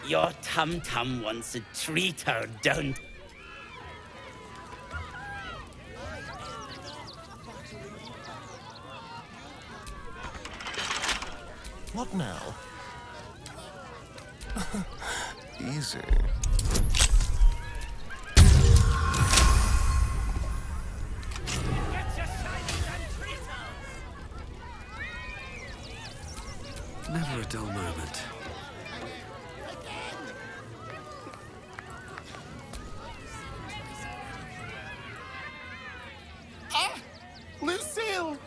Your tum-tum wants a treater, don't... What now? Easy. Never a dull moment. Ah! Lucille!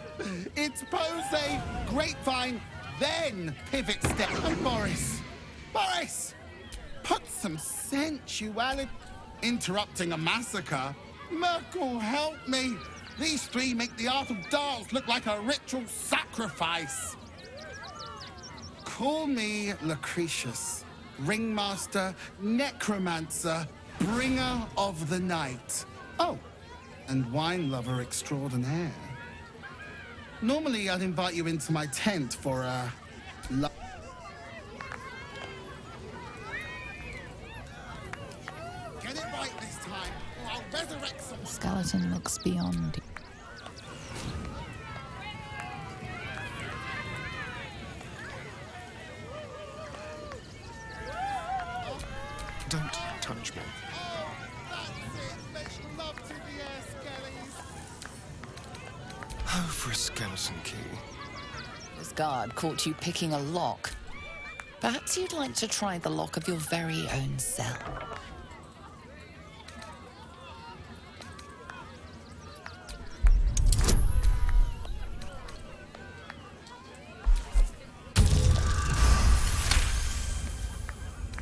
It's Pose, Grapevine, then Pivot Step. And Boris! Boris! Put some sensuality... Interrupting a massacre? Merkel, help me! These three make the art of dance look like a ritual sacrifice. Call me Lucretius, ringmaster, necromancer, bringer of the night. Oh, and wine lover extraordinaire. Normally, I'd invite you into my tent for a... Get it right this time, or I'll resurrect some... The skeleton looks beyond you. Don't touch me. Oh, that's it. Let's love to the air, skellies. Oh, for a skeleton key. This guard caught you picking a lock. Perhaps you'd like to try the lock of your very own cell.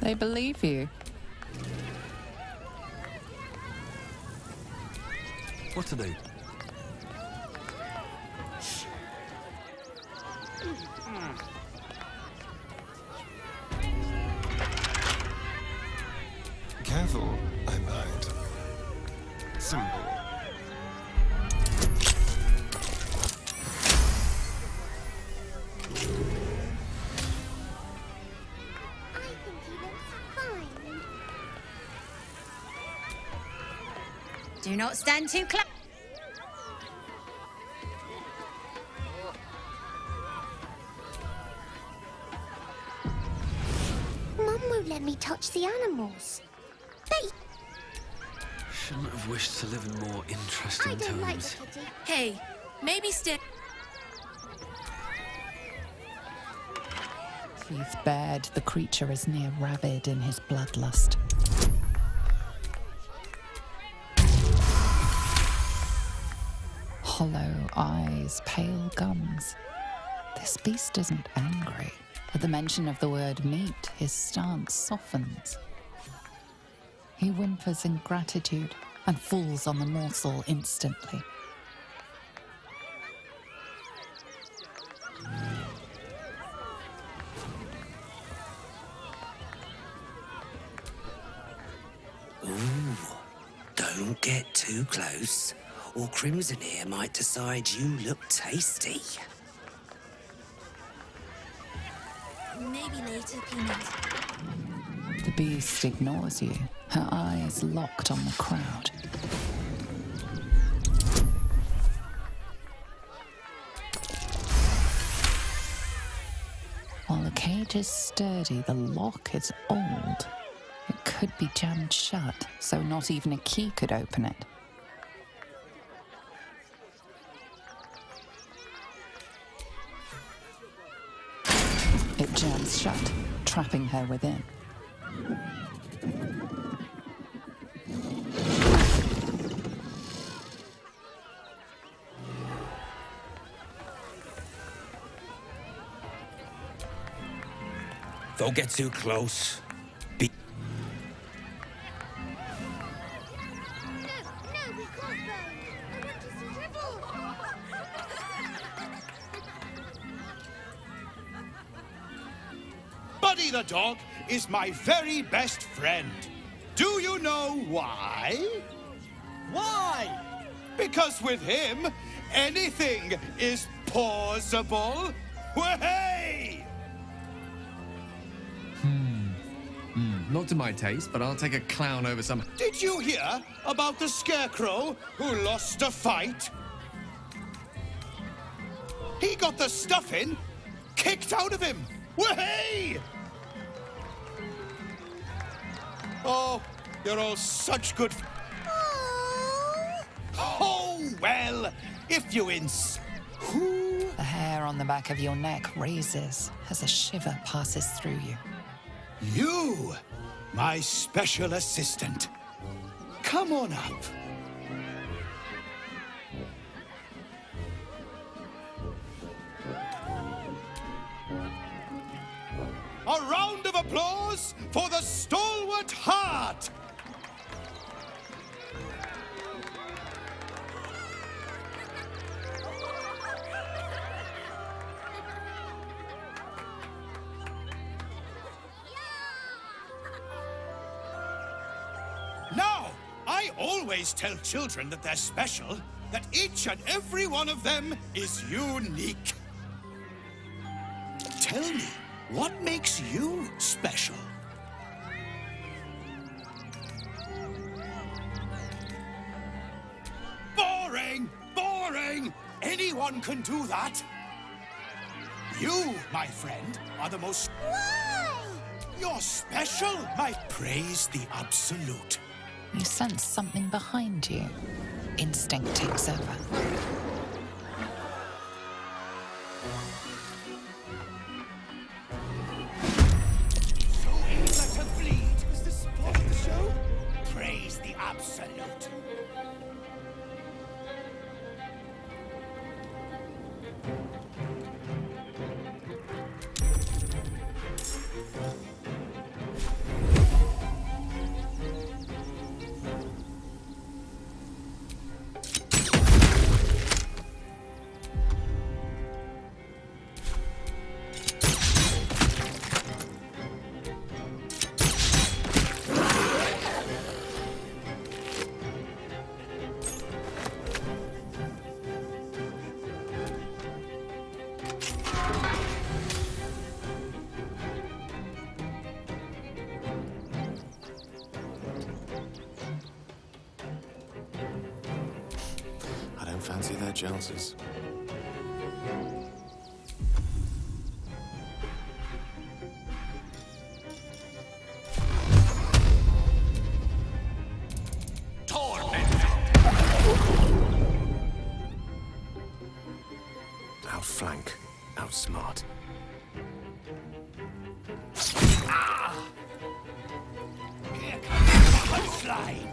They believe you. What are they? Careful, I might. Simple. Do not stand too close. Mum won't let me touch the animals. Shouldn't have wished to live in more interesting I don't like times. the kitty. Hey, maybe stay. Teeth bared, the creature is near rabid in his bloodlust. Hollow eyes, pale gums. This beast isn't angry. At the mention of the word meat, his stance softens. He whimpers in gratitude and falls on the morsel instantly. Ooh, don't get too close, or Crimson here might decide you look tasty. Maybe later, Peanut. The beast ignores you, her eyes locked on the crowd. While the cage is sturdy, the lock is old. It could be jammed shut, so not even a key could open it. It jams shut, trapping her within. Don't get too close. Be No, we can't go. I want to see Trevor. Buddy the dog is my very best friend. Do you know why? Why? Because with him, anything is possible. Way! Not to my taste, but I'll take a clown over some... Did you hear about the scarecrow who lost a fight? He got the stuffing kicked out of him. Way! Oh, you're all such good... Oh, well, if you Who? The hair on the back of your neck raises as a shiver passes through you. You, my special assistant. Come on up. A round of applause for the stalwart heart. Now, I always tell children that they're special, that each and every one of them is unique. Tell me, what makes you special? Boring! Boring! Anyone can do that. You, my friend, are the most... Why? You're special, my... Praise the absolute. You sense something behind you. Instinct takes over. So eager to bleed. Is this part of the show? Praise the absolute. I don't fancy their chances. Outflank, outsmart. Here comes the punchline.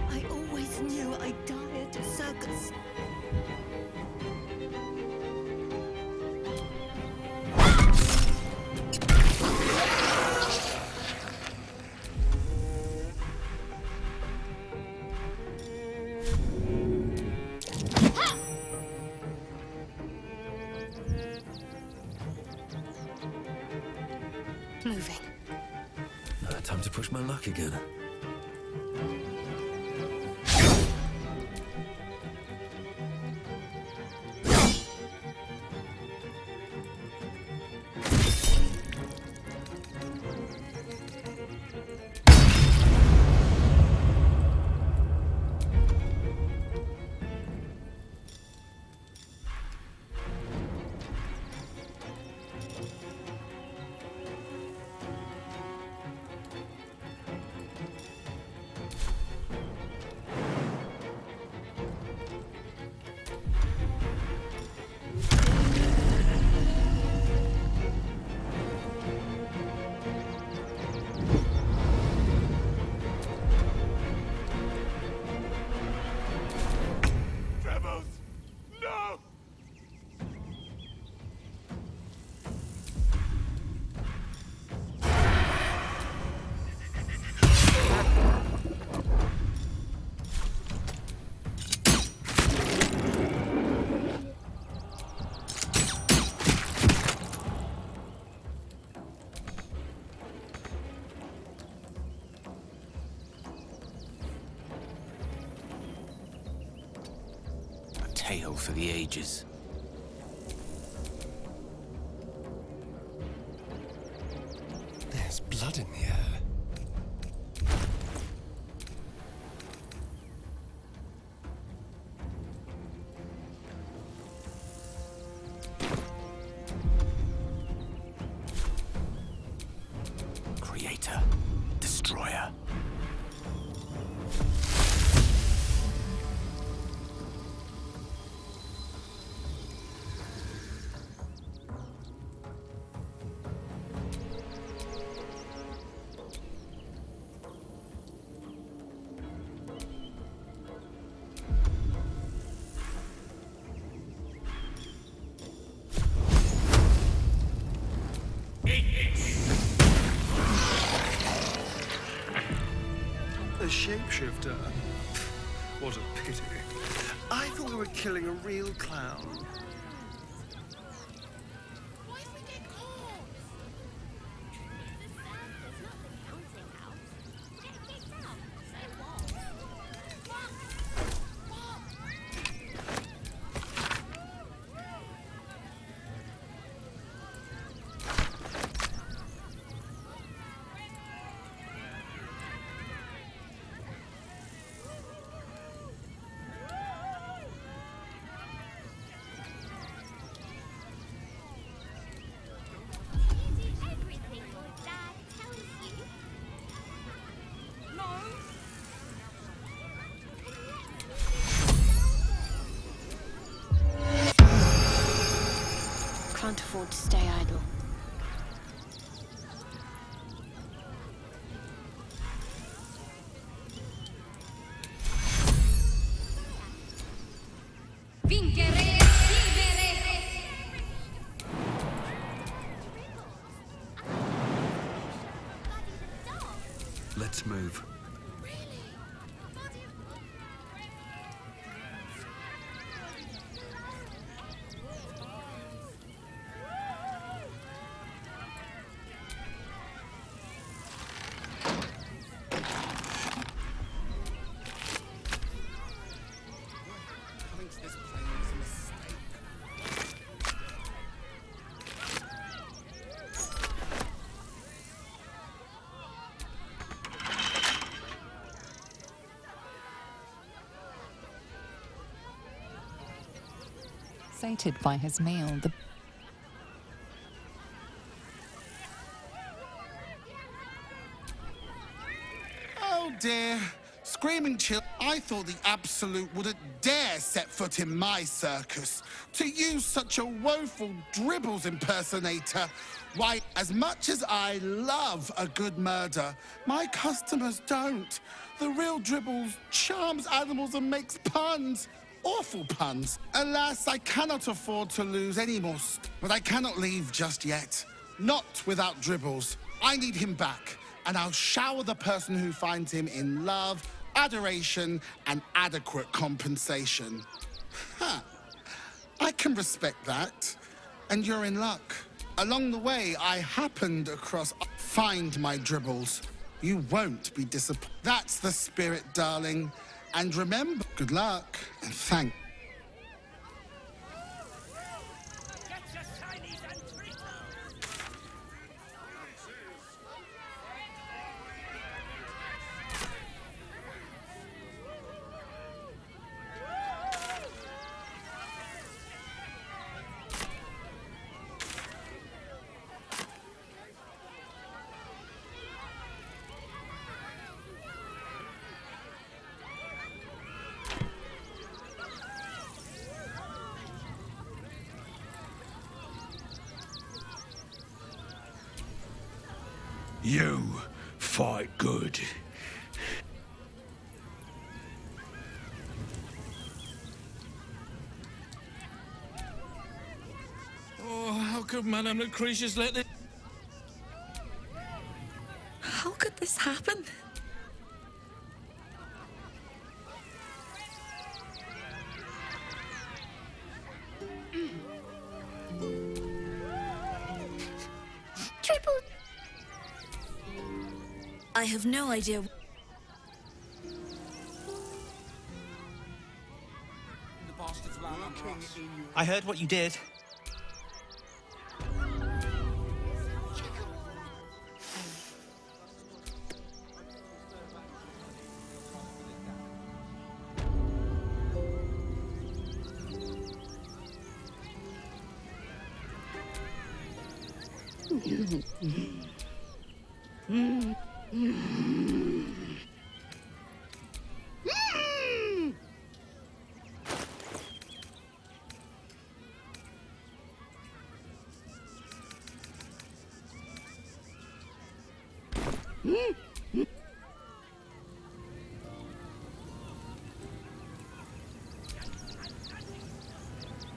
I always knew I'd die at a circus. Moving. Time to push my luck again. tale for the ages. There's blood in the air. Creator, destroyer. A shapeshifter? What a pity. I thought we were killing a real clown. Can't afford to stay idle. Let's move. Coming to this plane was a mistake. Sated by his meal, the Oh dear. Screaming chill. I thought the Absolute wouldn't dare set foot in my circus. To use such a woeful Dribbles impersonator. Why, as much as I love a good murder, my customers don't. The real Dribbles charms animals and makes puns. Awful puns. Alas, I cannot afford to lose any more, but I cannot leave just yet. Not without Dribbles. I need him back, and I'll shower the person who finds him in love, adoration, and adequate compensation. Huh. I can respect that, and you're in luck. Along the way, I happened across... Find my Dribbles. You won't be disappointed. That's the spirit, darling. And remember, good luck, and thank... You fight good. Oh, how could Madame Lucretius let this... How could this happen? Triple. I have no idea. The bastards ran I heard what you did.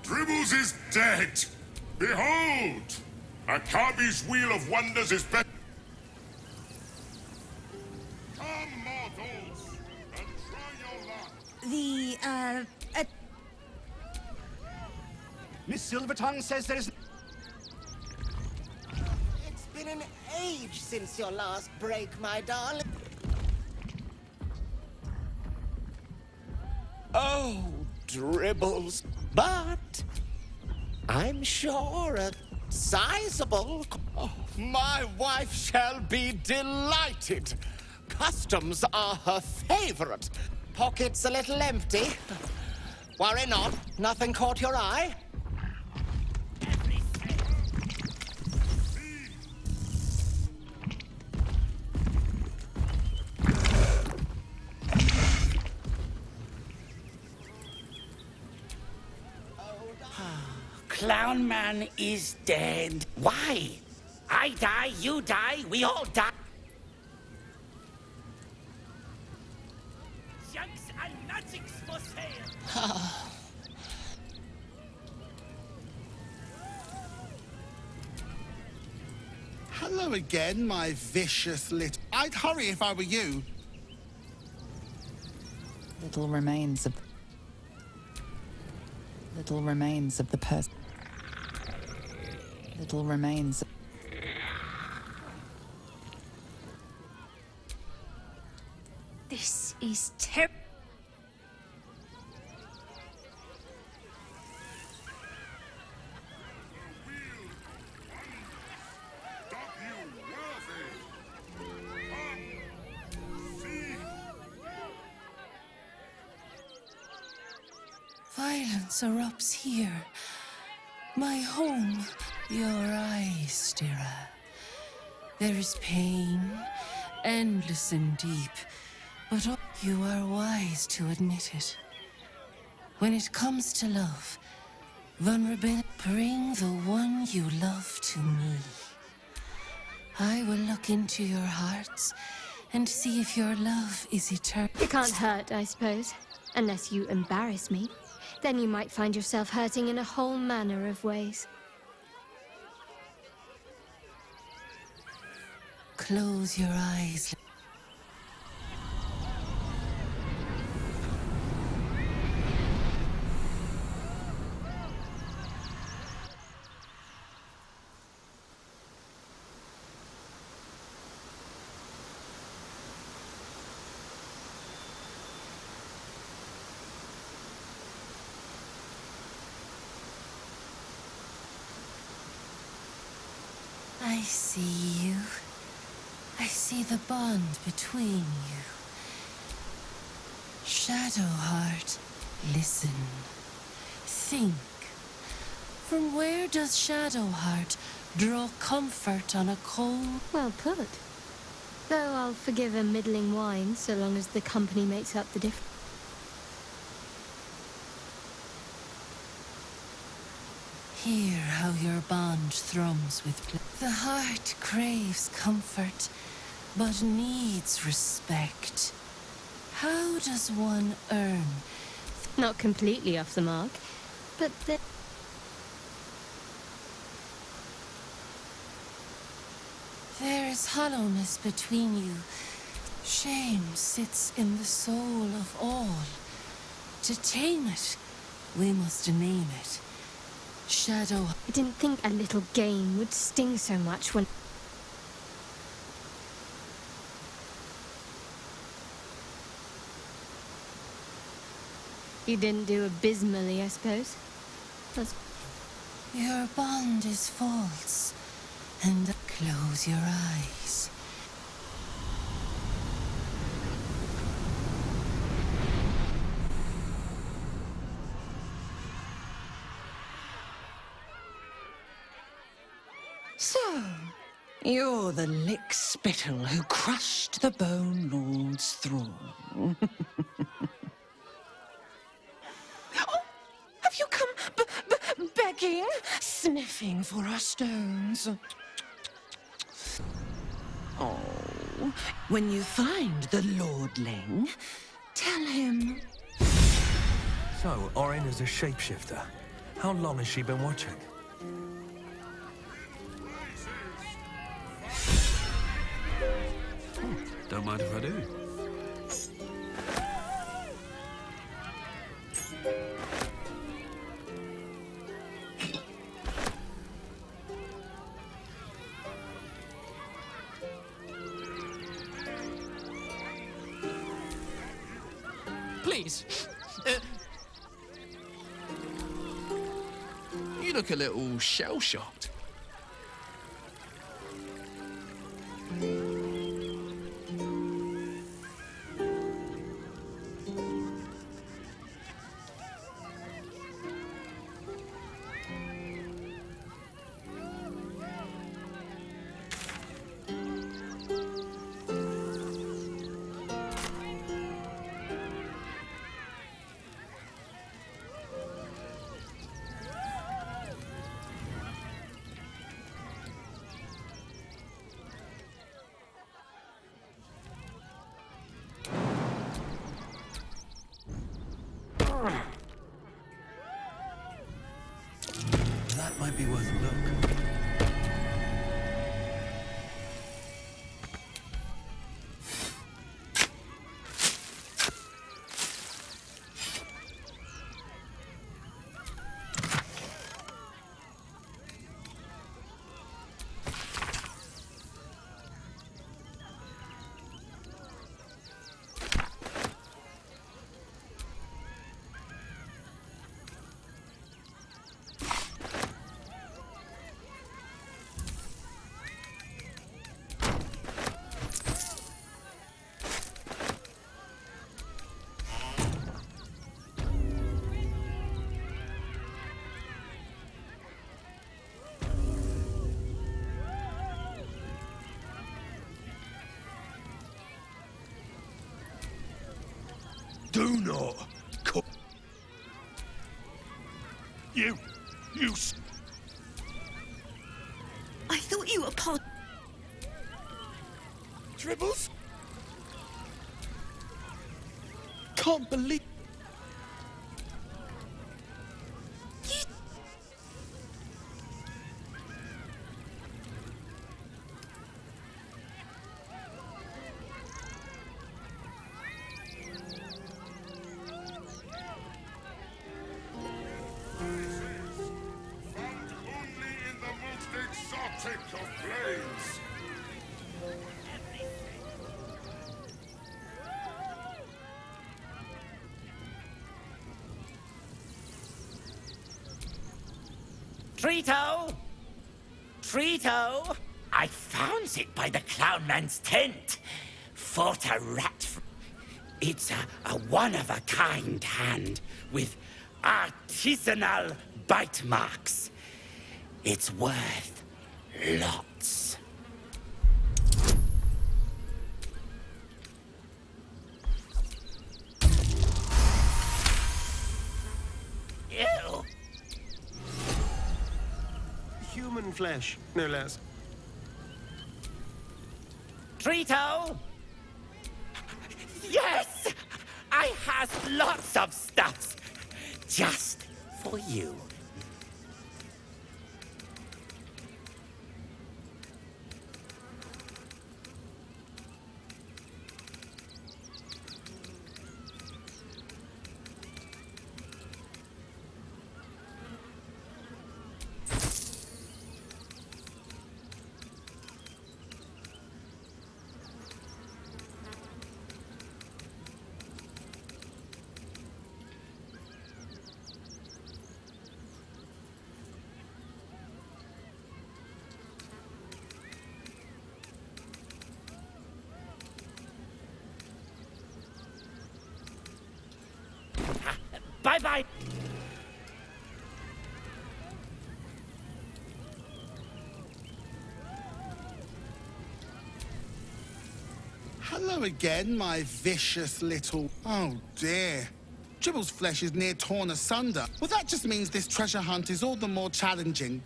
Dribbles is dead! Behold! Akabi's Wheel of Wonders is better. Come, mortals, and try your luck. Miss Silvertongue says there is... It's been an age since your last break, my darling. Oh, dribbles. But I'm sure a sizable... Oh, my wife shall be delighted. Customs are her favorite. Pockets a little empty. Worry not, nothing caught your eye. Clown Man is dead. Why? I die, you die, we all die. Junks and magics for sale. Hello again, my vicious little... I'd hurry if I were you. Little remains of the person. Little remains. This is terrible. Violence erupts here. My home, your eyes, stirrer. There is pain, endless and deep, but you are wise to admit it. When it comes to love, vulnerability, bring the one you love to me. I will look into your hearts and see if your love is eternal. It can't hurt, I suppose, unless you embarrass me. Then you might find yourself hurting in a whole manner of ways. Close your eyes. I see you. I see the bond between you. Shadowheart, listen. Think. From where does Shadowheart draw comfort on a cold... Well put. Though I'll forgive a middling wine so long as the company makes up the difference. Hear how your bond thrums with... The heart craves comfort, but needs respect. How does one earn... Not completely off the mark, but the... There is hollowness between you. Shame sits in the soul of all. To tame it, we must name it. Shadow... I didn't think a little game would sting so much when... You didn't do abysmally, I suppose. That's... Your bond is false. And close your eyes. So, you're the lick-spittle who crushed the Bone Lord's throne. Oh, have you come begging, sniffing for our stones? Oh, when you find the Lordling, tell him. So, Orin is a shapeshifter. How long has she been watching? Don't mind if I do. Please. You look a little shell-shocked. That might be worth a look. Do not call. You. I thought you were part... Dribbles? Can't believe... Exotic of planes. Trito! Trito! I found it by the clownman's tent. Fought a rat. It's a one-of-a-kind hand with artisanal bite marks. It's worth lots. Ew! Human flesh, no less. Trito! Yes! I has lots of stuff. Just for you. Bye-bye. Hello again, my vicious little... Oh, dear. Dribble's flesh is near torn asunder. Well, that just means this treasure hunt is all the more challenging.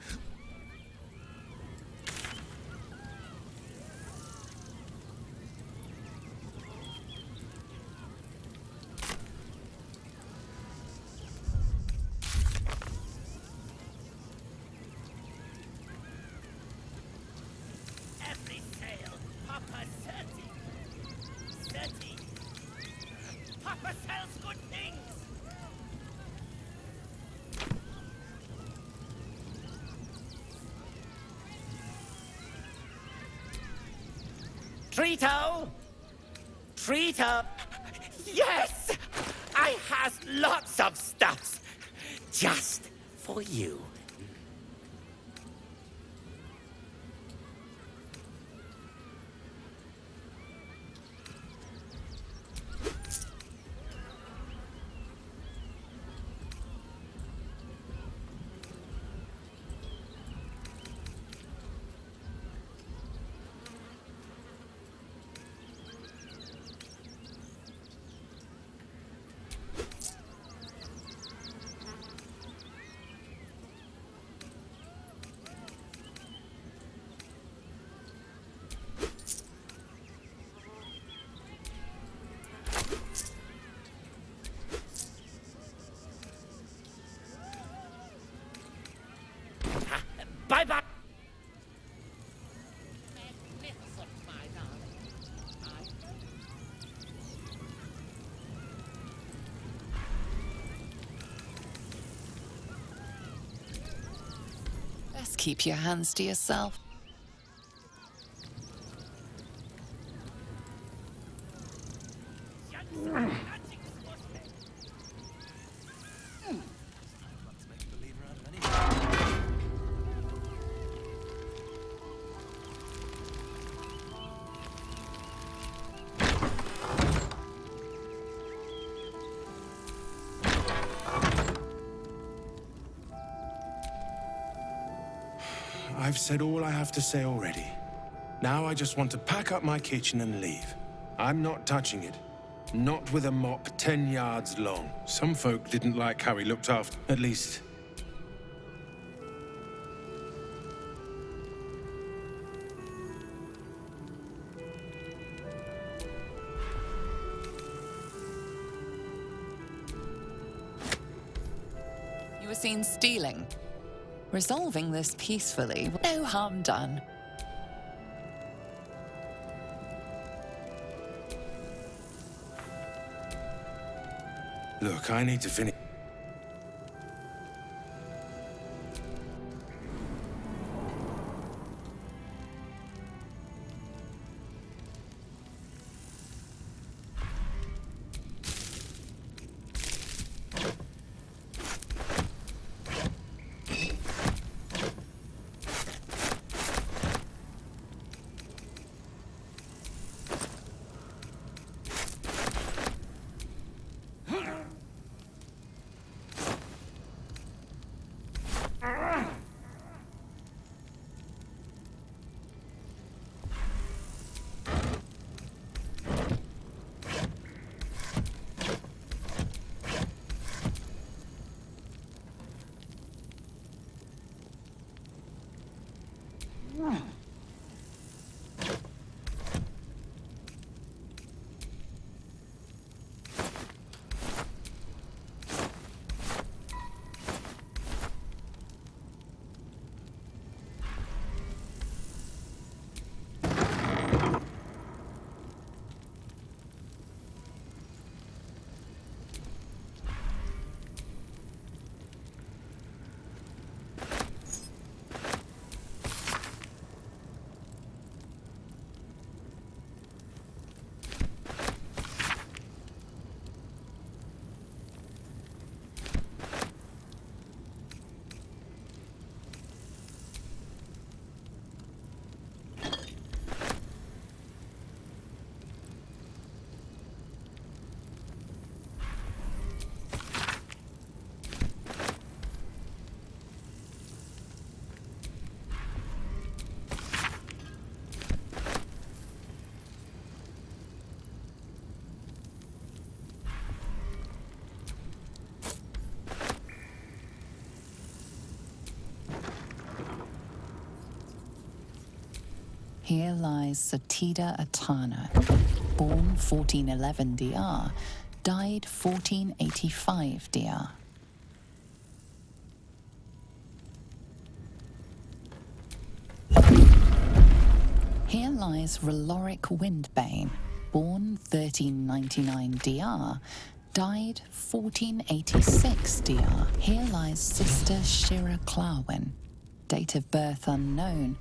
Every sail, Papa Certi. Certi. Papa sells good things. Treato! Treato! Yes! I has lots of stuffs. Just for you. Bye-bye. Magnificent, my darling. Best keep your hands to yourself. I've said all I have to say already. Now I just want to pack up my kitchen and leave. I'm not touching it. Not with a mop 10 yards long. Some folk didn't like how he looked after, at least. You were seen stealing. Resolving this peacefully, no harm done. Look, I need to finish. Here lies Satida Atano, born 1411 DR, died 1485 DR. Here lies Raloric Windbane, born 1399 DR, died 1486 DR. Here lies Sister Shira Clawin, date of birth unknown,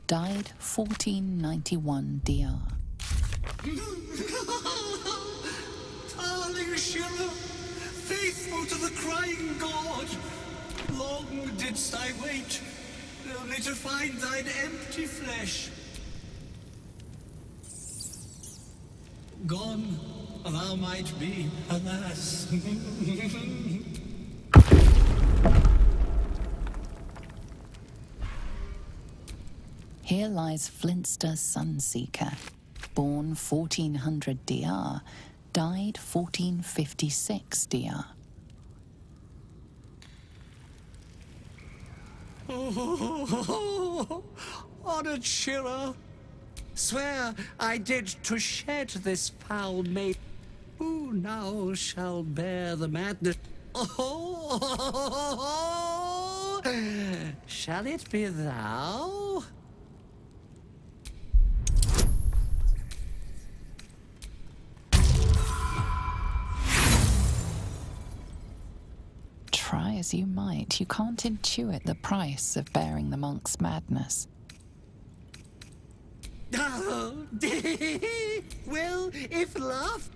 died 1491 DR. Darling Shira, faithful to the crying god, long didst I wait, only to find thine empty flesh. Gone, thou might be, alas. Here lies Flintster Sunseeker, born 1400 DR, died 1456 DR. Honored Shira, swear I did to shed this foul maid. Who now shall bear the madness? Oh, shall it be thou? Try as you might, you can't intuit the price of bearing the monk's madness. Oh, well, if love...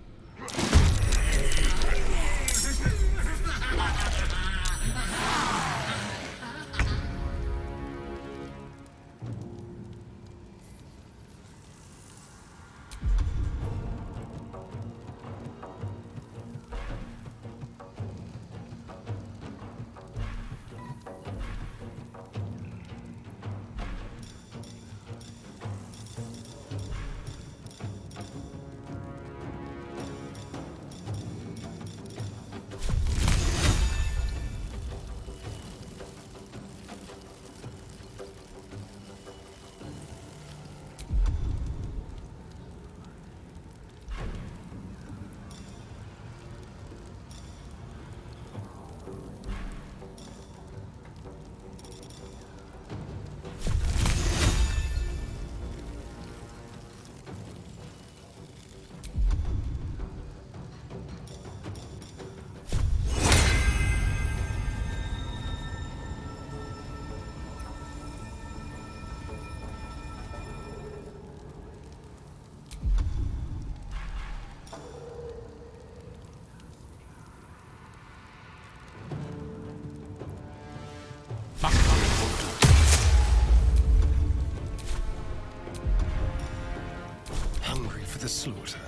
Hungry for the slaughter.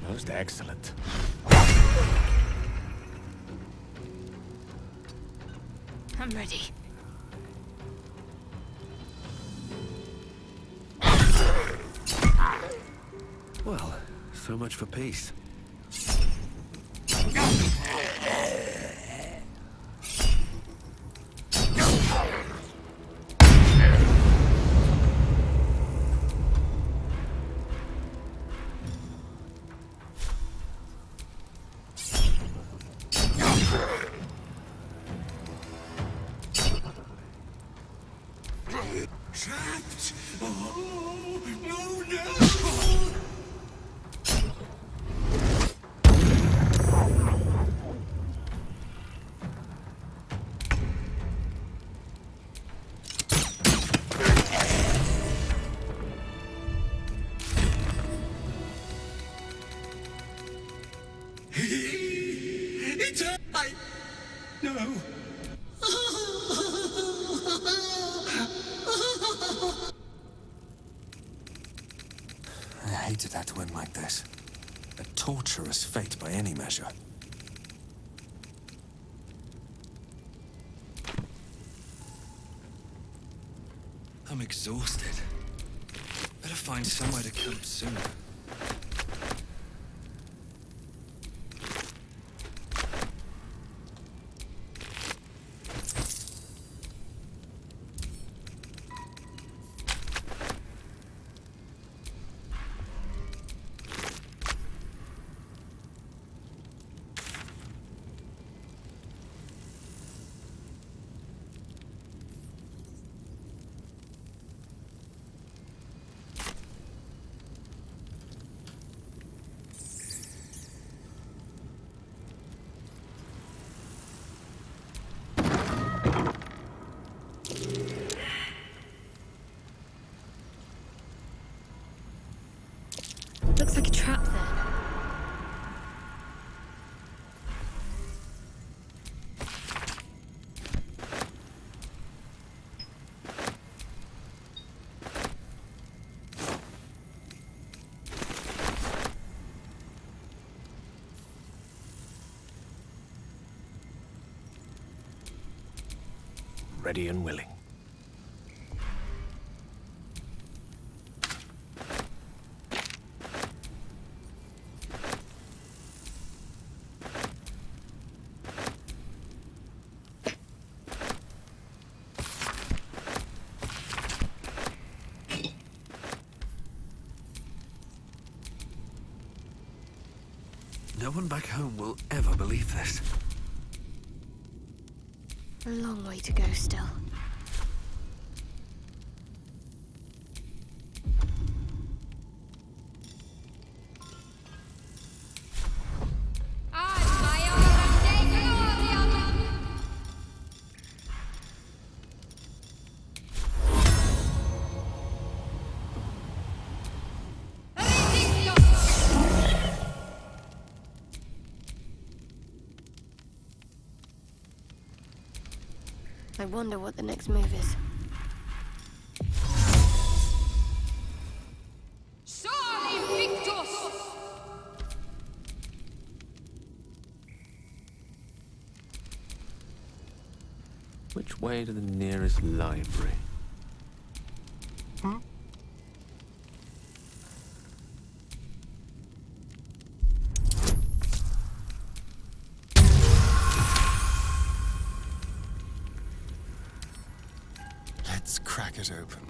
Most excellent. I'm ready. Well, so much for peace. Trapped! Oh, no, no! It's no. I hated that to end like this. A torturous fate by any measure. I'm exhausted. Better find somewhere to camp soon. Looks like a trap there. Ready and willing. No one back home will ever believe this. A long way to go still. I wonder what the next move is. Which way to the nearest library? Let's crack it open.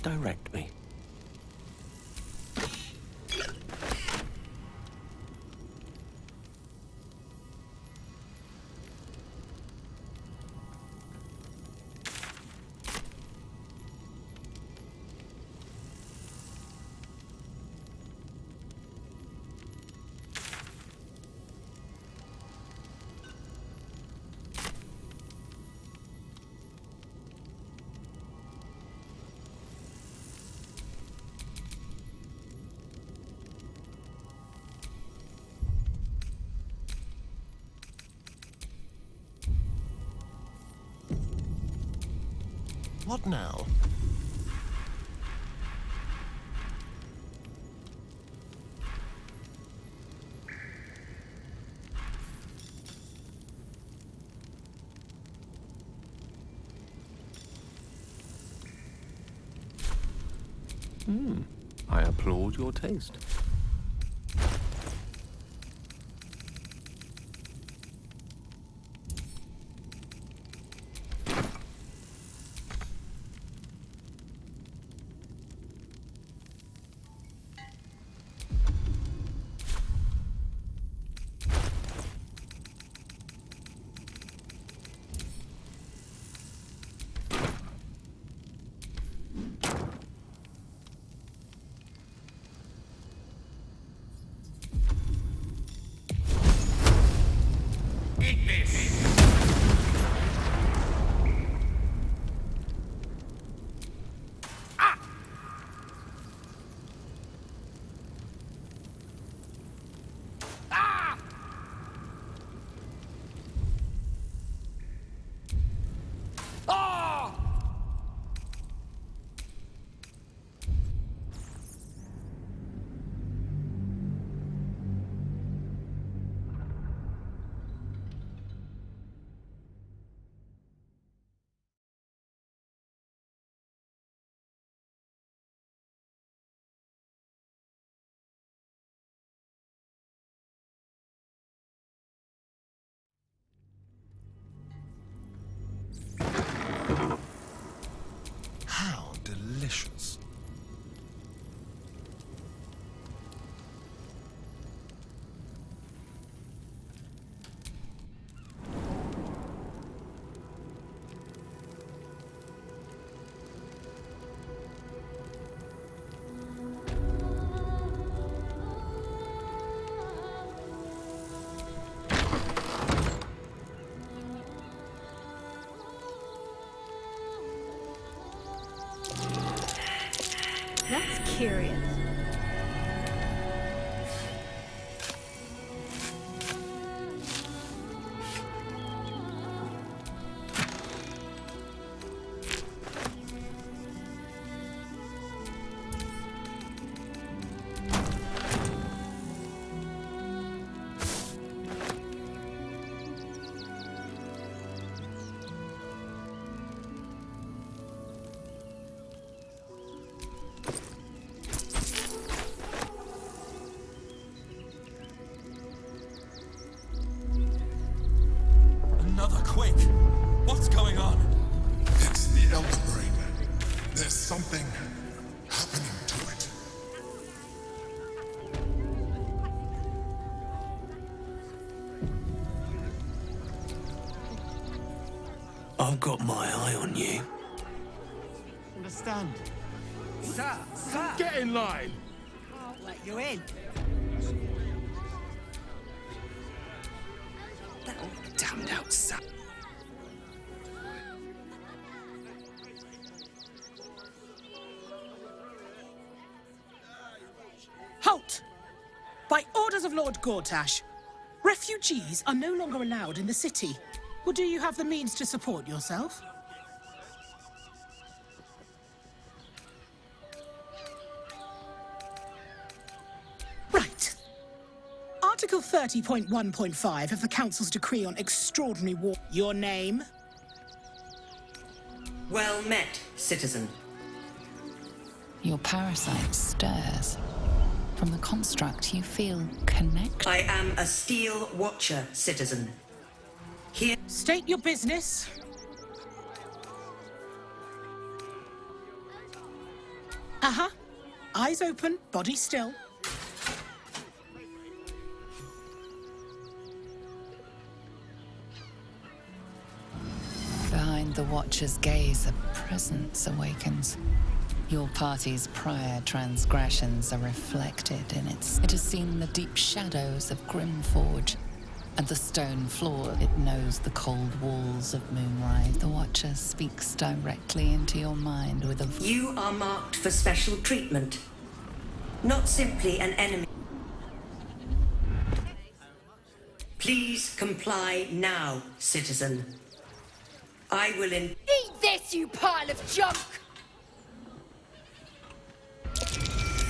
Direct me. What now? I applaud your taste. How delicious. That's curious. Another quake! What's going on? It's the Elder Brain. There's something happening to it. I've got my eye on you. Understand? Sir, sir! Get in line! I'll let you in. Damned outside. Halt! By orders of Lord Gortash, refugees are no longer allowed in the city. Or do you have the means to support yourself? Right. Article 30.1.5 of the Council's Decree on Extraordinary War. Your name? Well met, citizen. Your parasite stirs. From the construct, you feel connected. I am a Steel Watcher, citizen. Here. State your business. Uh-huh. Eyes open, body still. Behind the Watcher's gaze, a presence awakens. Your party's prior transgressions are reflected in its... It has seen the deep shadows of Grimforge and the stone floor. It knows the cold walls of Moonrise. The Watcher speaks directly into your mind with a... You are marked for special treatment. Not simply an enemy. Please comply now, citizen. I will Eat this, you pile of junk!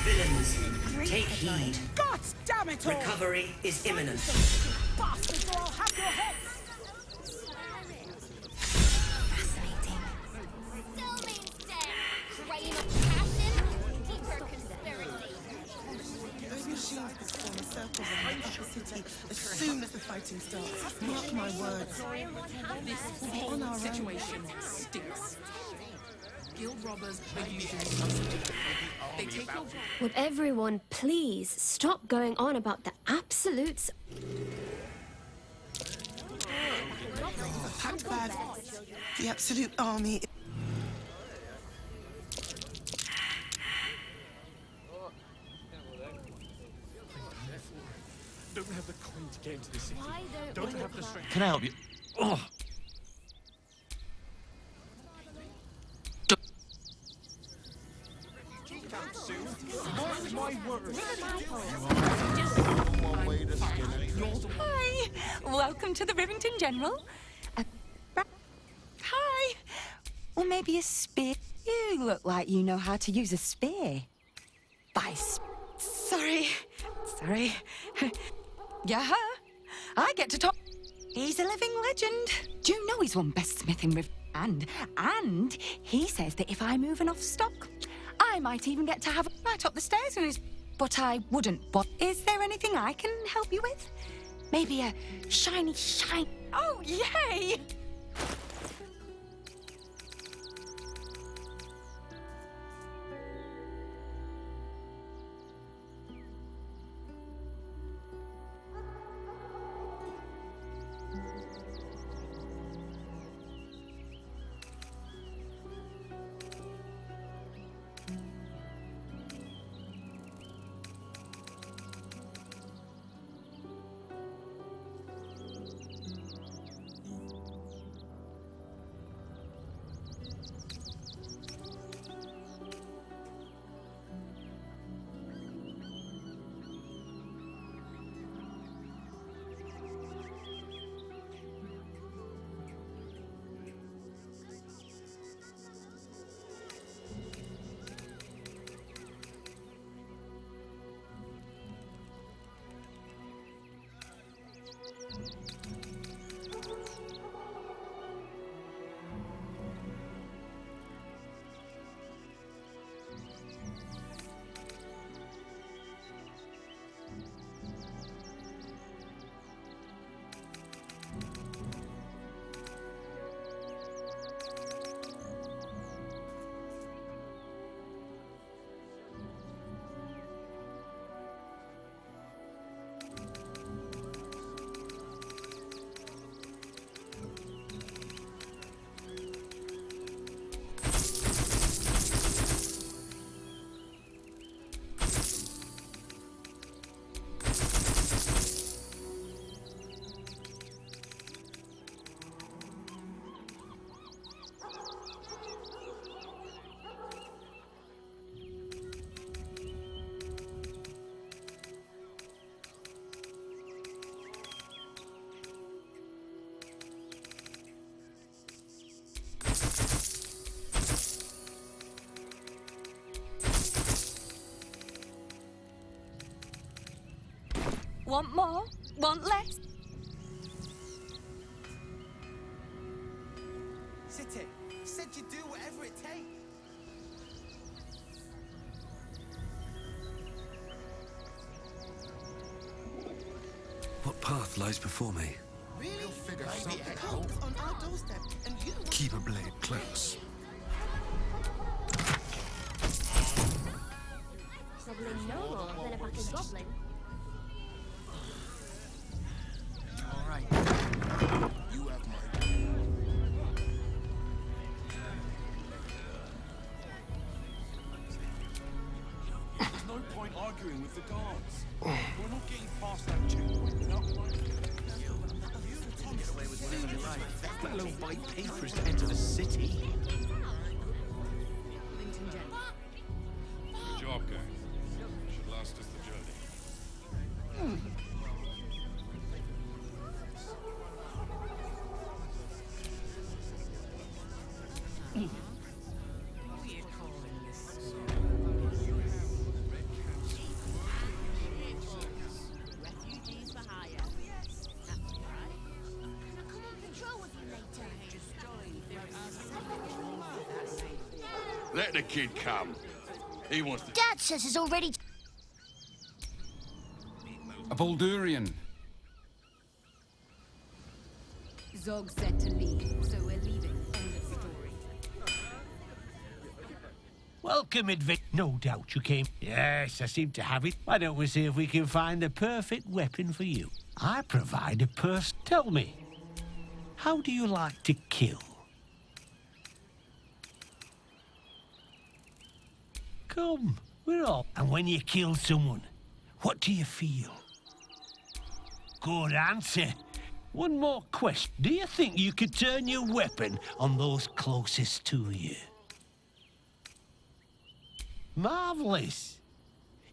Villains, take heed. God damn it all! Recovery is imminent. Bastards, or I'll have your heads! Fascinating. Still means dead. Train of passion, deeper machines could form circles around the city as soon as the fighting starts. Mark my words. This We'll be on our situation stinks. Guild robbers are using subsidy. They take your... Would everyone please stop going on about the absolutes? Packed bad. The absolute army. Don't have the coin to get into the city. Don't have the strength. Can I help you? Oh. Hi, welcome to the Rivington General. Hi, or maybe a spear. You look like you know how to use a spear. Sorry. Yeah, I get to talk. He's a living legend. Do you know he's won Best Smith in Rivington? And he says that if I move enough stock, I might even get to have a right up the stairs in his... But I wouldn't. But is there anything I can help you with? Maybe a shiny... Oh, yay! Want more? Want less? City, said you'd do whatever it takes. What path lies before me? Really? Figure something out. On our doorstep, and you... Keep a blade close. Probably no more than a fucking goblin. All right. You have my... There's no point arguing with the guards. We're not getting past that checkpoint without Get away with whatever you like. Let alone buy papers to enter the city. Good job, gang. Should last us the journey. Let the kid come. He wants to... Dad says he's already... A Baldurian. Zog said to leave, so we're leaving. End of story. Welcome, No doubt you came. Yes, I seem to have it. Why don't we see if we can find the perfect weapon for you? I provide a purse. Tell me, how do you like to kill? Come, we're all. And when you kill someone, what do you feel? Good answer. One more question. Do you think you could turn your weapon on those closest to you? Marvellous.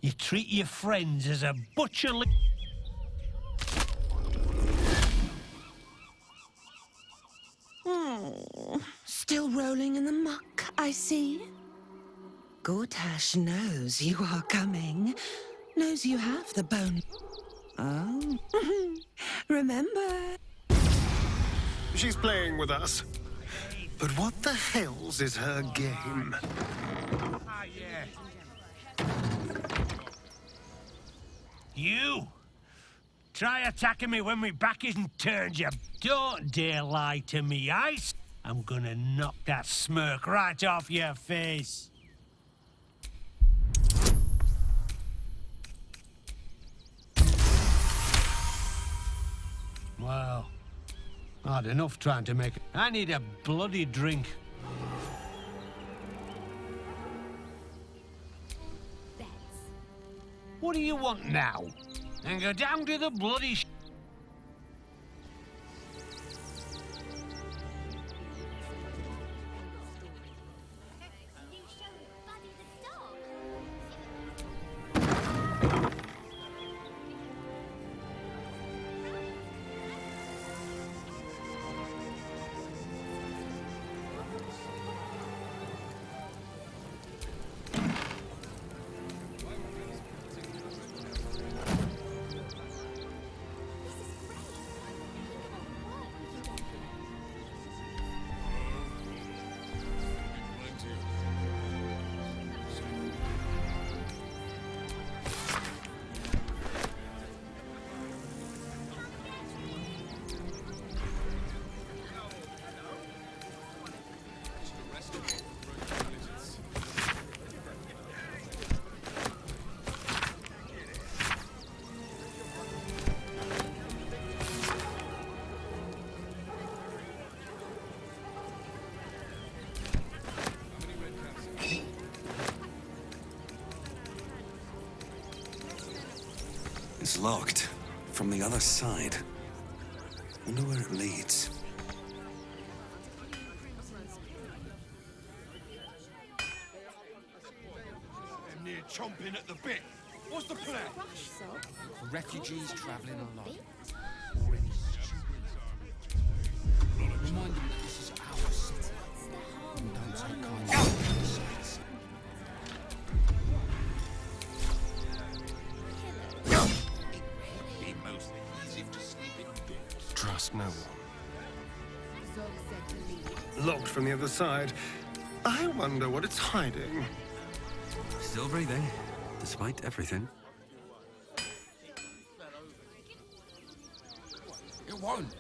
You treat your friends as a butcherly... Still rolling in the muck, I see. Gortash knows you are coming. Knows you have the bone. Oh. Remember? She's playing with us. But what the hell's is her game? Ah, yeah. You! Try attacking me when my back isn't turned, you... Don't dare lie to me, I'm gonna knock that smirk right off your face. Well, I had enough trying to make it. I need a bloody drink. What do you want now? And go down to the bloody It's locked. From the other side. Wonder where it leads. I'm near chomping at the bit. What's the plan? For refugees travelling alone. Remind them that this is our city. And don't take kindly to the sights. Trust no one. Locked from the other side. I wonder what it's hiding. Still breathing, despite everything. It won't.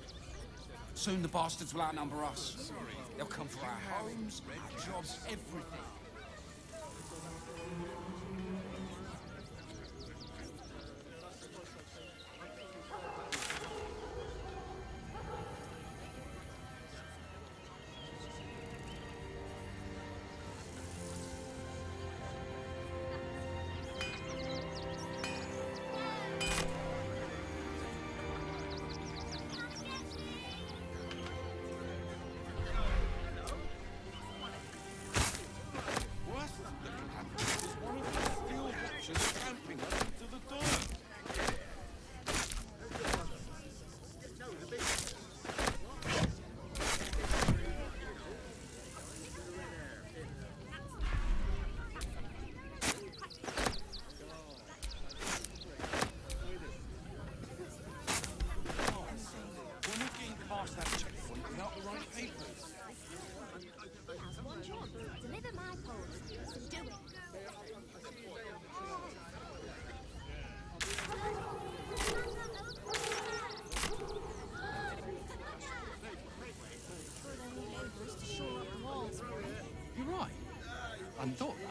Soon the bastards will outnumber us. They'll come for our homes, our jobs, everything.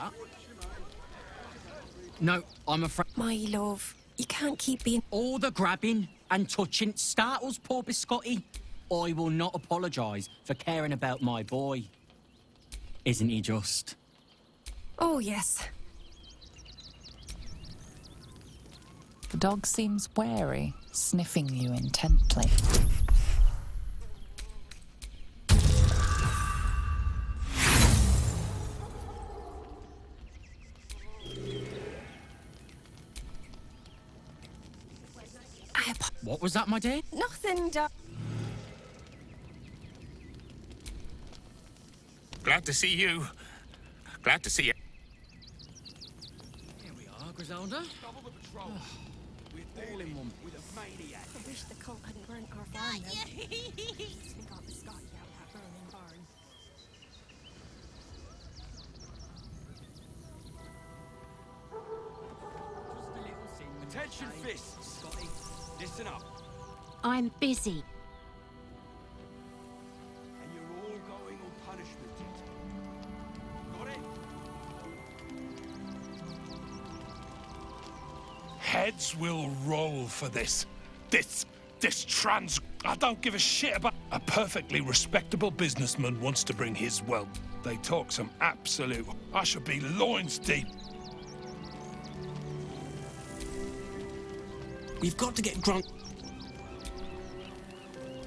that. No, I'm afraid. My love, you can't keep being. All the grabbing and touching startles poor Biscotti. I will not apologise for caring about my boy. Isn't he just? Oh, yes. The dog seems wary, sniffing you intently. What was that, my dear? Nothing, Doc. Glad to see you. Glad to see you. Here we are, Griselda. Double the patrol. We're all in one with a maniac. I wish the cult hadn't burnt our farm down. We got the Scotty out that burning barn. Attention, fists. Scotty, listen up. I'm busy. And you're all going on punishment. Got it? Heads will roll for this. This I don't give a shit about. A perfectly respectable businessman wants to bring his wealth. They talk some absolute. I should be loins deep. We've got to get Grunt.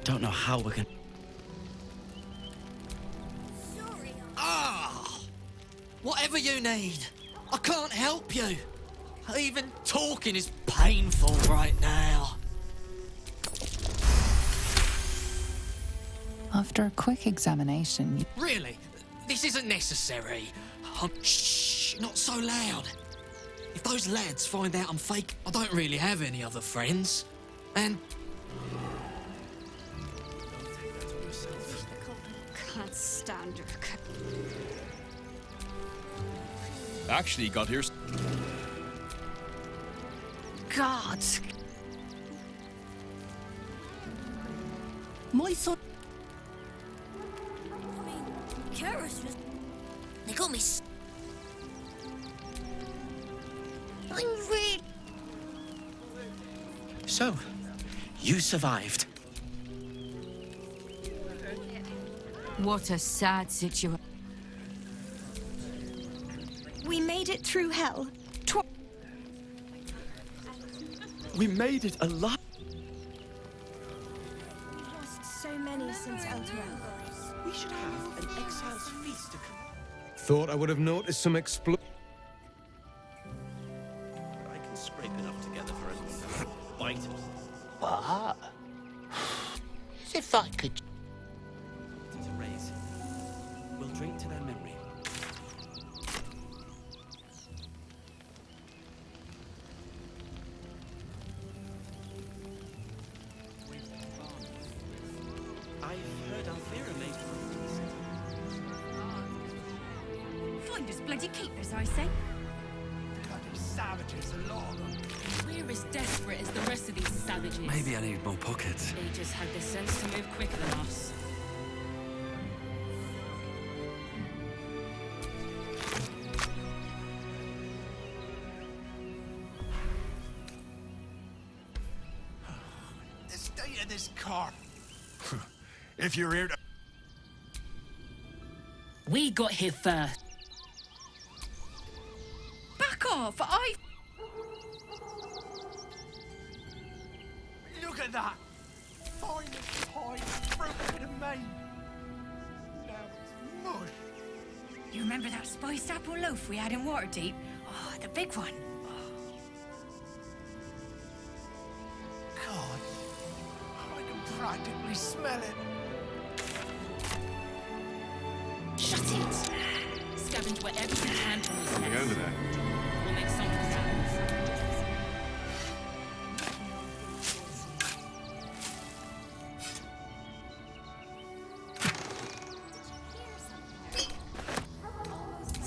Don't know how we're gonna. Whatever you need. I can't help you. Even talking is painful right now. After a quick examination, Really? This isn't necessary. Shh, not so loud. If those lads find out I'm fake, I don't really have any other friends. And Can't stand her. Actually, got here. God. My son. Curious was. They got me. I'm really. so, you survived. What a sad situation. We made it through hell. We made it alive. We've lost so many since El Terrell. We should have an exile's feast to come. Thought I would have noticed some I can scrape enough together for a bite. What? As if I could. To raise. We'll drink to their memory. I've heard Althea made Find us bloody keepers, I say. bloody savages along. We're as desperate as the rest of these savages. Maybe I need more pockets. They just had the sense to move quicker than us. The state of this car. If you're here to. We got here first. Back off! Look at that! Finest pie fruit in Maine. Now it's mush. You remember that spiced apple loaf we had in Waterdeep? Oh, the big one. God, I can practically smell it. Shut it! Scavenge whatever you can from these Something over there. We'll make something happen.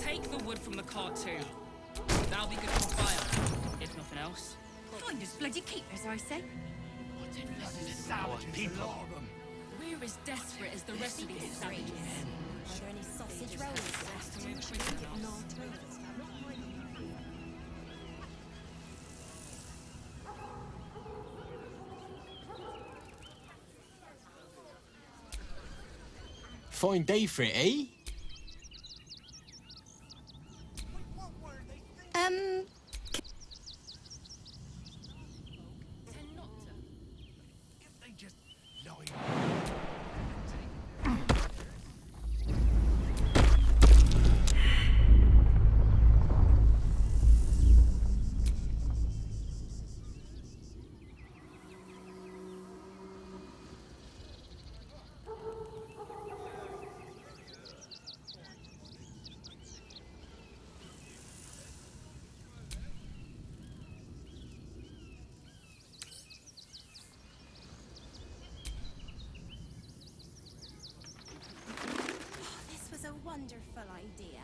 Take the wood from the cart too. That'll be good for fire, if nothing else. Find us bloody keepers, I say. Our people. We're as desperate as the rest of these savages. Are there any sausage rolls? To move quicker than us. Fine day for it, eh? This was a wonderful idea.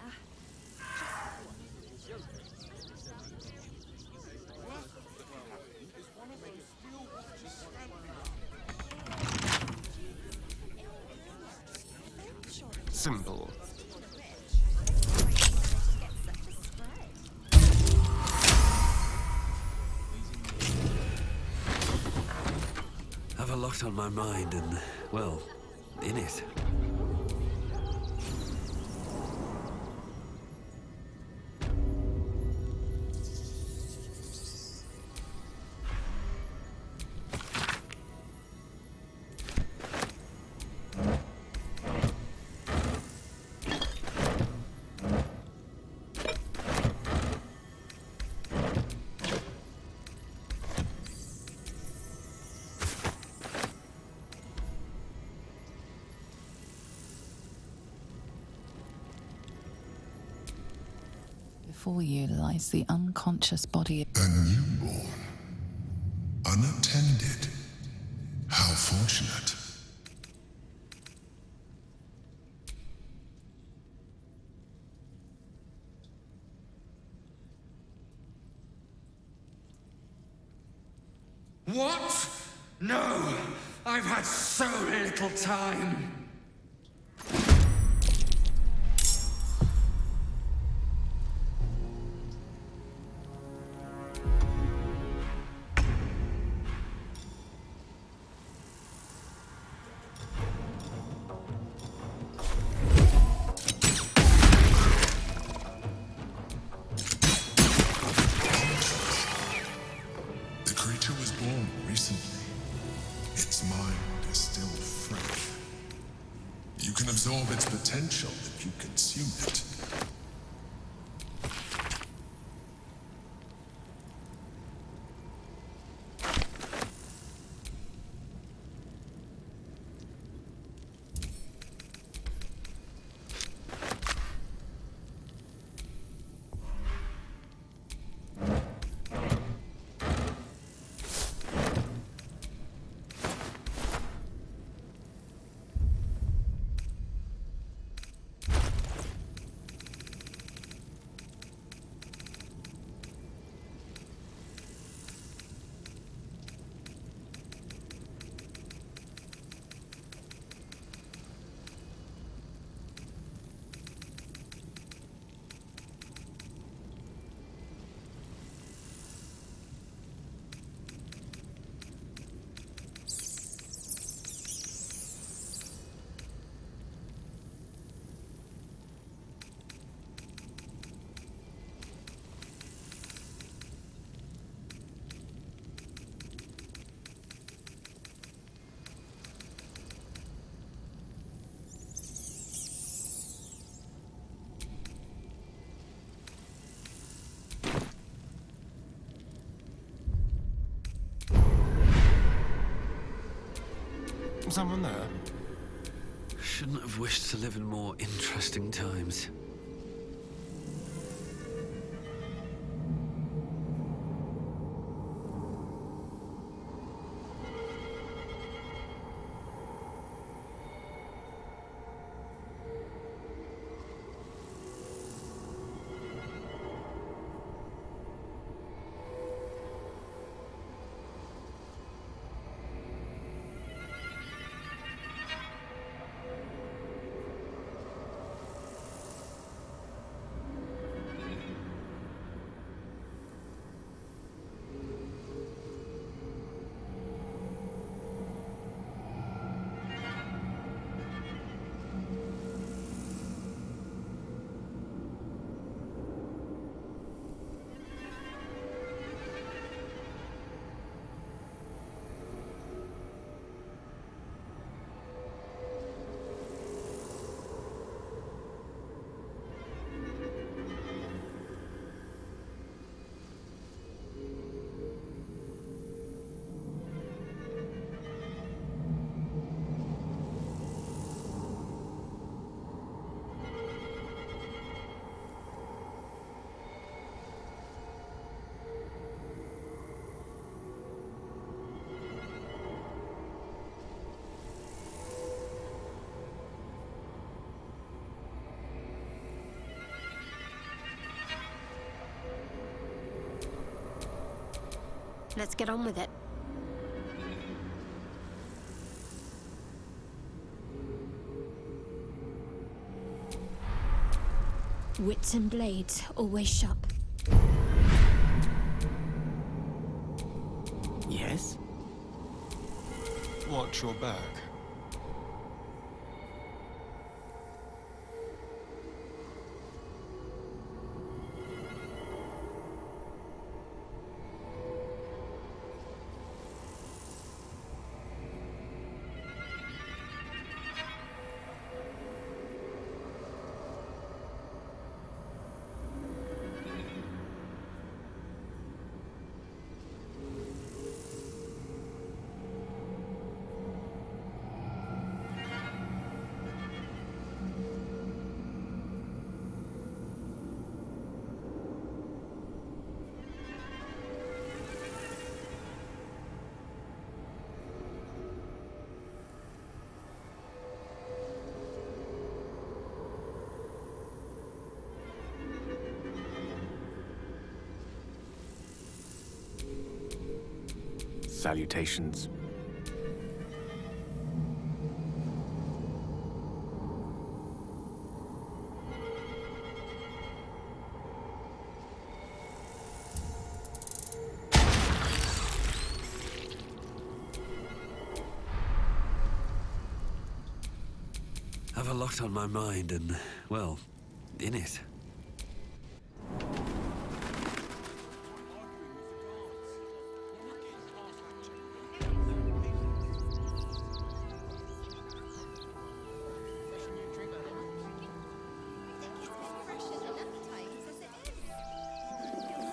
Simple. Have a lot on my mind and, well, in it. Before you lies the unconscious body. A newborn. Unattended. How fortunate. What? No! I've had so little time! The creature was born recently. Its mind is still fresh. You can absorb its potential if you consume it. Someone there? Shouldn't have wished to live in more interesting times. Let's get on with it. Wits and blades, always sharp. Yes? Watch your back. Salutations. I've a lot on my mind and, well, in it.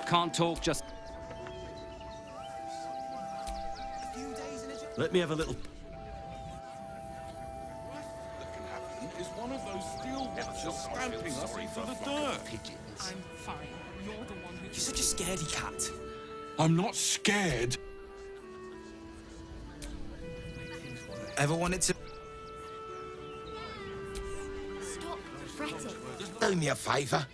Can't talk, just... Let me have a little... Is one of those steel watchers stamping us into the dirt. I'm fine. You're the one who... You're such a scaredy cat. I'm not scared. Ever wanted to... Stop fretting. Do me a favour.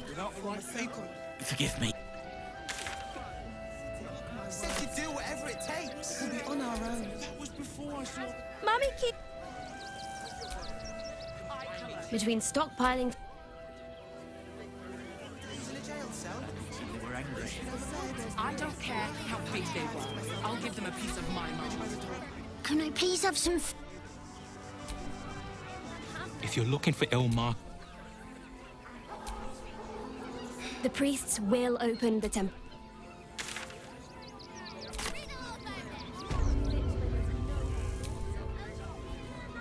Without the right people. Forgive me. Said you'd do whatever it takes. We'll be on our own. That was before I saw... Mummy, keep... Between stockpiling... We're angry. I don't care how big they were. I'll give them a piece of my mind. Can I please have some... If you're looking for Ilmar, The priests will open the temple.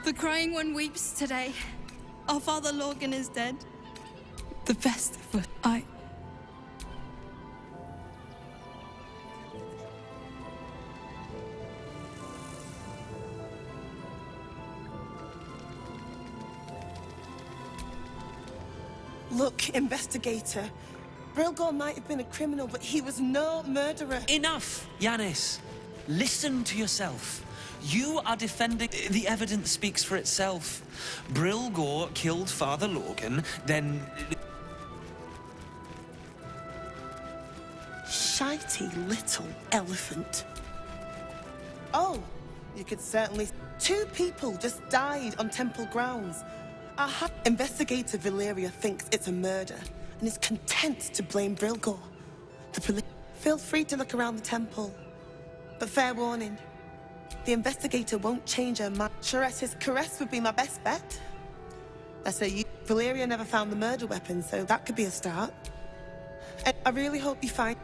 The crying one weeps today. Our father Logan is dead. The best of us. Look, investigator. Brilgor might have been a criminal, but he was no murderer. Enough, Yanis. Listen to yourself. You are defending... The evidence speaks for itself. Brilgor killed Father Logan, then... Shitey little elephant. Oh, you could certainly... 2 people just died on temple grounds. Investigator Valeria thinks it's a murder and is content to blame Brilgor. The police... Feel free to look around the temple. But fair warning, the investigator won't change her mind. Chares's caress would be my best bet. Let's say Valeria never found the murder weapon, so that could be a start. And I really hope you find...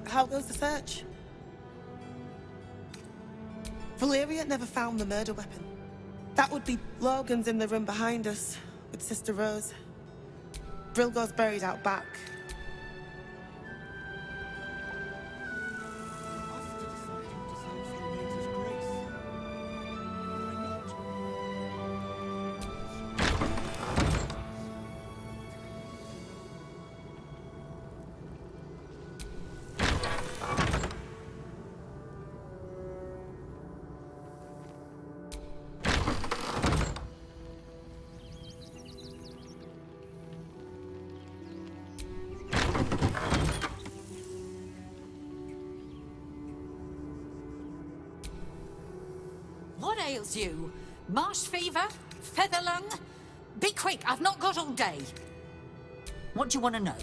How goes the search? Valeria never found the murder weapon. That would be Logan's in the room behind us with Sister Rose. Brilgor's buried out back. ails you? Marsh fever? Feather lung? Be quick, I've not got all day. What do you want to know?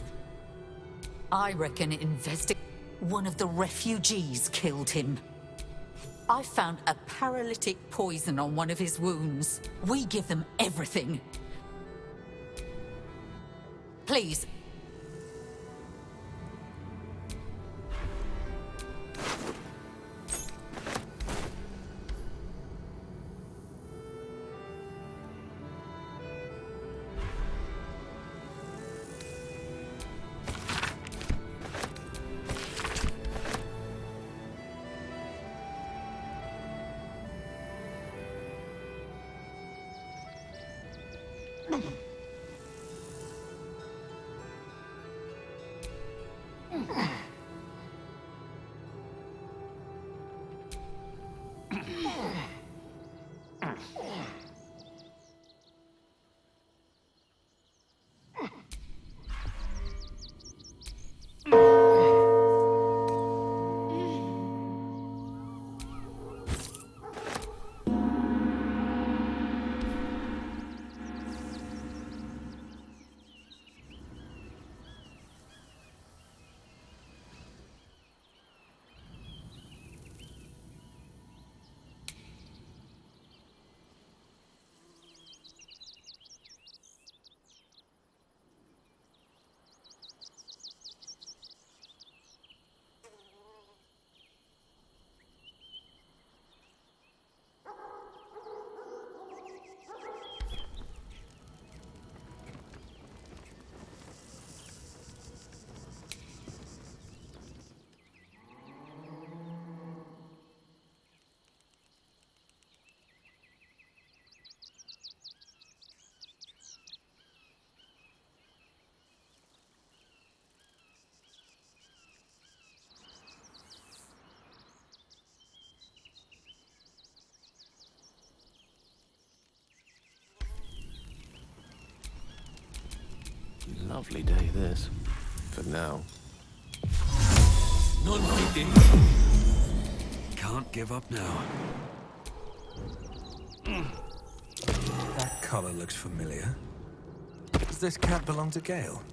I reckon one of the refugees killed him. I found a paralytic poison on one of his wounds. We give them everything. Please. Lovely day, this. For now. Non fide. Can't give up now. That collar looks familiar. Does this cat belong to Gale?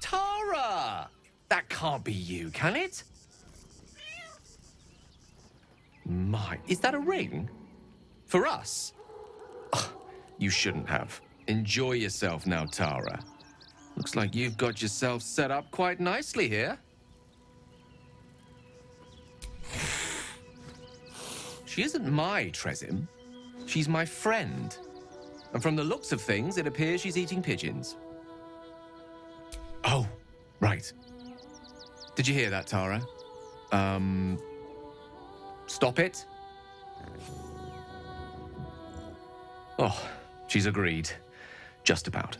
Tara! That can't be you, can it? My, is that a ring? For us? Ugh, you shouldn't have. Enjoy yourself now, Tara. Looks like you've got yourself set up quite nicely here. She isn't my Tresim. She's my friend. And from the looks of things, it appears she's eating pigeons. Oh, right. Did you hear that, Tara? Stop it. Oh, she's agreed. Just about.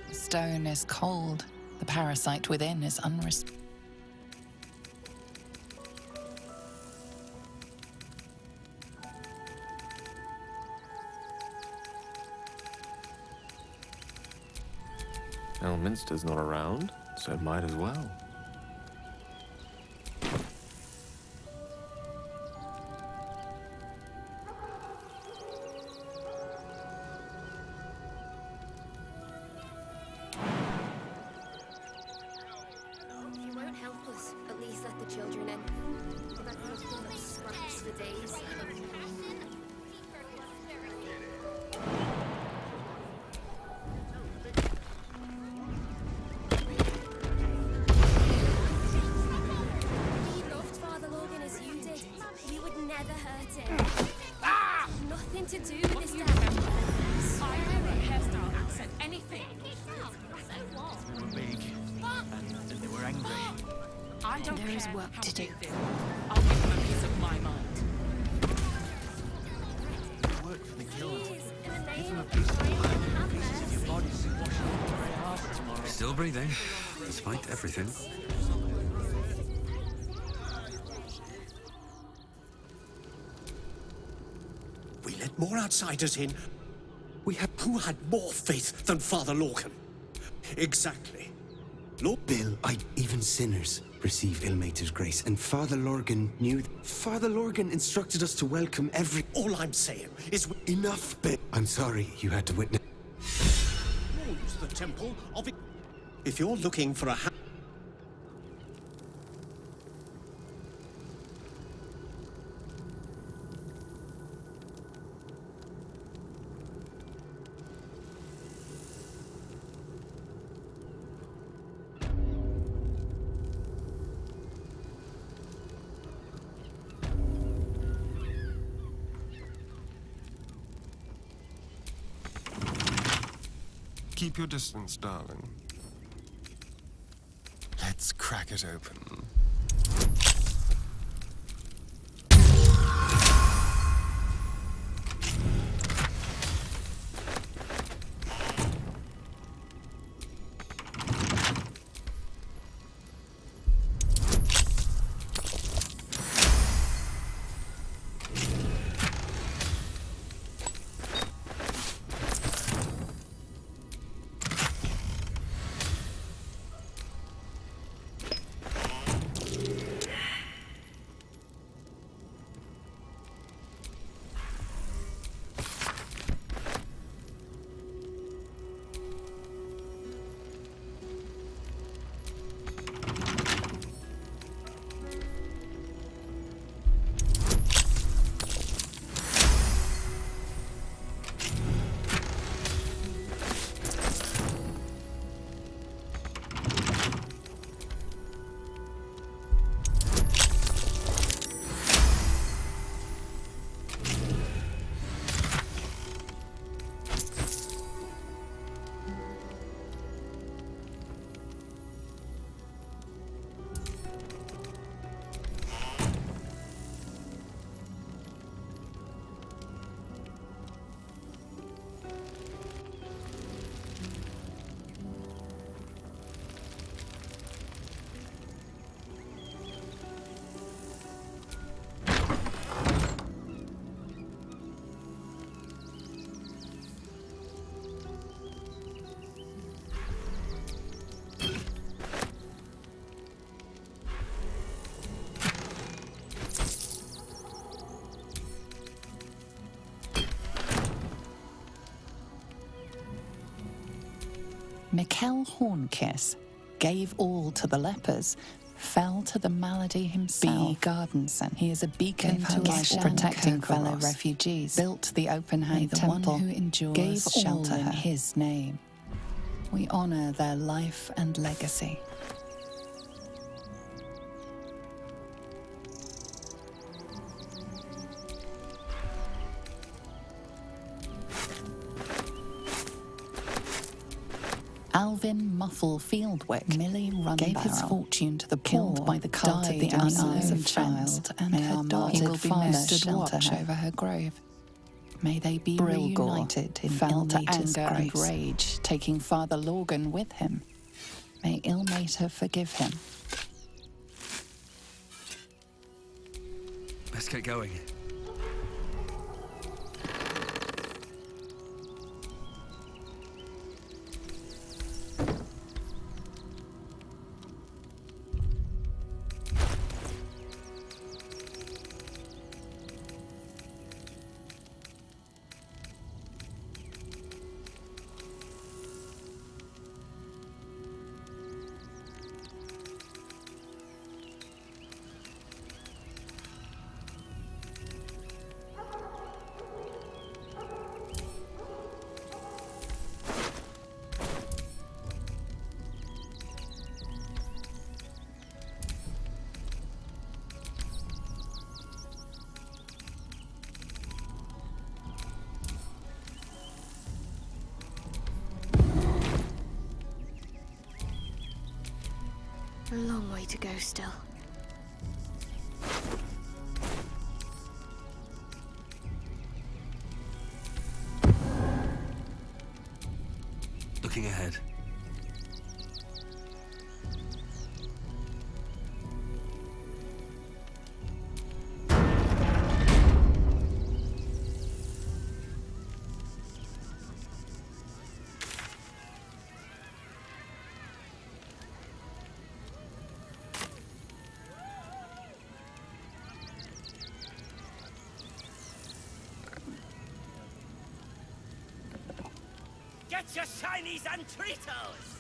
The stone is cold. The parasite within is unresponsive. Elminster's not around, so might as well. children and they've had nothing but scraps for days. He loved Father Logan as you did. You would never hurt him. Nothing to do with this dad. I never hairstyle accent anything. They were big, and they were angry. I don't There is care work how to do. big they are. I'll give them a piece of my mind. Work for the guild. Give them a piece of your mind and pieces of your body to wash in the Grey Harbour tomorrow. Still breathing, despite everything. We let more outsiders in. Who had more faith than Father Lorcan? Exactly. Bill, even sinners receive ill-mated grace, and Father Lorgan knew. Father Lorgan instructed us to welcome every. All I'm saying is enough, Bill. I'm sorry you had to witness. Use the temple of it. If you're looking for a Keep your distance, darling. Let's crack it open. Mikkel Hornkiss gave all to the lepers, fell to the malady himself. B. Gardenson, he is a beacon to us, protecting fellow refugees, built the open-hand temple, who endures gave shelter all in his name. We honor their life and legacy. Alvin Muffle Fieldwick, Millie Runbarrel, gave his fortune to the poor, killed by the cult of the unknown child, and her daughter father stood watch over her grave. May they be reunited in ill-mater's anger and rage, taking Father Lorgan with him. May ill-mater forgive him. Let's get going. A long way to go still. Looking ahead. Get your shinies and Tritos!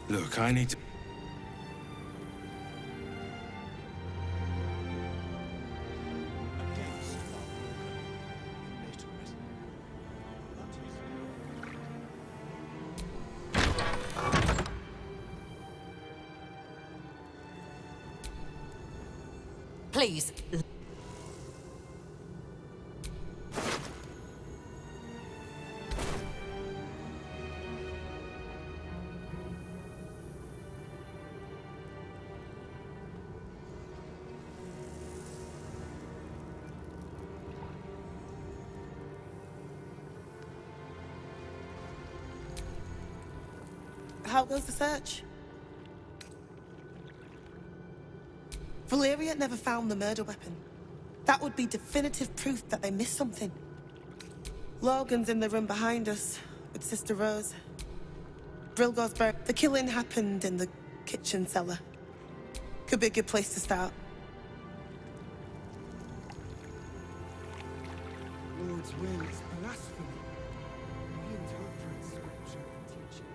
Look, I need to... Please. How goes the search? Valeria never found the murder weapon. That would be definitive proof that they missed something. Logan's in the room behind us with Sister Rose. Brilgo's buried. The killing happened in the kitchen cellar. Could be a good place to start. Lord's will is blasphemy. Reinterpret scripture and teachings.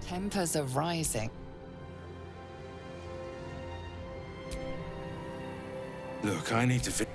Tempers are rising. Look, I need to...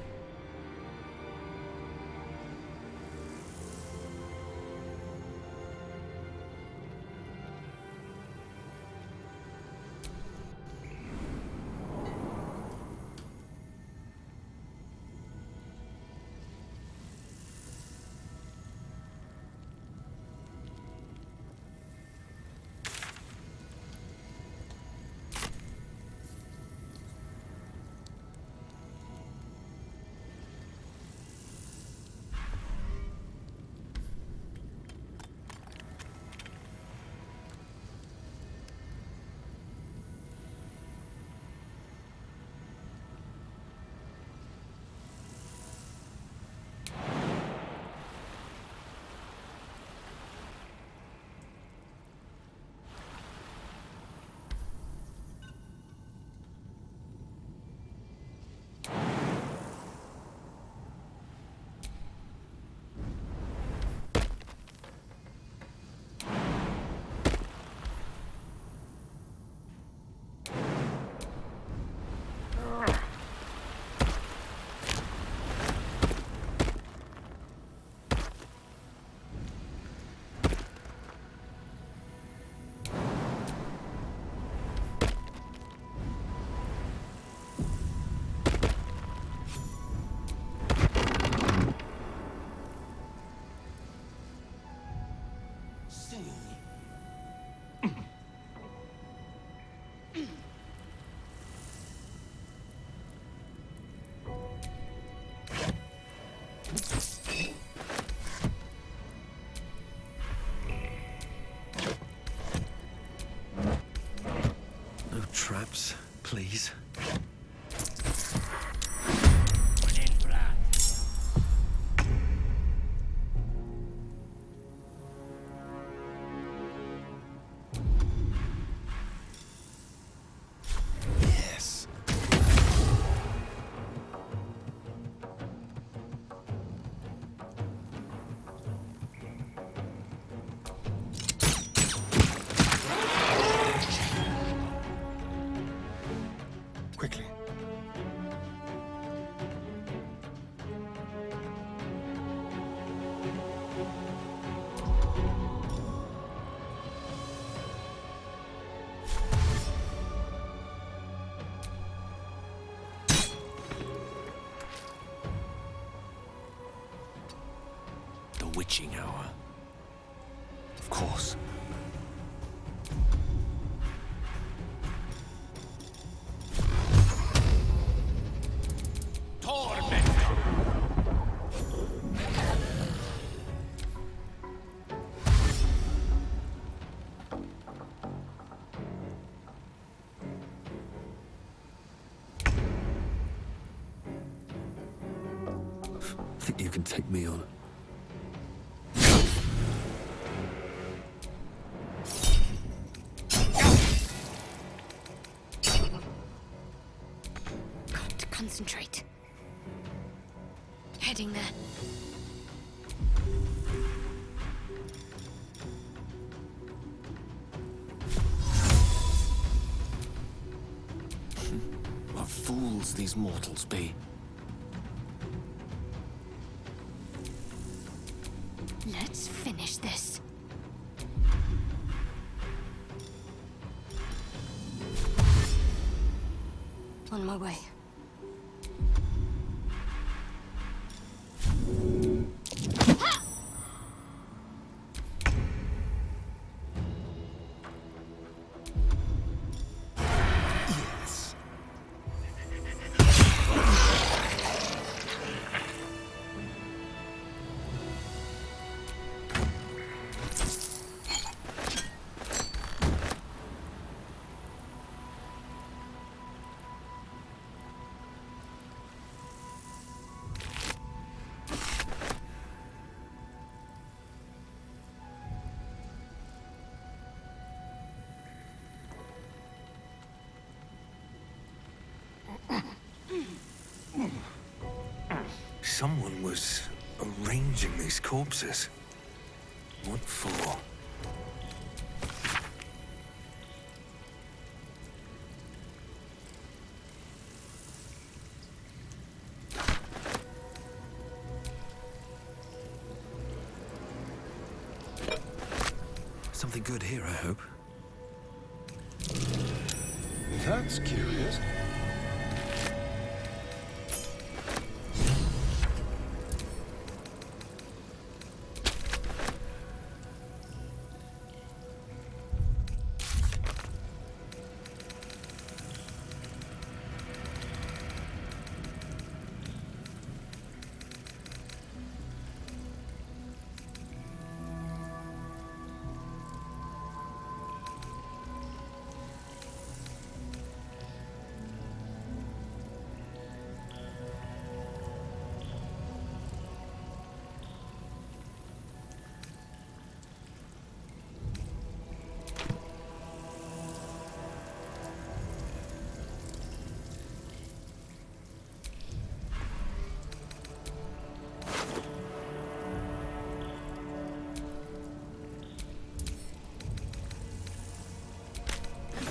traps, please. Yes. Quickly. The witching hour. Of course. Think you can take me on? Got to concentrate. Heading there. What fools these mortals be. Let's finish this. On my way. Someone was arranging these corpses. What for? Something good here, I hope. That's curious.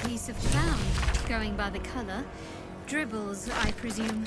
Piece of clown, going by the color. Dribbles, I presume.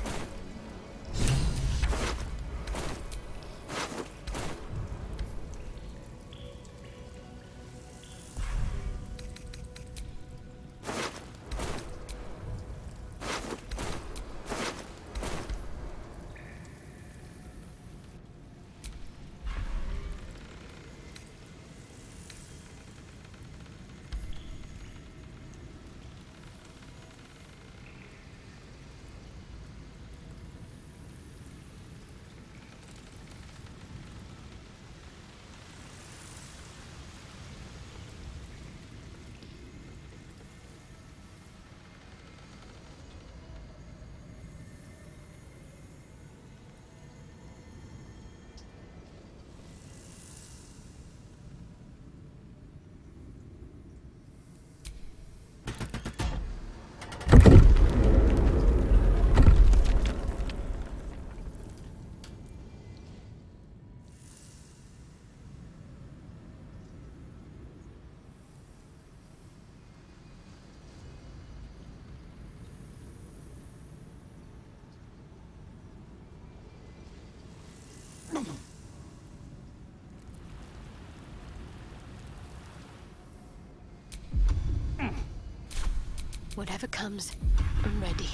Whatever comes, I'm ready.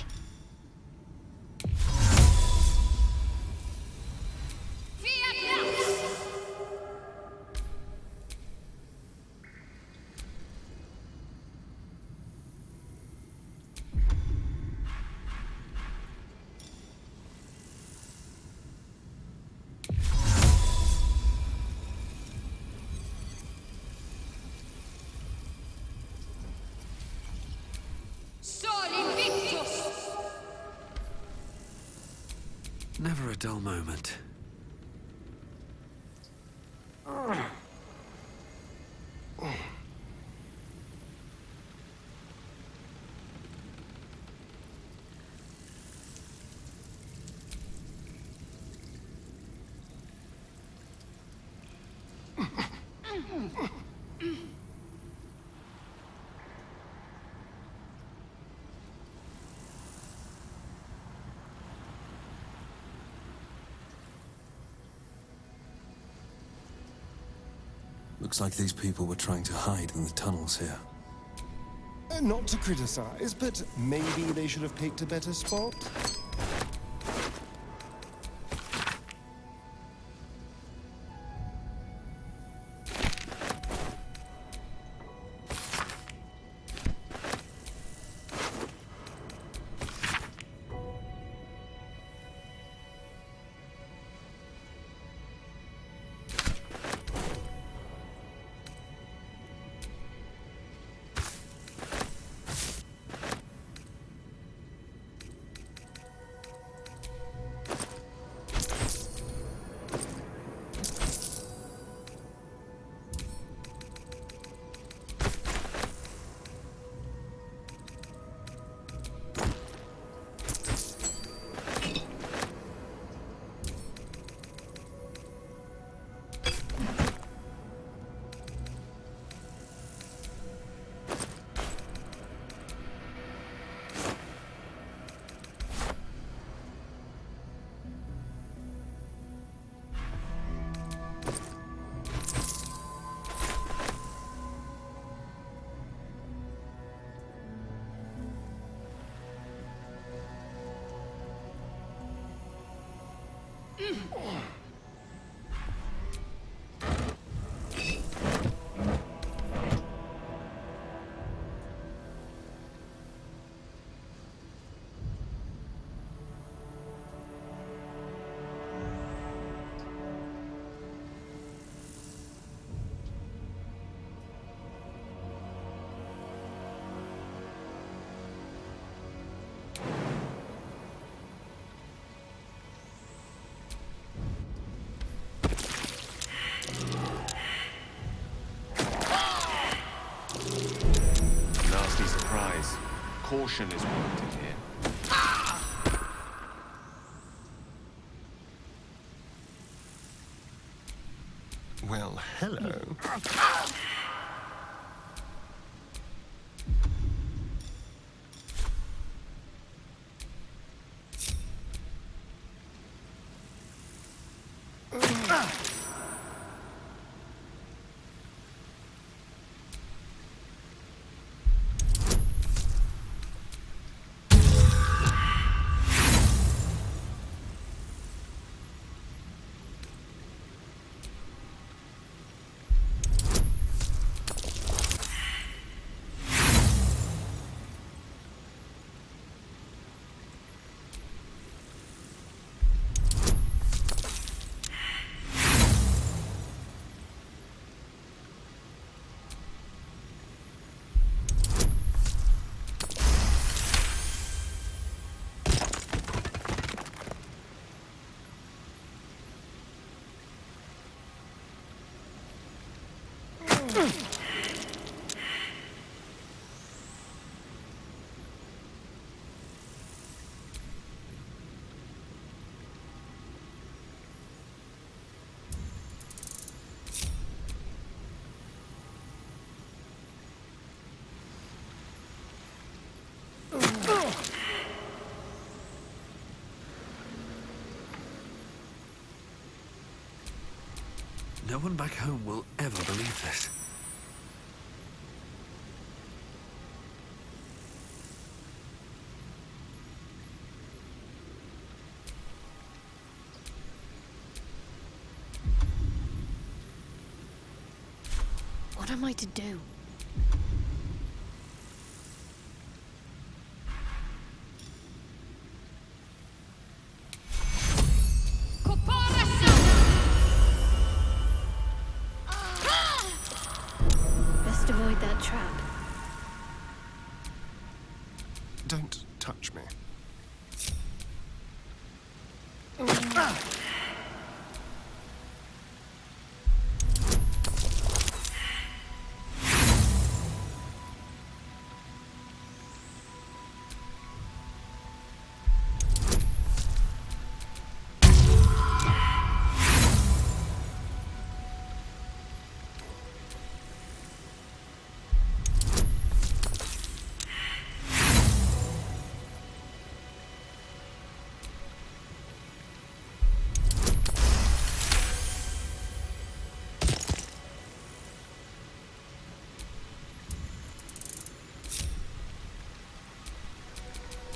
Never a dull moment. Looks like these people were trying to hide in the tunnels here. Not to criticize, but maybe they should have picked a better spot. Caution is warranted here. Well, hello. No one back home will ever believe this. am I to do? Best avoid that trap. Don't touch me.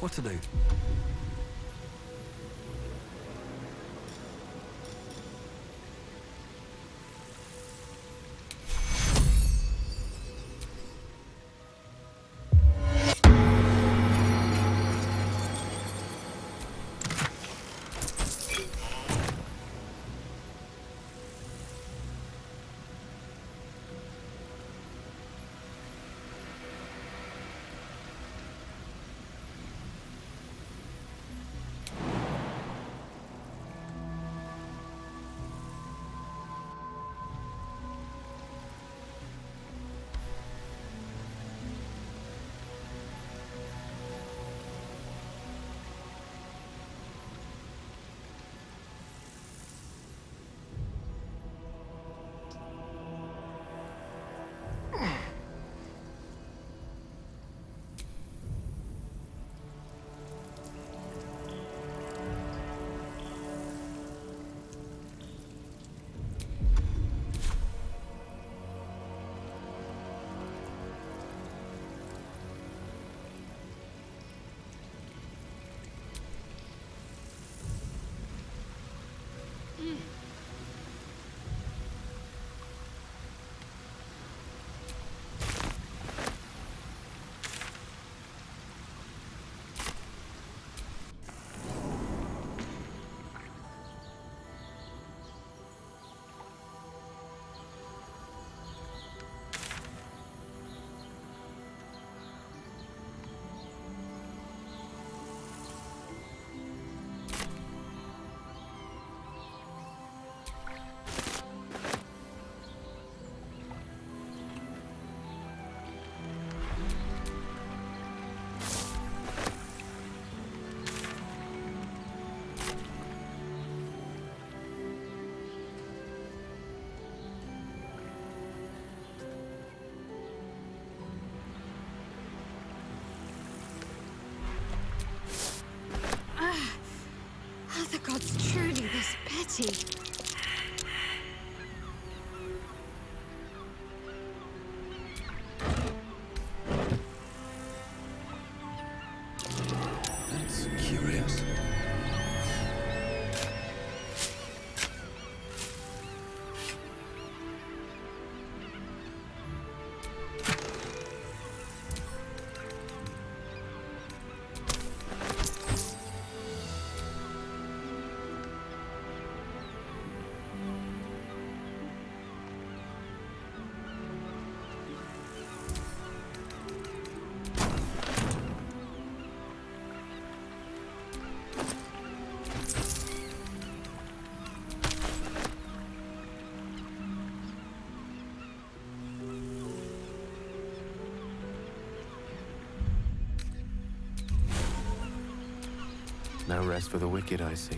What to do? Are the gods truly this petty? That's curious. No rest for the wicked, I see.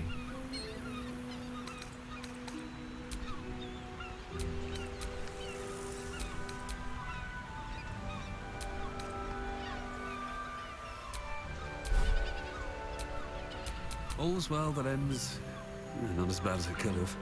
All's well that ends not as bad as it could have.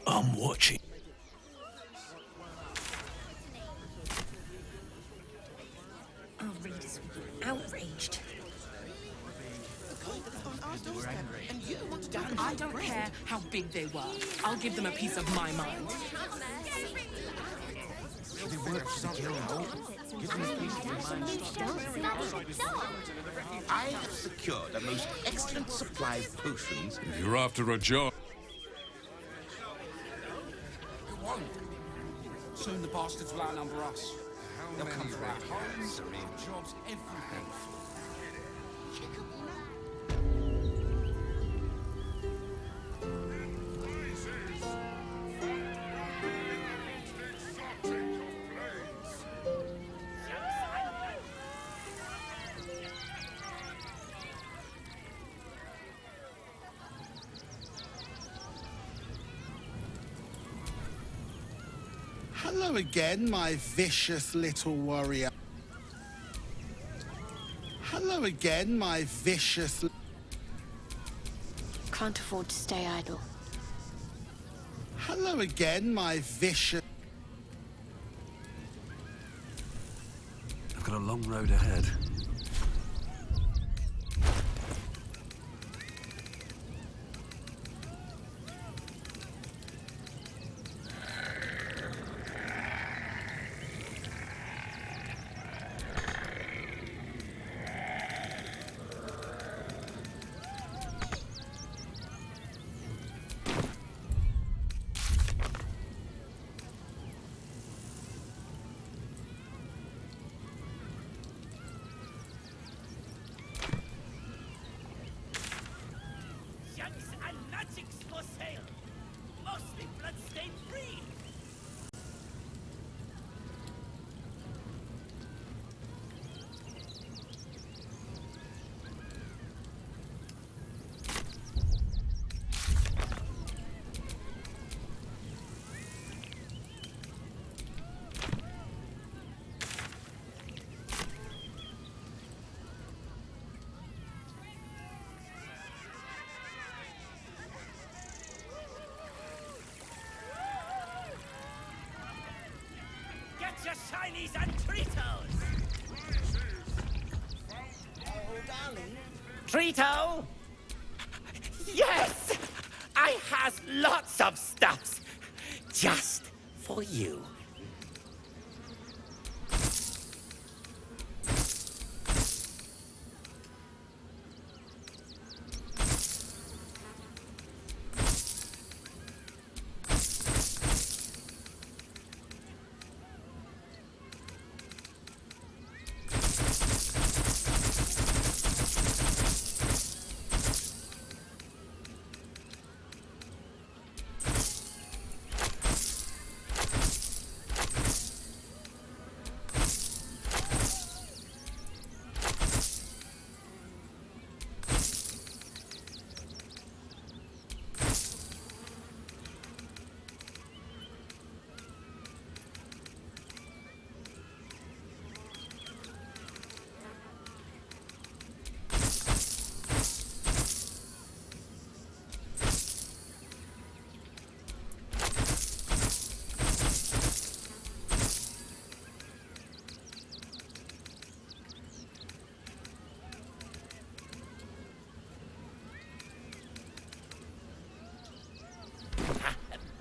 I'm watching. Our readers will be outraged. I don't care how big they were. I'll give them a piece of my mind. They work for the guild. Give them a piece of your mind. I have secured a most excellent supply of potions. You're after a job. Soon the bastards will outnumber us. They'll come for our homes, jobs, everything. Hello again, my vicious little warrior. Hello again, my vicious... Can't afford to stay idle. Hello again, my vicious... I've got a long road ahead. your shinies and Tritos! Oh, darling. Trito? Yes! I has lots of stuffs. Just for you.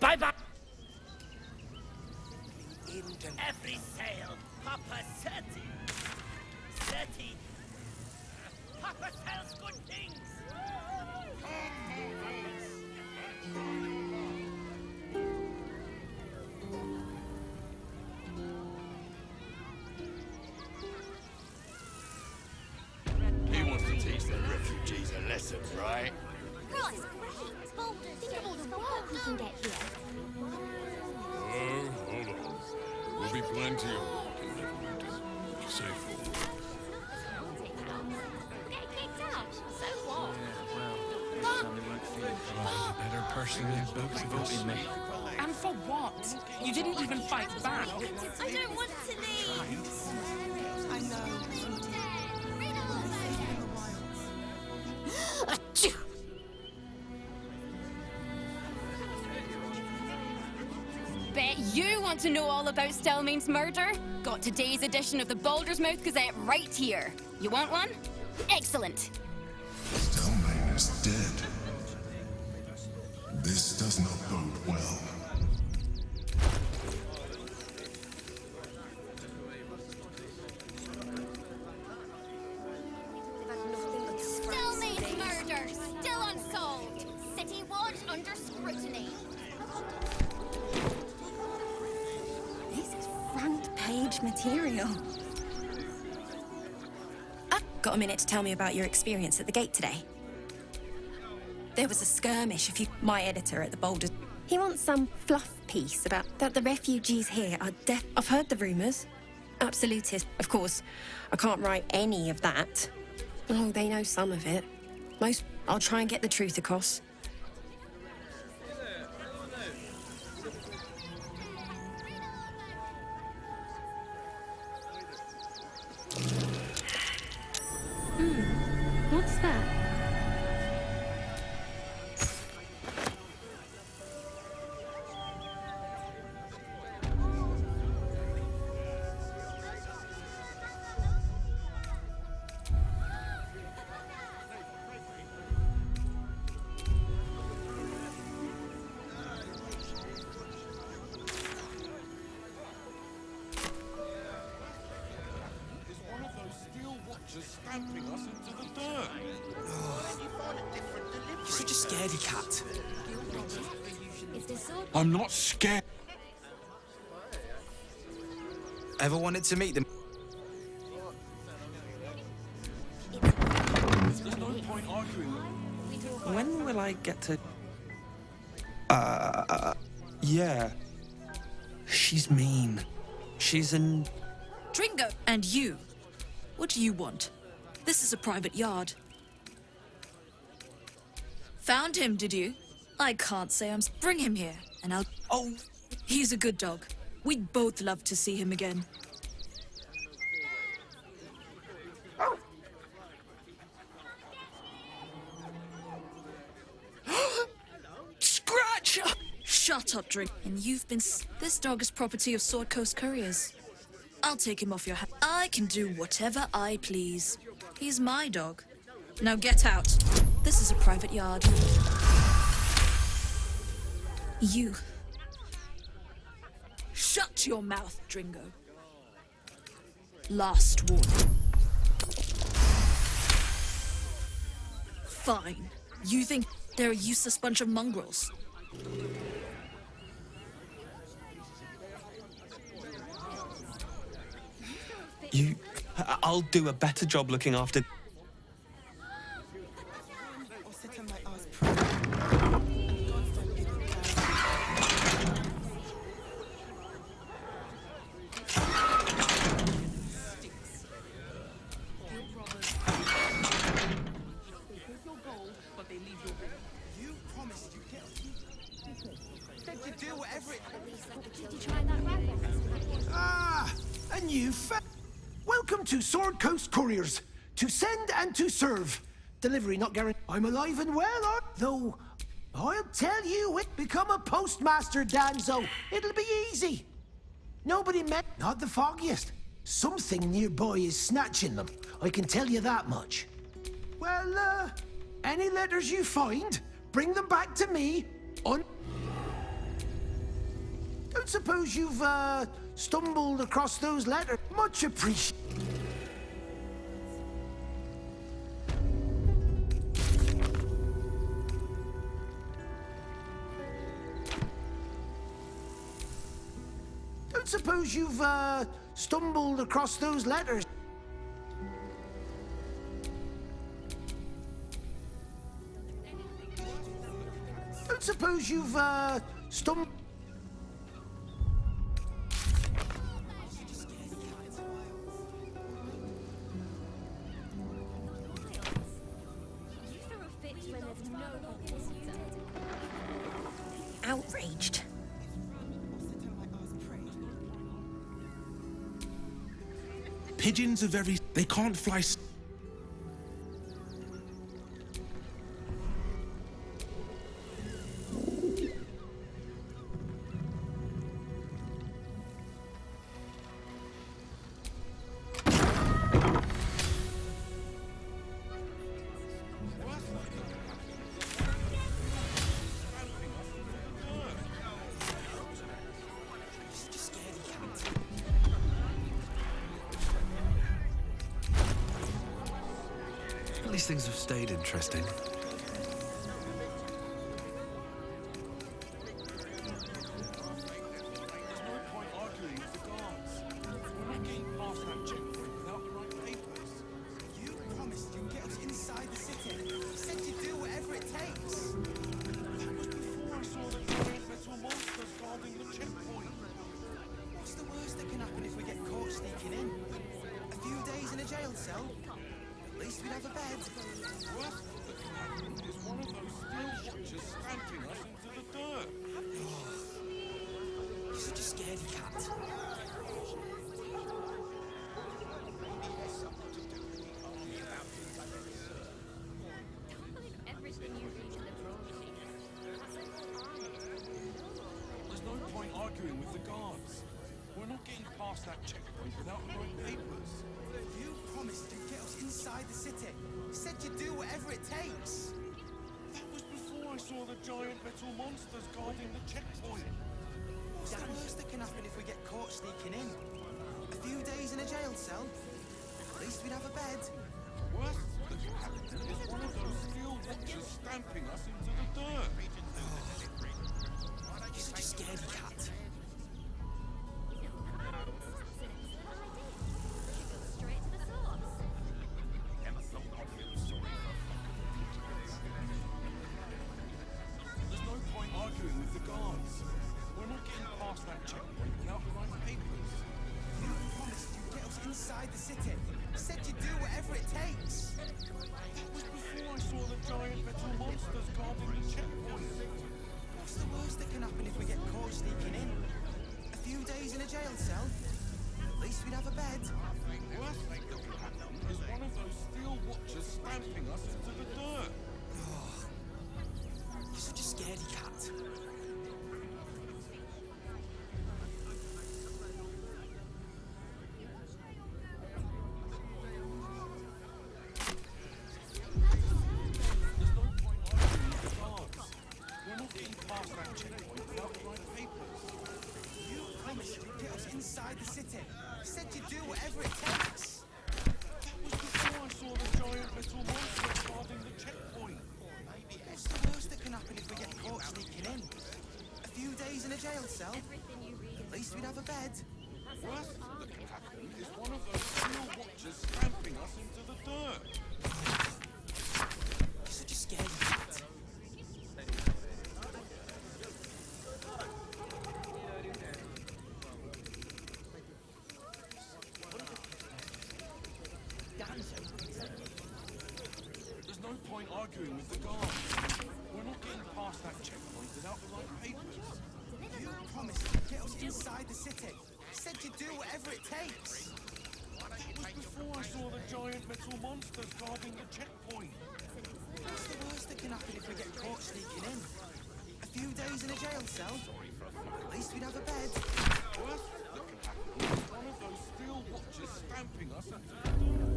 Bye-bye! Every sale, Papa 30. 30. Papa sells good things! He wants to teach the refugees a lesson, right? Right, great. Well, think of all the work we can get here. Oh, hold on. There'll be plenty of work in Neverwinter. Safe for Get kicked out. So what? A better person than both of us. And for what? You didn't even fight back. I don't want to leave. I know. Bet you want to know all about Stelmane's murder? Got today's edition of the Baldur's Mouth Gazette right here. You want one? Excellent. Stelmane is dead. This does not bode well. Stelmane's murder, still unsolved. City Watch under scrutiny. This is front page material. Got a minute to tell me about your experience at the gate today? There was a skirmish my editor at the Boulder. He wants some fluff piece about that the refugees here are deaf. I've heard the rumours. Absolutist. Of course, I can't write any of that. Oh, they know some of it. Most. I'll try and get the truth across. What's that? Stamping us into the dirt. You're such a scaredy cat. I'm not scared. Ever wanted to meet them? There's no point arguing. When will I get to... Yeah. She's mean. She's an... Dringo! And you? What do you want? This is a private yard. Found him, did you? I can't say I'm... Bring him here, and I'll... Oh, he's a good dog. We'd both love to see him again. Scratch! Shut up, Drink. And you've been... This dog is property of Sword Coast Couriers. I'll take him off your hands. I can do whatever I please. He's my dog. Now get out. This is a private yard. You. Shut your mouth, Dringo. Last warning. Fine. You think they're a useless bunch of mongrels? I'll do a better job looking after... A new Welcome to Sword Coast Couriers. To send and to serve. Delivery not guaranteed. I'm alive and well, though I'll tell you, become a postmaster, Danzo. It'll be easy. Nobody met, not the foggiest. Something nearby is snatching them. I can tell you that much. Well, any letters you find, bring them back to me. Don't suppose you've, stumbled across those letters. Much appreciated. Don't suppose you've, stumbled across those letters. Don't suppose you've, stumbled... Outraged. Pigeons are very... They can't fly... At least things have stayed interesting. inside the city. Said you'd do whatever it takes. That was before I saw the giant metal monster guarding the checkpoint. What's the worst that can happen if we get caught sneaking in? A few days in a jail cell? At least we'd have a bed. Worst that can happen is one of those steel watchers stamping us into the dirt. You're such a scaredy cat. There's no point arguing with the guards. We're not getting past that checkpoint without the right papers. You promised you'd get us inside the city. Said you'd do whatever it takes. That was before I saw the giant metal monsters guarding the checkpoint. What's the worst that can happen if we get caught sneaking in? A few days in a jail cell? At least we'd have a bed. Worst that can happen is one of those steel watchers stamping us into the dirt.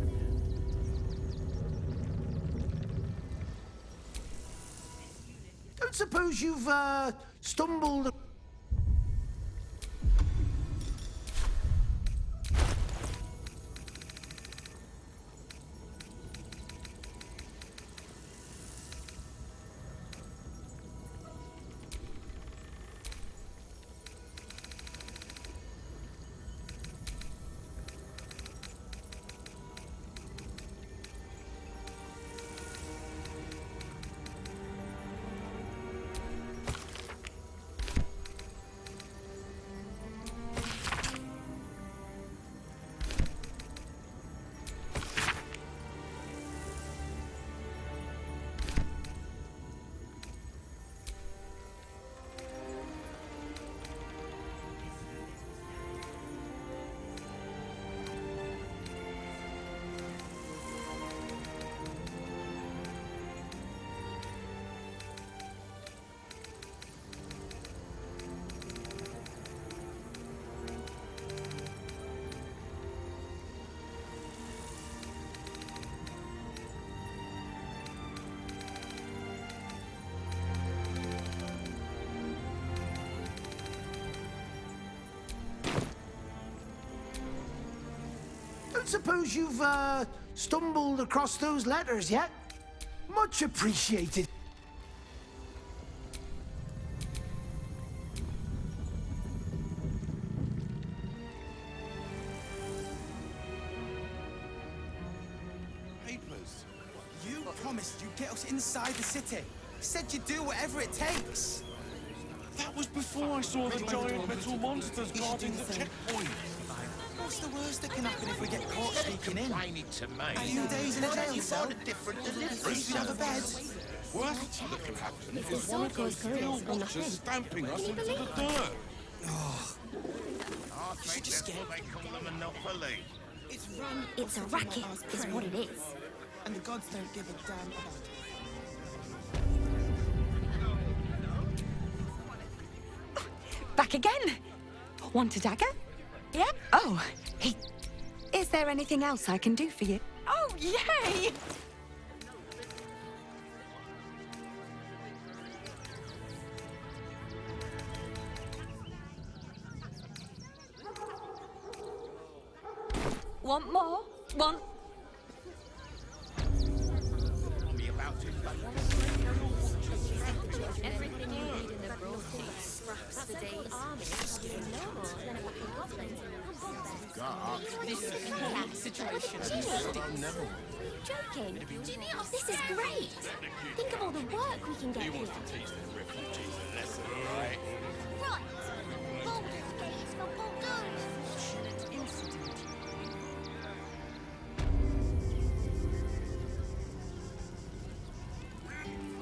Don't suppose you've, stumbled... Don't suppose you've, stumbled across those letters yet? Much appreciated. Papers. You promised you'd get us inside the city. Said you'd do whatever it takes. That was before I saw the giant metal monsters guarding the checkpoint. What's the worst that can happen if we get caught sneaking in? Complaining to me. A few days in a jail cell? A different At delivery. least we'd have a bed. Worst that can happen is one of those steel watchers stamping us into the dirt. I think that's what they call a monopoly. It's run. It's a racket, is what it is. And the gods don't give a damn about it. Back again. Want a dagger? Yeah? Oh, hey. Is there anything else I can do for you? Oh, yay! Want more? Want... I'll be about to. Everything you need in the broad case. Scraps for days. No more than a pack of goblins. This is a chaotic situation. Joking. This is great. Think of all the work we can get here. teach the refugees a lesson, right? Right. Baldur's Gate is for Bulldog.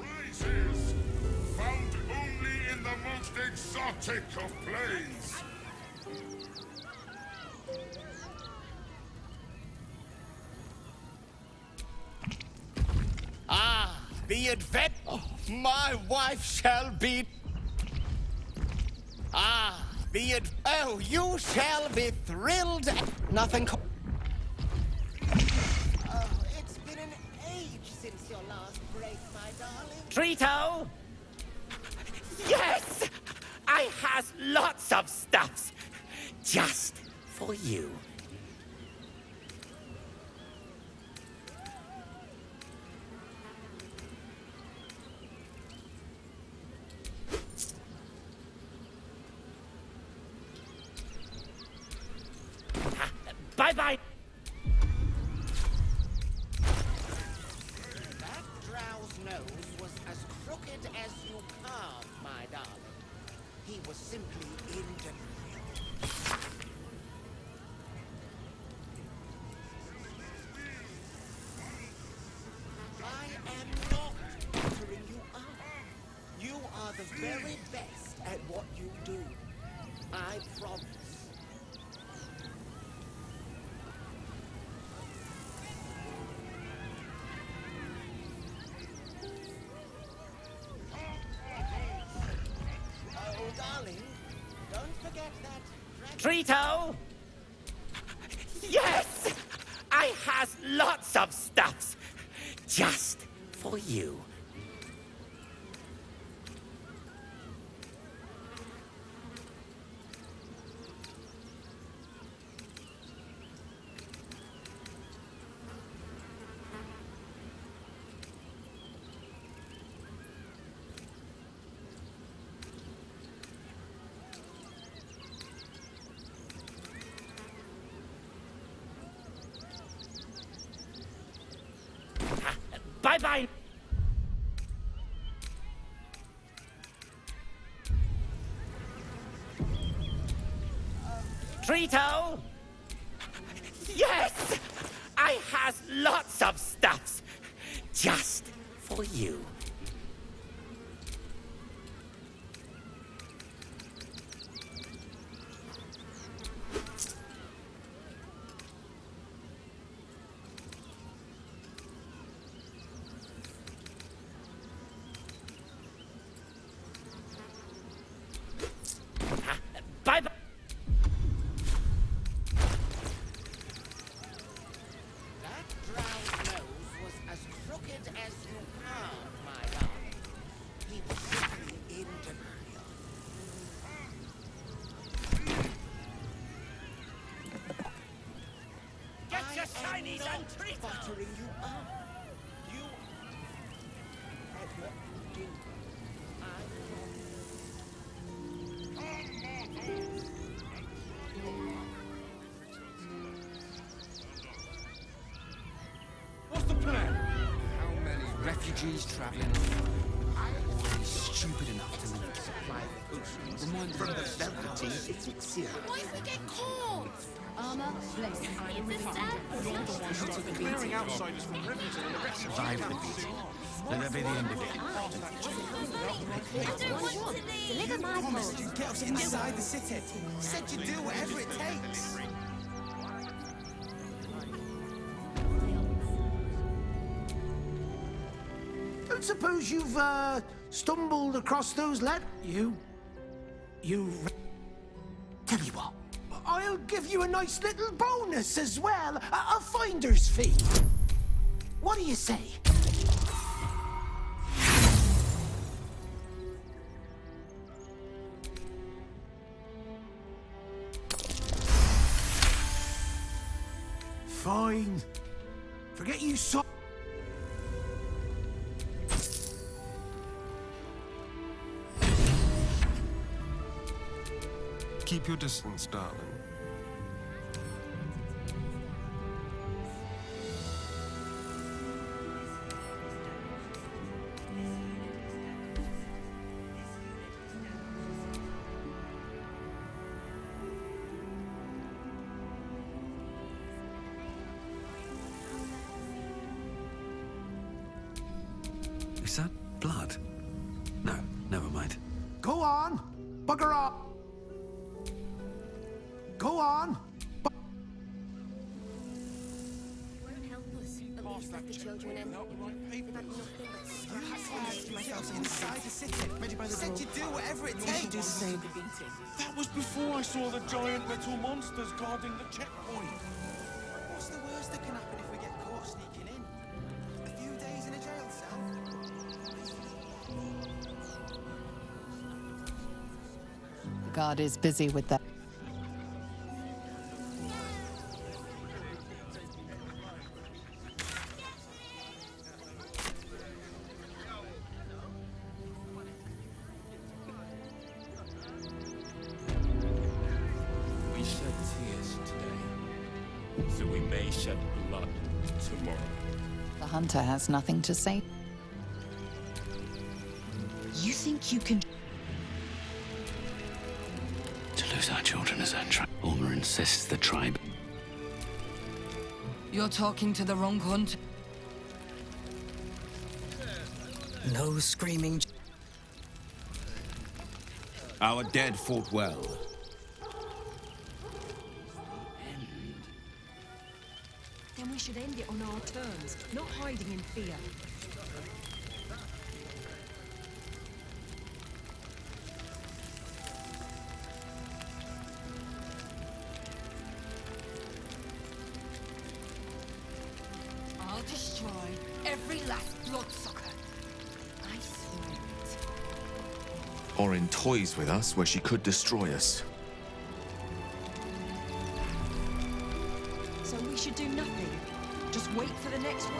Prizes found only in the most exotic of planes. Ah, the advent. Oh, my wife shall be. Ah, the ad. Oh, you shall be thrilled. Nothing. Oh, it's been an age since your last break, my darling. Trito. Yes, I has lots of stuffs just for you. Bye-bye. That drow's nose was as crooked as you carved, my darling. He was simply in denial. I am not buttering you up. You are the very best at what you do. I promise. Oh, darling, don't forget that Trito! Yes! I has lots of stuffs just for you. Bye-bye. Trito! Yes! I has lots of stuffs just for you. Bye-bye. That drow's nose was as crooked as you carved, my darling. He was simply in denial. Get your shinies and treat buttering you up. You at what you do. I What's the plan? How many refugees traveling always stupid enough to leave supply potions? From the velvety elixir. What if we get caught? Armor, bless. Clearing outsiders from rivers and the rest Survive the beating. Let that be the end of it. I don't want to leave. Deliver my promise you'd get us inside the city. Said you'd do whatever it takes. Don't suppose you've, stumbled across those letters? Tell you what, I'll give you a nice little bonus as well, a finder's fee. What do you say? Fine. Forget you saw. Keep your distance, darling. Is that blood? No, never mind. Go on. Bugger off. Go on. Won't help us, but leaves like the children and they've had nothing but Get inside the city. Said you'd do whatever it takes. That was before I saw the giant metal monsters guarding the checkpoint. What's the worst that can happen if we get caught sneaking in? A few days in a jail cell? God is busy with that. so we may shed blood tomorrow. The hunter has nothing to say. You think you can... To lose our children as our tribe. Ulmer insists the tribe. You're talking to the wrong hunter. No screaming. Our dead fought well. Then we should end it on our terms, not hiding in fear. I'll destroy every last bloodsucker. I swear it. Or in toys with us where she could destroy us. So we should do nothing. Just wait for the next wave.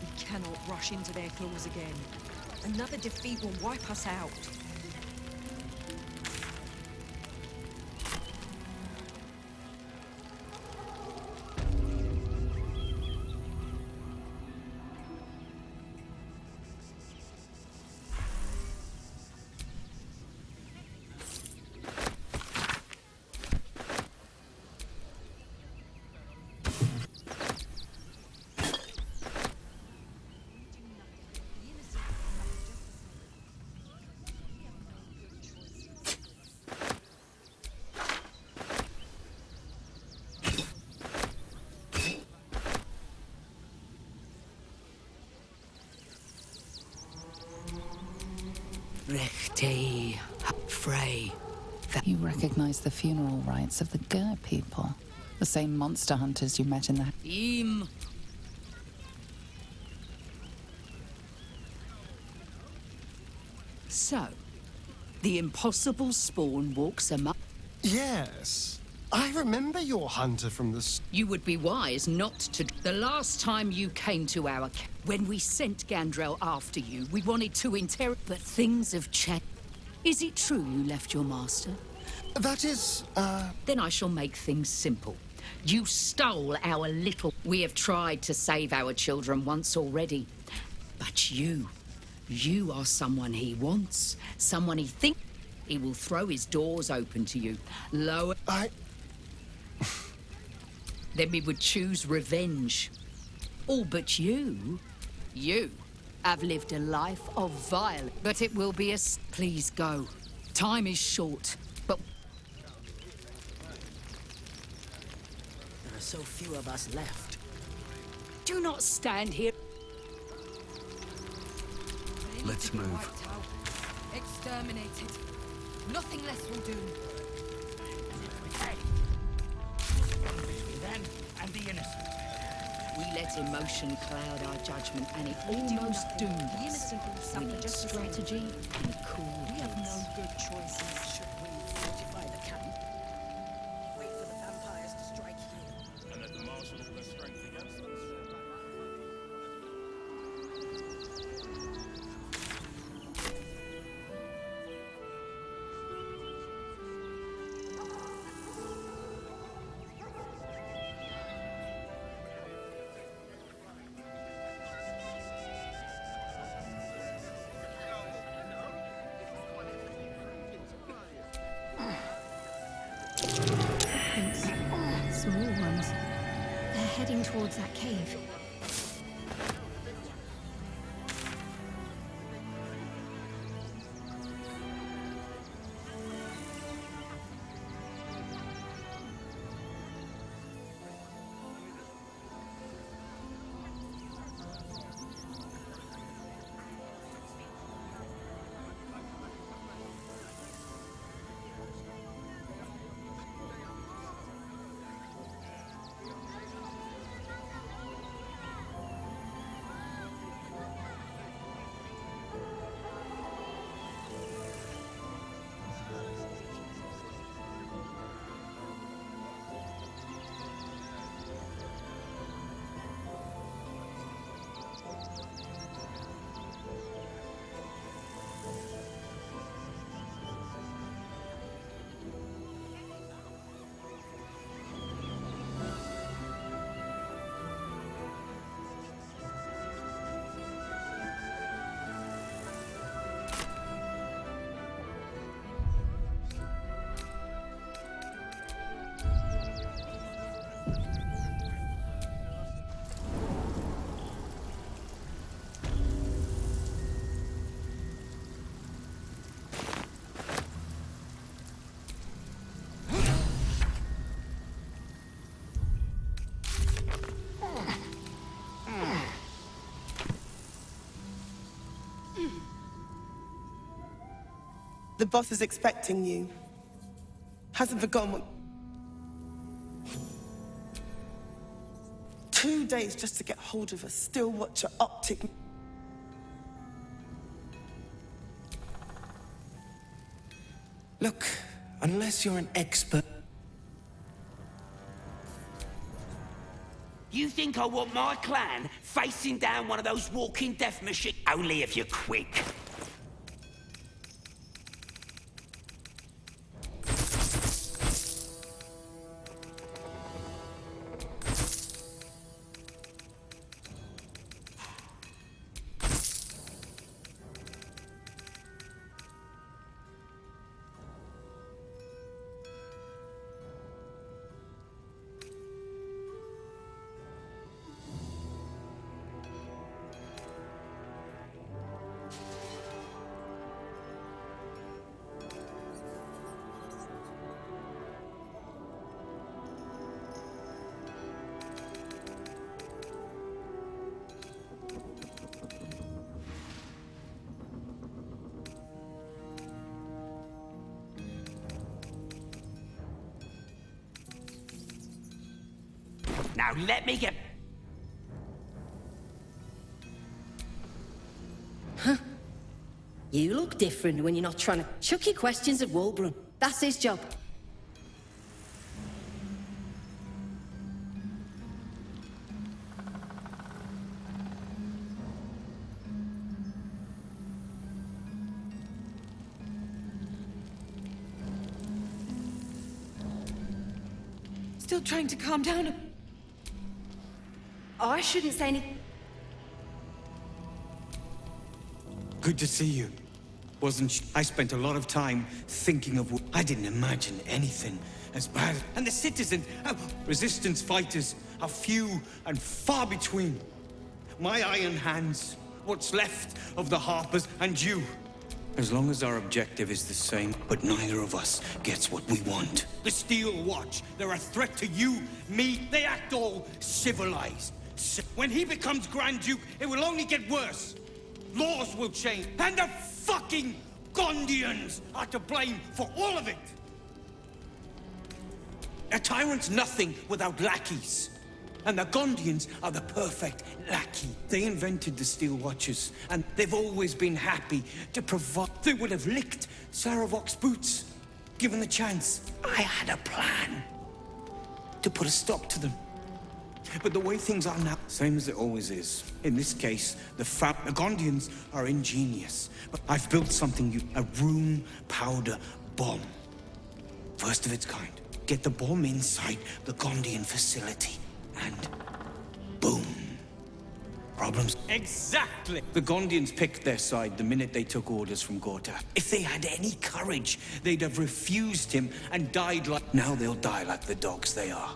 We cannot rush into their claws again. Another defeat will wipe us out. Rechte, Frey. You recognize the funeral rites of the Ger people. The same monster hunters you met in the... Im. So, the impossible spawn walks amok. Yes. I remember your hunter from the... You would be wise not to... The last time you came to our... When we sent Gandrel after you, we wanted to interrogate... But things have changed. Is it true you left your master? That is, Then I shall make things simple. You stole our little... We have tried to save our children once already. But you are someone he wants. Someone he thinks... He will throw his doors open to you. Lower... Then we would choose revenge. All but you have lived a life of violence. But it will be a... Please go. Time is short, but... There are so few of us left. Do not stand here. Let's move. Exterminated. Nothing less will do. Them and the innocent. We let emotion cloud our judgment, and it almost doomed us. We need strategy and cool We have heads. no good choices. Should we fortify the camp? Wait for the vampires to strike here. And let the marshal their strength against them. Small ones. They're heading towards that cave. The boss is expecting you. Hasn't forgotten what... 2 days just to get hold of a still watcher optic. Look, unless you're an expert... You think I want my clan facing down one of those walking death machines? Only if you're quick. Now let me get... Huh? You look different when you're not trying to chuck your questions at Wolbrun. That's his job. Still trying to calm down. I shouldn't say anything. Good to see you. I spent a lot of time thinking of... I didn't imagine anything as bad. And the citizens, resistance fighters, are few and far between. My iron hands, what's left of the Harpers, and you. As long as our objective is the same, but neither of us gets what we want. The Steel Watch, they're a threat to you, me, they act all civilized. When he becomes Grand Duke, it will only get worse. Laws will change, and the fucking Gondians are to blame for all of it. A tyrant's nothing without lackeys. And the Gondians are the perfect lackey. They invented the Steel Watchers, and they've always been happy to provide. They would have licked Saravok's boots, given the chance. I had a plan to put a stop to them. But the way things are now, same as it always is. In this case, the Gondians are ingenious. But I've built something, a room powder bomb. First of its kind. Get the bomb inside the Gondian facility. And boom. Problems. Exactly! The Gondians picked their side the minute they took orders from Gorta. If they had any courage, they'd have refused him and died like... Now they'll die like the dogs they are.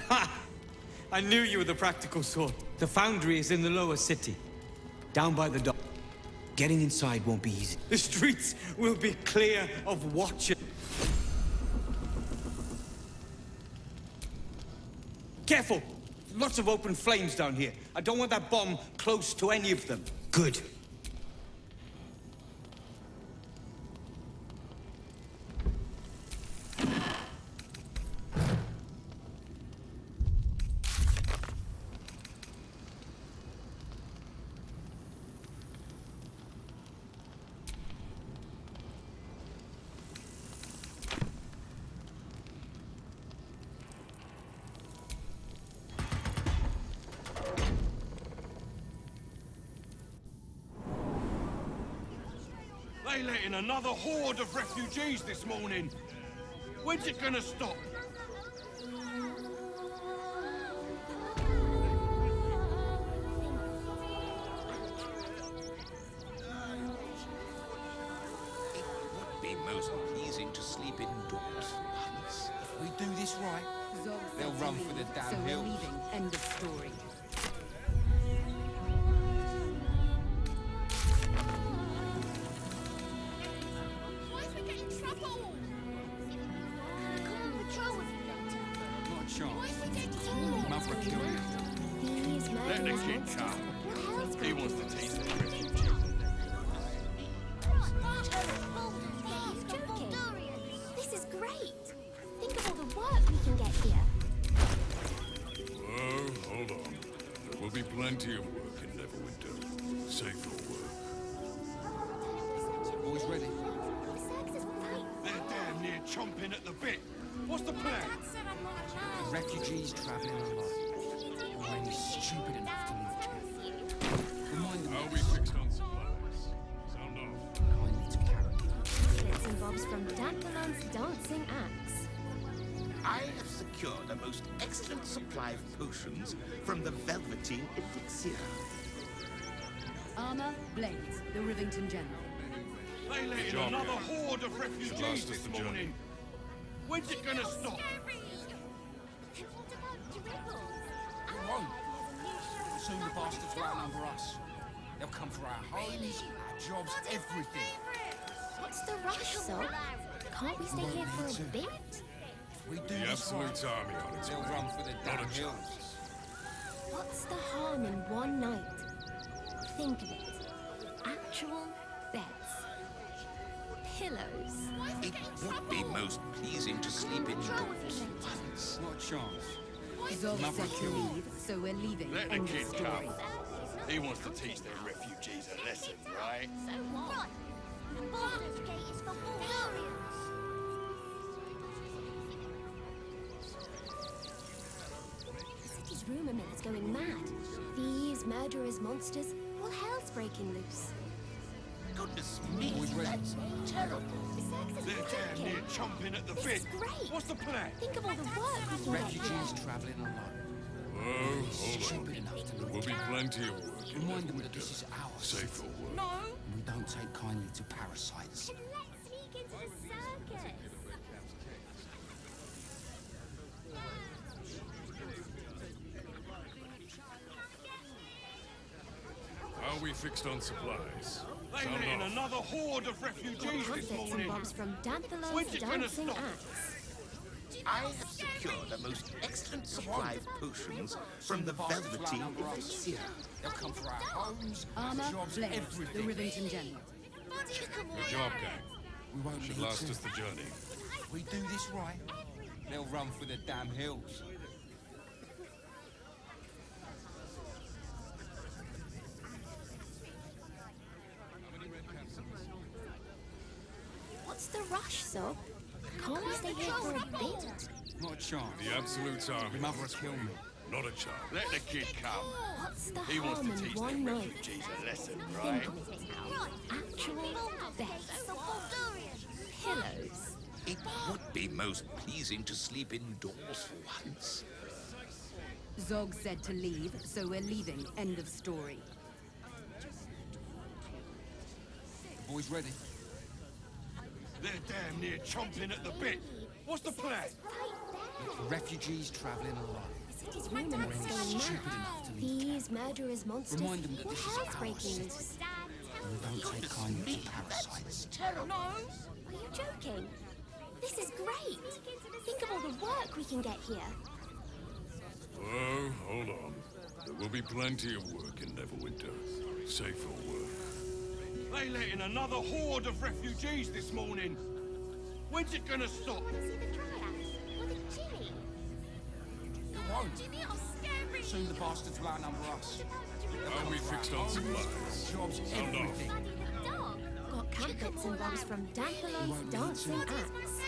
Ha! I knew you were the practical sort. The foundry is in the lower city. Down by the dock. Getting inside won't be easy. The streets will be clear of watchers. Careful! Lots of open flames down here. I don't want that bomb close to any of them. Good. They let in another horde of refugees this morning. When's it gonna stop? It would be most pleasing to sleep indoors for once. If we do this right, they'll run for the damn hills. End of story. Not a chance. Mother killed him. These Let the murderous kid monsters. come. What hell's He wants to breaking teach loose? the refugees. Are you joking? This is great. Think of all the work we can get here. Oh, hold on. There will be plenty of work in Neverwinter. Safe for work. Boys ready? They're damn near chomping at the bit. What's the plan? The refugees travelling alone. Or only stupid enough to leave town. Remind them How we fixed on supplies. Sound off. kindly to carry. Bits and bobs from Dandelon's dancing axe. I have secured a most excellent supply of potions from the Velveteen Elixir. Armor, blades, the Rivington General. They let in job, another gang. horde of Should refugees last us this the journey. morning. When's it gonna stop? It won't. Soon the bastards will outnumber us. They'll come for our homes, our jobs, everything. What's the rush, Sob? Can't we stay here for a bit? If we do The this right, Absolute Army on its they'll way. run for the Not damn a hills. chance. What's the harm in one night? Think of it. Actual beds. Pillows. It would be most pleasing to sleep indoors once. Not a chance. Zog Mother said to killed me. leave, so we're leaving. Let the End of kid story. come. He wants to teach them refugees a lesson, right? So what? The Baldur's Gate is for Bulgarians. The city's rumor mill is going mad. These murderous monsters, all hell's breaking loose. Goodness me, Boys ready? that's terrible. They're damn near chomping at the This bit. is great. What's the plan? Think of all the work we can get here. Refugees travelling alone. Oh, hold Stupid on. enough to There leave will be town. plenty of work in Remind them that Neverwinter. this is ours. Safe for work. And we don't take kindly to parasites. And let's sneak into the circus. How we fixed on supplies. They Sound let in off. another horde of refugees Got this bits and morning. bobs from When's Dandelon's it gonna dancing stop? axe. I have secured a most excellent supply of potions from the bastards will Velveteen outnumber us. Elixir. They'll come for our homes, Armor, our jobs, blades, the everything. Rivington General. Good job, gang. We won't Should need last to. us the journey. If we do this right, they'll run for the damn hills. What's the rush, Sob? Can't we stay here for a bit? Not a chance. The Absolute Army. Your mother will kill me. Not a chance. Let the kid come. What's the He wants harm to in teach one them night? refugees a lesson, Think right? of it. Actual beds. Pillows. It would be most pleasing to sleep indoors for once. Zog said to leave, so we're leaving. End of story. The boys ready? They're damn near chomping at the bit. What's the plan? The refugees travelling alone. The city's rumor mill is going Stupid mad. enough to leave These murderous monsters, Remind them that all this is hell's ours. breaking loose. And we don't take kindly to parasites. No! Are you joking? This is great. Think of all the work we can get here. Oh, hold on. There will be plenty of work in Neverwinter. Safe for work. They let in another horde of refugees this morning. When's it gonna stop? It won't. Soon the bastards will outnumber us. How we fixed on supplies. Jobs, Sound off. everything. Got camp bits and bobs from Dandelon's dancing axe.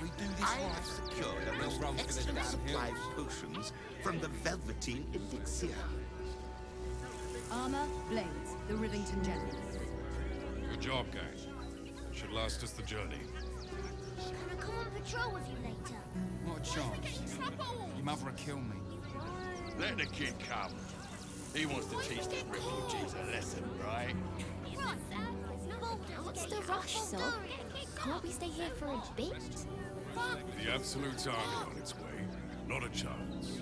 We do this I have right. secured a They'll most run for the excellent damn supply hills. of potions from the Velveteen Elixir. Armor, blades, the Rivington General. Good job, gang. Should last us the journey. Can I come on patrol with you later? Not a chance. Your mother will kill me. Let the kid come. He wants to teach them refugees a lesson, right? What's the rush, Sob? Can't we stay here for a bit? The Absolute Army on its way. Not a chance.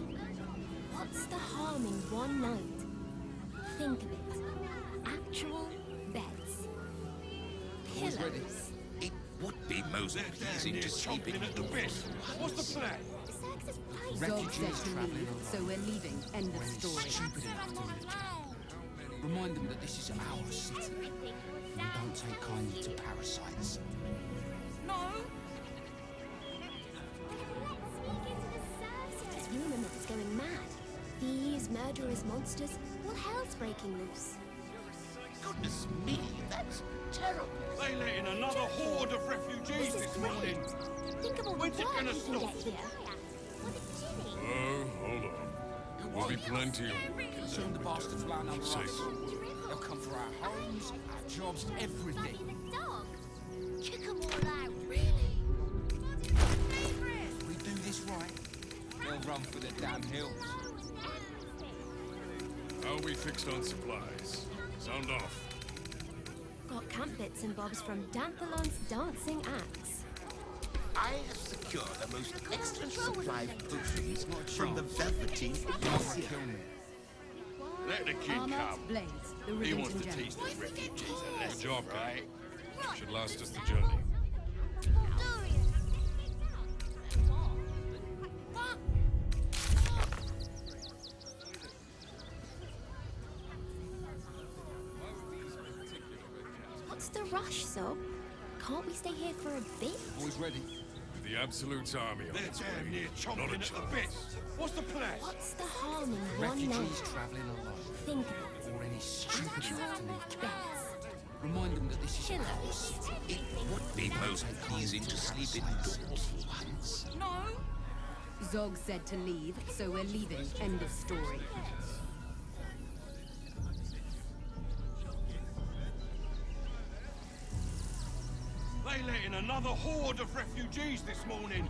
What's the harm in one night? Think of it. Actual beds. Boys ready? Pillows. It would be most They're damn pleasing near to sleep chomping at the bit. indoors for What's once. the plan? The circus is Zog said to leave, so we're leaving. End of story. Stupid enough to live there. Remind them that this is our city. And we don't take kindly to parasites. No! There's rumor that's going mad. Thieves, murderers, monsters. All hell's breaking loose. Goodness me, that's terrible. They let in another horde of refugees this morning. Think of all the When's it work gonna we can stop? get here. Oh, hold on. There will be plenty of work in Soon the there. bastards will outnumber us. Safe. They'll come for our homes, our jobs, everything. Kick them all out, really? If we do this right, they'll run for the damn hills. How are we fixed on supplies? Sound off. Got camp bits and bobs from Danthalon's dancing axe. I have secured a most excellent supply of potions from the Velveteen Elixir. Let the kid Armor, come. blades, the He wants to Rivington teach the refugees a Good lesson, job, right? guy. Should last us the journey. What's the rush, Zob? Can't we stay here for a bit? Boys ready? With the Absolute's army on They're its damn way. near Not chomping a at the chance. bit. What's the plan? What's the harm in one Refugees night? travelling alone. Think of it. Or any stupid Actual enough to live there. beds. Remind them that this is our Pillows. city. It would be most pleasing to sleep indoors for once. No! Zog said to leave, so we're leaving. End of story. They let in another horde of refugees this morning.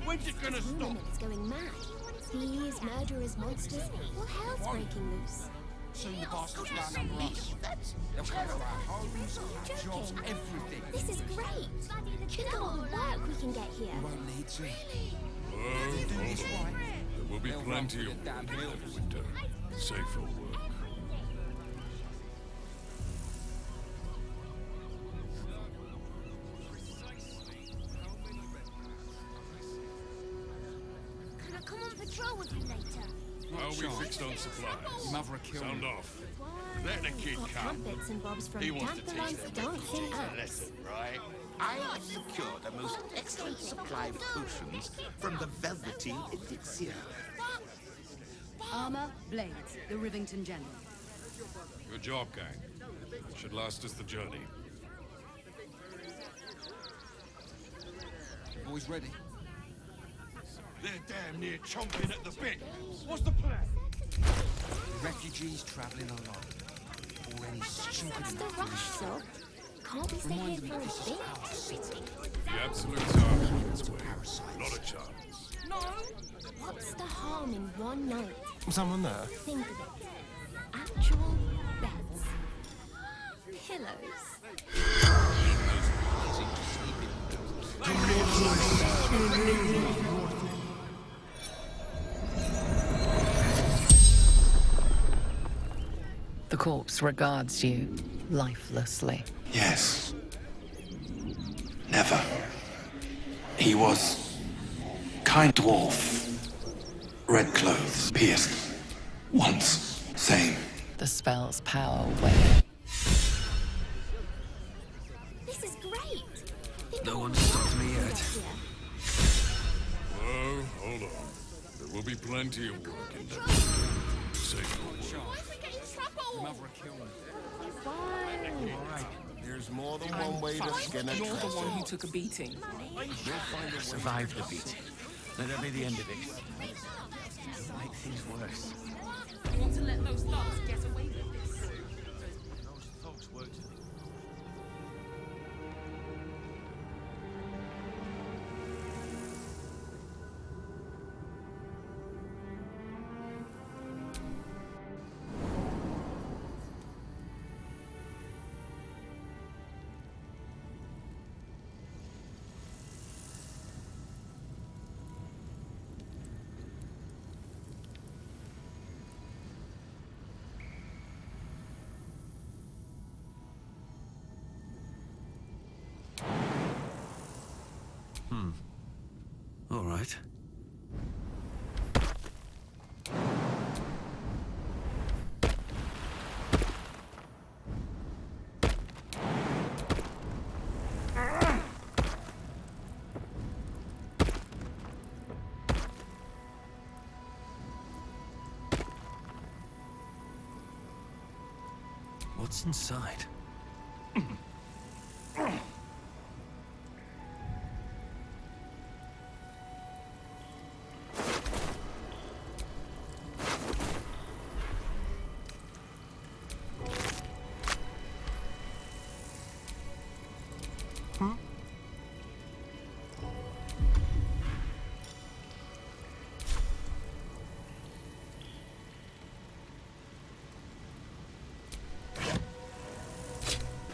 When's it gonna Rumor stop? that's going mad. Thieves, murderers, monsters. All hell's breaking loose. Soon the bastards will outnumber us. They'll come for our homes, our jobs, Joking. everything. This is great. Think of all the work we can get here. We won't need to. Oh, If we do hold this on. right, There will be they'll run plenty for of the damn work in hills. that winter. Safer work. Can I come on patrol with you later? How are we chance. fixed on supplies? Mother will kill Sound me. off. Let the kid Got come. camp bits and bobs from He wants to teach Danthalon's the dancing refugees a axe. lesson, right? I have secured a most excellent supply of potions from the Velveteen Elixir. Armor, blades, the Rivington General. Good job, gang. Should last us the journey. Boys ready? They're damn near chomping at the bit. What's the plan? Refugees travelling alone. Or any stupid What's the enough to rush, live Zob? Can't we stay Remind here them for that this a is bit? our city. The Absolute's army on its way. Parasites. Not a chance. No! What's the harm in one night? Someone there? Think of it. Actual beds. Pillows. Most pleasing to sleep indoors. The corpse regards you lifelessly. Yes. Never. He was kind dwarf. Red clothes, pierced. Once. Same. The spell's power wanes. This is great. Think No of all one the stopped work me we can yet. get here. Whoa, hold on. There will be plenty of work in that winter. Safer work. Mother will kill me. Alright, there's more than one way to skin a You're the one who treasure. took a beating. I survived the beating. Let that be the end of it. Make things worse. You want to let those thugs get away with this? Those folks worked. All right. What's inside?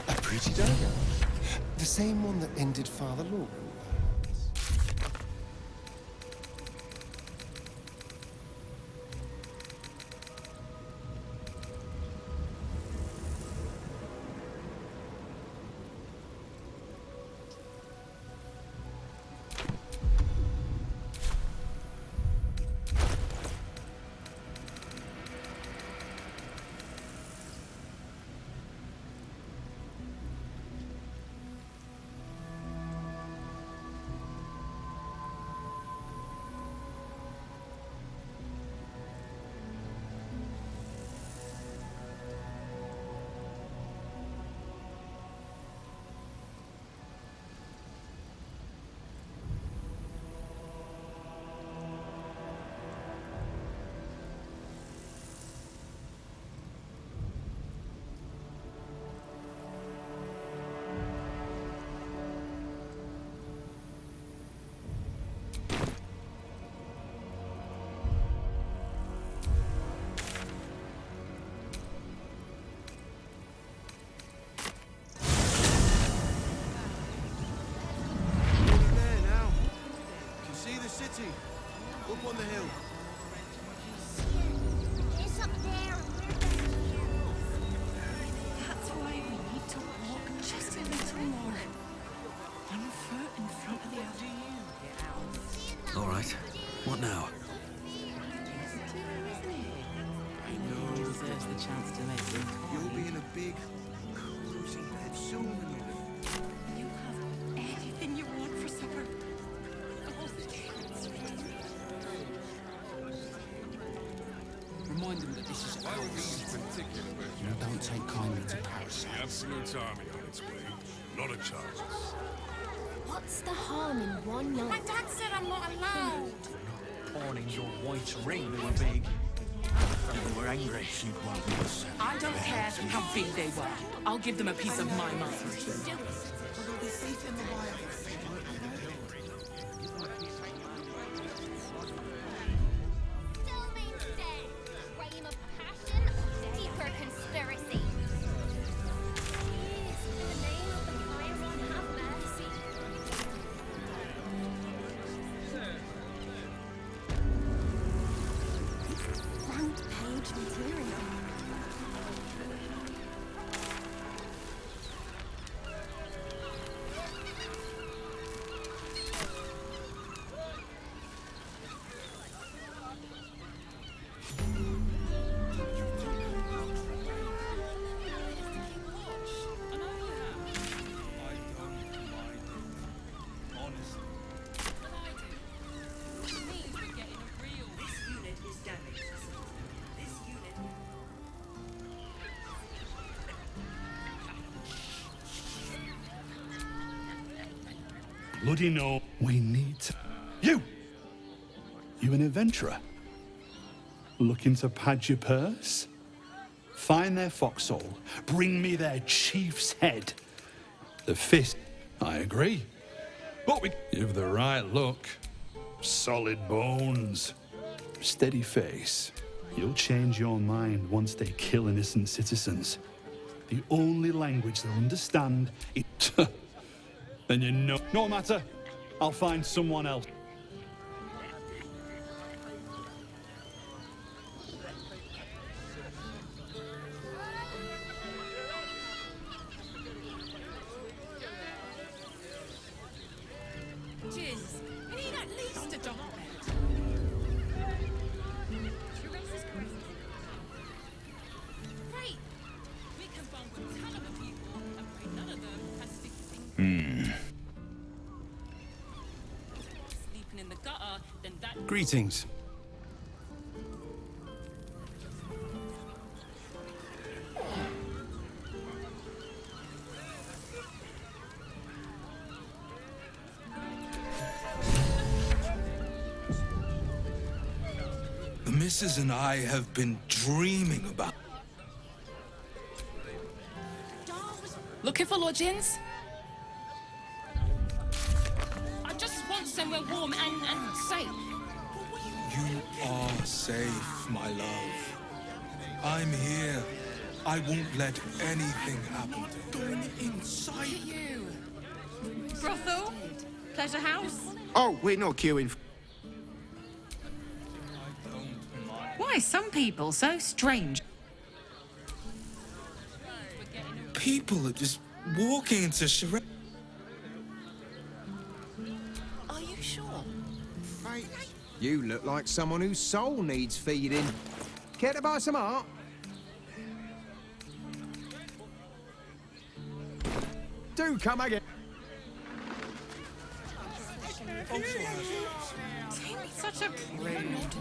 A pretty dagger. The same one that ended Father Lawrence. city, up on the hill. It's up there. That's why we need to walk just a little more. One foot in front of the other. All right. What now? I know he deserves the chance to make it. You'll be in a big, cozy bed soon. You have anything you want for supper. Remind them that this is Why would these particular You don't take kindly to parasites. The absolute army on its way. Not a chance. What's the harm in one night? My dad said I'm not allowed. Pawning your white ring they were big. If they were angry, she'd want this. I don't care how big they were. I'll give them a piece of my mind. Deeper conspiracy. Please, in the name of the Chiron, have mercy. Front page material. Bloody no. We need to... You! You an adventurer? Looking to pad your purse? Find their foxhole. Bring me their chief's head. The fist. I agree. But you've the right look. Solid bones. Steady face. You'll change your mind once they kill innocent citizens. The only language they'll understand is... Then you know. No matter. I'll find someone else. Jins, we need at least a document. Great. We can bond with a ton of people and pray none of them has sticky things. Sleeping in the gutter, then that. Greetings. Mrs. and I have been dreaming about. Looking for lodgings? I just want somewhere warm and safe. You are safe, my love. I'm here. I won't let anything happen to you. Going inside. You. Brothel? Pleasure house? Oh, we're not queuing. Why are some people so strange? People are just walking into charade. Are you sure? You look like someone whose soul needs feeding. Care to buy some art? Do come again. Such a prude.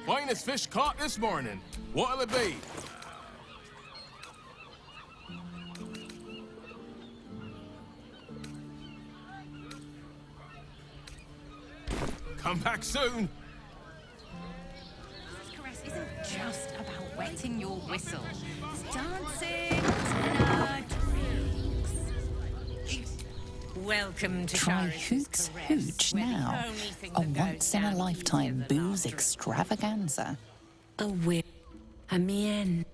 Finest fish caught this morning. What'll it be? Come back soon. This caress isn't just about wetting your whistle. It's dancing, dinner, drinks. Welcome to Try Charis's Hoot's Caress, Hooch where the now. only thing A that goes once-in-a-lifetime booze extravaganza. A whip, a mien,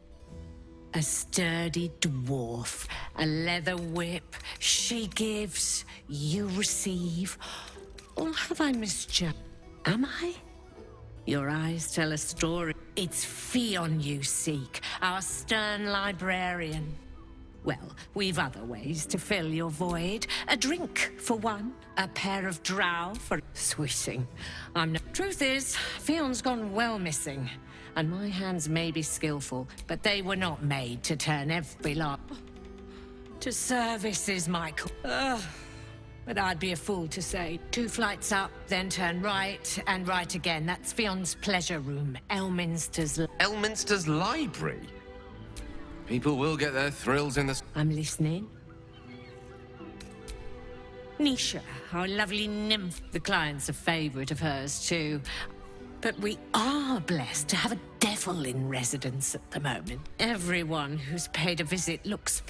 a sturdy dwarf, a leather whip. She gives, you receive. Or have I misjudged? Am I? Your eyes tell a story. It's Fionn you seek, our stern librarian. Well, we've other ways to fill your void. A drink, for one. A pair of drow for swishing. Truth is, Fionn's gone well missing. And my hands may be skillful, but they were not made to turn every lock. To service is my but I'd be a fool to say 2 flights up, then turn right, and right again. That's Fionn's pleasure room, Elminster's... Elminster's library? People will get their thrills in the... I'm listening. Nisha, our lovely nymph. The client's a favourite of hers, too. But we are blessed to have a devil in residence at the moment. Everyone who's paid a visit looks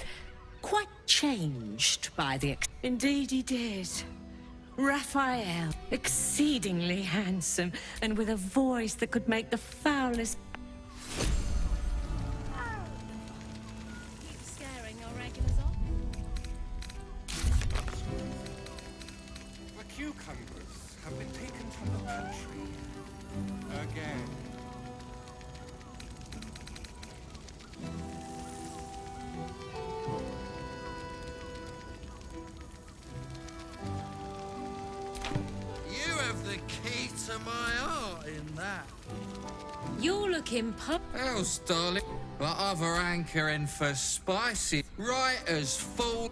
quite changed by the... Indeed he did. Raphael, exceedingly handsome, and with a voice that could make the foulest... Keep scaring your regulars off. The cucumbers have been taken from the pantry. Again. You have the key to my heart in that. You're looking Else, darling, but other hankering for spicy writers full.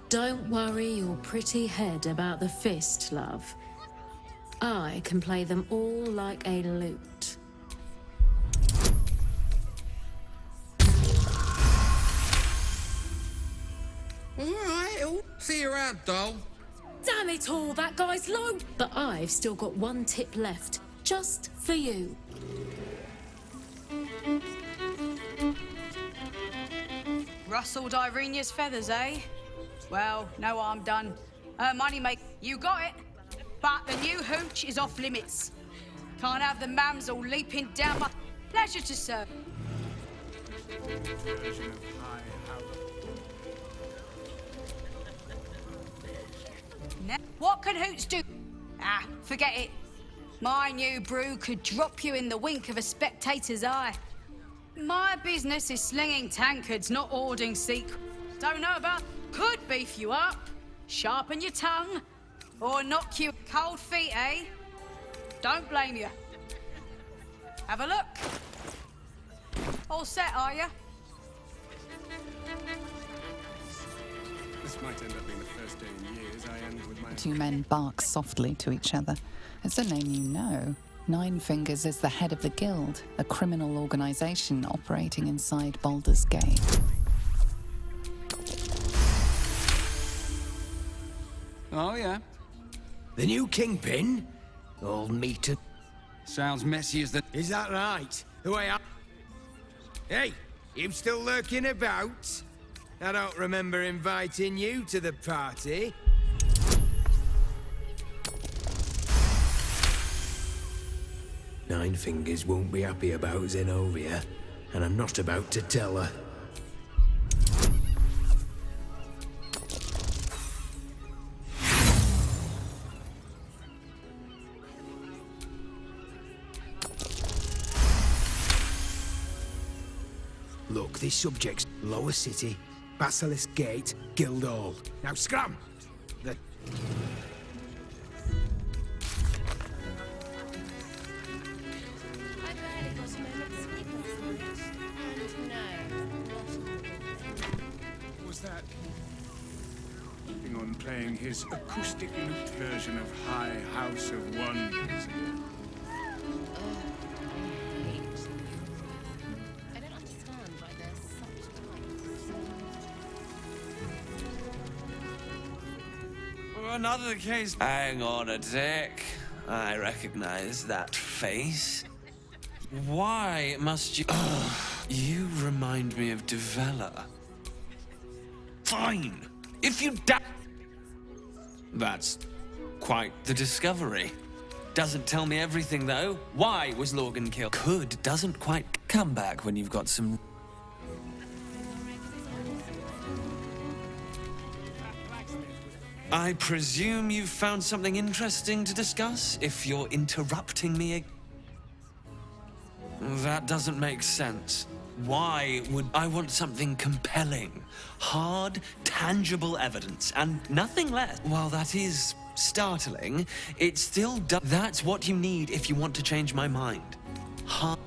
Don't worry your pretty head about the fist, love. I can play them all like a lute. All right, see you around, doll. Damn it all, that guy's low! But I've still got one tip left, just for you. Rustled Irenia's feathers, eh? Well, no harm done. Her money make... You got it. But the new hooch is off limits. Can't have the mams all leaping down my... Pleasure to serve. What can hoots do? Ah, forget it. My new brew could drop you in the wink of a spectator's eye. My business is slinging tankards, not hoarding secrets. Don't know about... Could beef you up, sharpen your tongue, or knock you... Cold feet, eh? Don't blame you. Have a look. All set, are you? This might end up being the first day in years I end with my... 2 men bark softly to each other. It's a name you know. Nine Fingers is the head of the Guild, a criminal organisation operating inside Baldur's Gate. Oh, yeah? The new kingpin? All meat and... Sounds messy as the... Is that right? Who I am? Hey, you still lurking about? I don't remember inviting you to the party. Nine Fingers won't be happy about Zenobia, and I'm not about to tell her. Look, this subject's Lower City, Basilisk Gate, Guildhall. Now scram! The... Was that... keeping on playing his acoustic lute version of High House of Wonders? Another case. Hang on a tick. I recognize that face. Why must you... You remind me of Devella. Fine. If you That's quite the discovery. Doesn't tell me everything, though. Why was Lorgan killed? Doesn't quite come back when you've got some... I presume you've found something interesting to discuss, if you're interrupting me. That doesn't make sense. Why would I want something compelling? Hard, tangible evidence, and nothing less. While that is startling, it still does. That's what you need if you want to change my mind. Hard.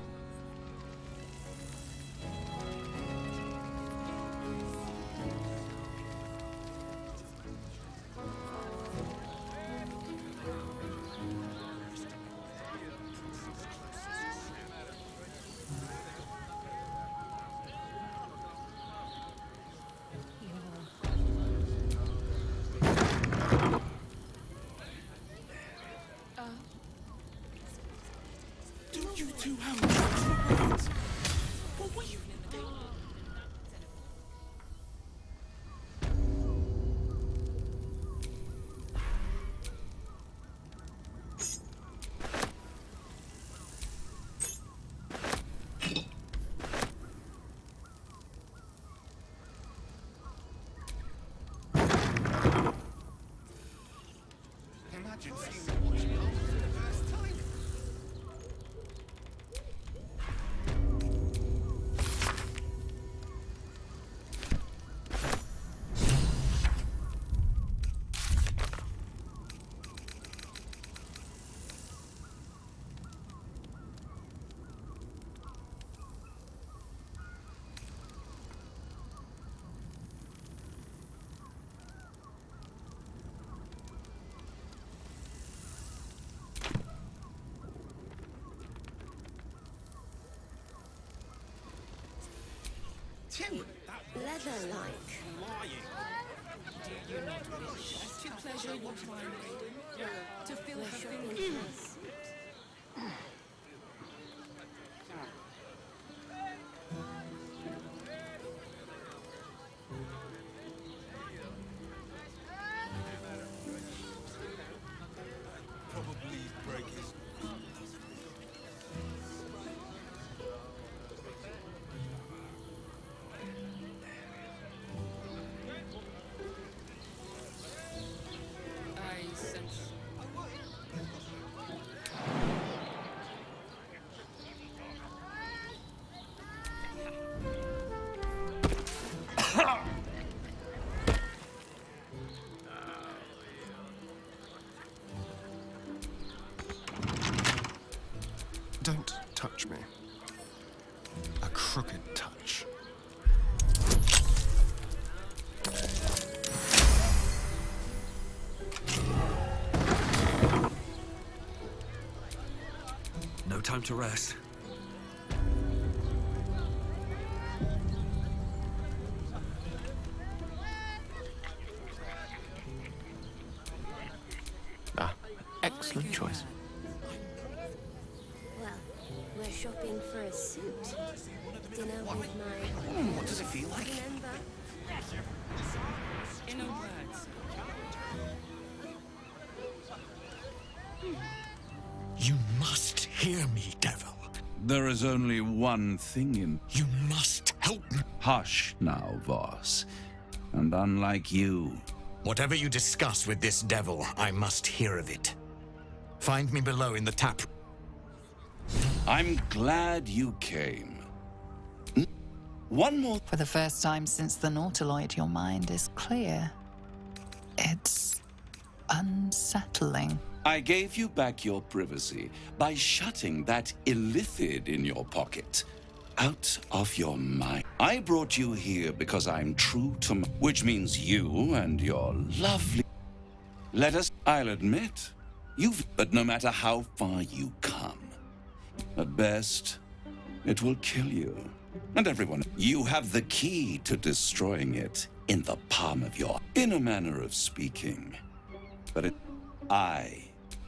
Leather-like. Do you not wish to pleasure your fine maiden? To fill her feelings? Probably break his... I sense. Don't touch me. A crooked touch. No time to rest. Ah, Excellent choice. Well, we're shopping for a suit. Dinner with my... What does it feel like? Remember? In a words. You must hear me, devil. There is only one thing in... You must help me. Hush now, Voss. And unlike you... Whatever you discuss with this devil, I must hear of it. Find me below in the tap. I'm glad you came. One more... For the first time since the Nautiloid, your mind is clear. It's unsettling. I gave you back your privacy by shutting that illithid in your pocket out of your mind. I brought you here because I'm true to my... Which means you and your lovely... I'll admit, but no matter how far you come, at best, it will kill you. And everyone, you have the key to destroying it in the palm of your... In a manner of speaking. But I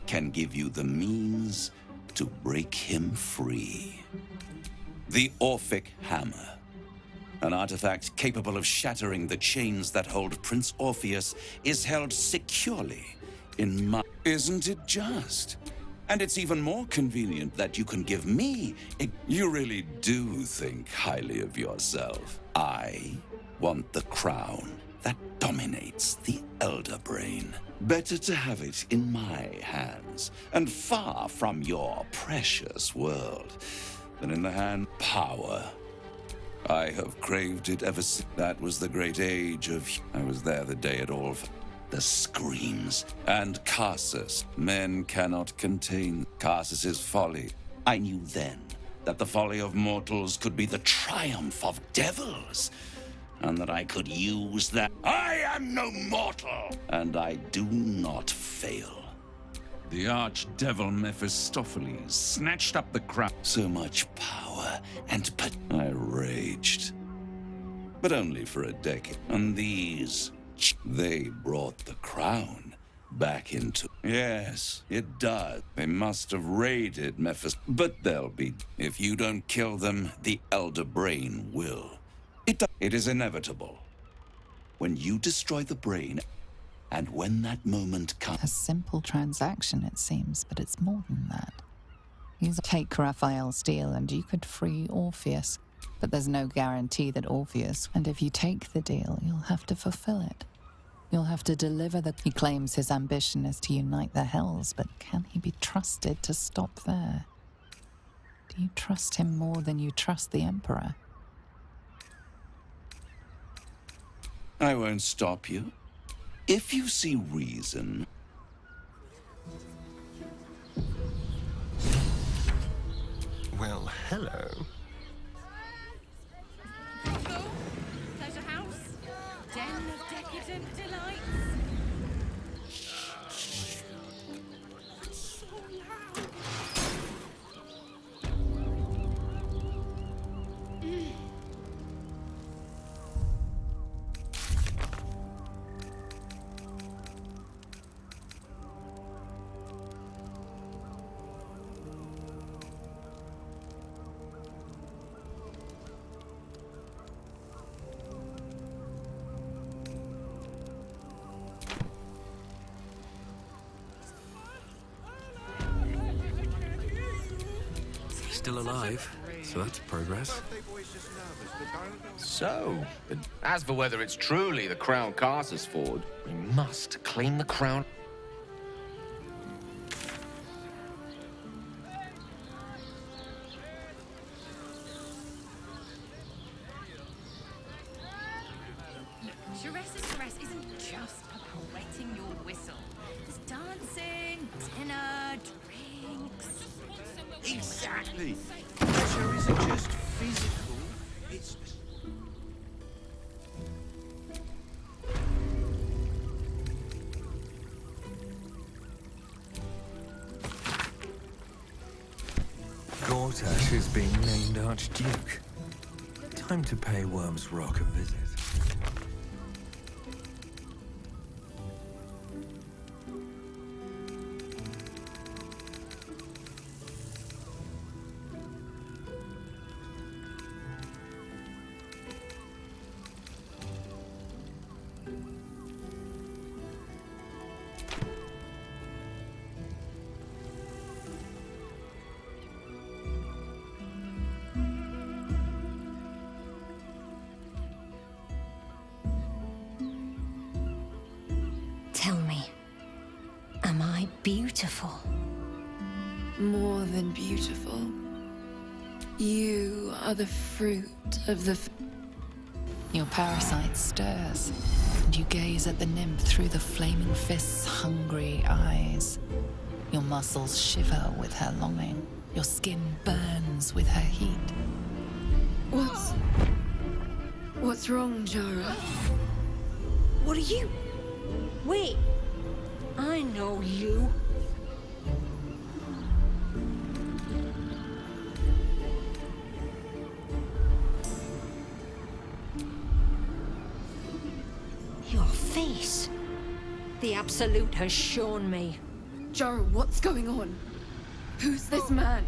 can give you the means to break him free. The Orphic Hammer. An artifact capable of shattering the chains that hold Prince Orpheus is held securely in my... Isn't it just? And it's even more convenient that you can give me... You really do think highly of yourself. I want the crown that dominates the Elder Brain. Better to have it in my hands and far from your precious world than in the hand power. I have craved it ever since. That was the great age of... I was there the day it all... The screams and Carsus. Men cannot contain Carsus's folly. I knew then that the folly of mortals could be the triumph of devils, and that I could use that. I am no mortal, and I do not fail. The archdevil Mephistopheles snatched up the crown. So much power and I raged, but only for a decade. And these, they brought the crown back into... Yes, it does. They must have raided Mephistopheles, but they'll be... If you don't kill them, the Elder Brain will. It is inevitable. When you destroy the brain, and when that moment comes... A simple transaction, it seems, but it's more than that. Take Raphael's deal and you could free Orpheus, but there's no guarantee that Orpheus... And if you take the deal, you'll have to fulfill it. You'll have to deliver the... He claims his ambition is to unite the Hells, but can he be trusted to stop there? Do you trust him more than you trust the Emperor? I won't stop you. If you see reason... Well, hello. Pleasure house. Den of decadent delights. So loud. Still alive, so that's progress. So, as for whether it's truly the Crown Carsus Ford, we must claim the crown. Caress isn't just about wetting your whistle. There's dancing, dinner, drinks. Exactly. Pleasure isn't just physical, it's... Gortash is being named Archduke. Time to pay Worm's Rock a visit. Tell me, am I beautiful? More than beautiful. You are the fruit of the... Your parasite stirs, and you gaze at the nymph through the flaming fist's hungry eyes. Your muscles shiver with her longing. Your skin burns with her heat. What's wrong, Jara? What are you? Wait, I know you. Your face. The Absolute has shown me. Jara, what's going on? Who's this man?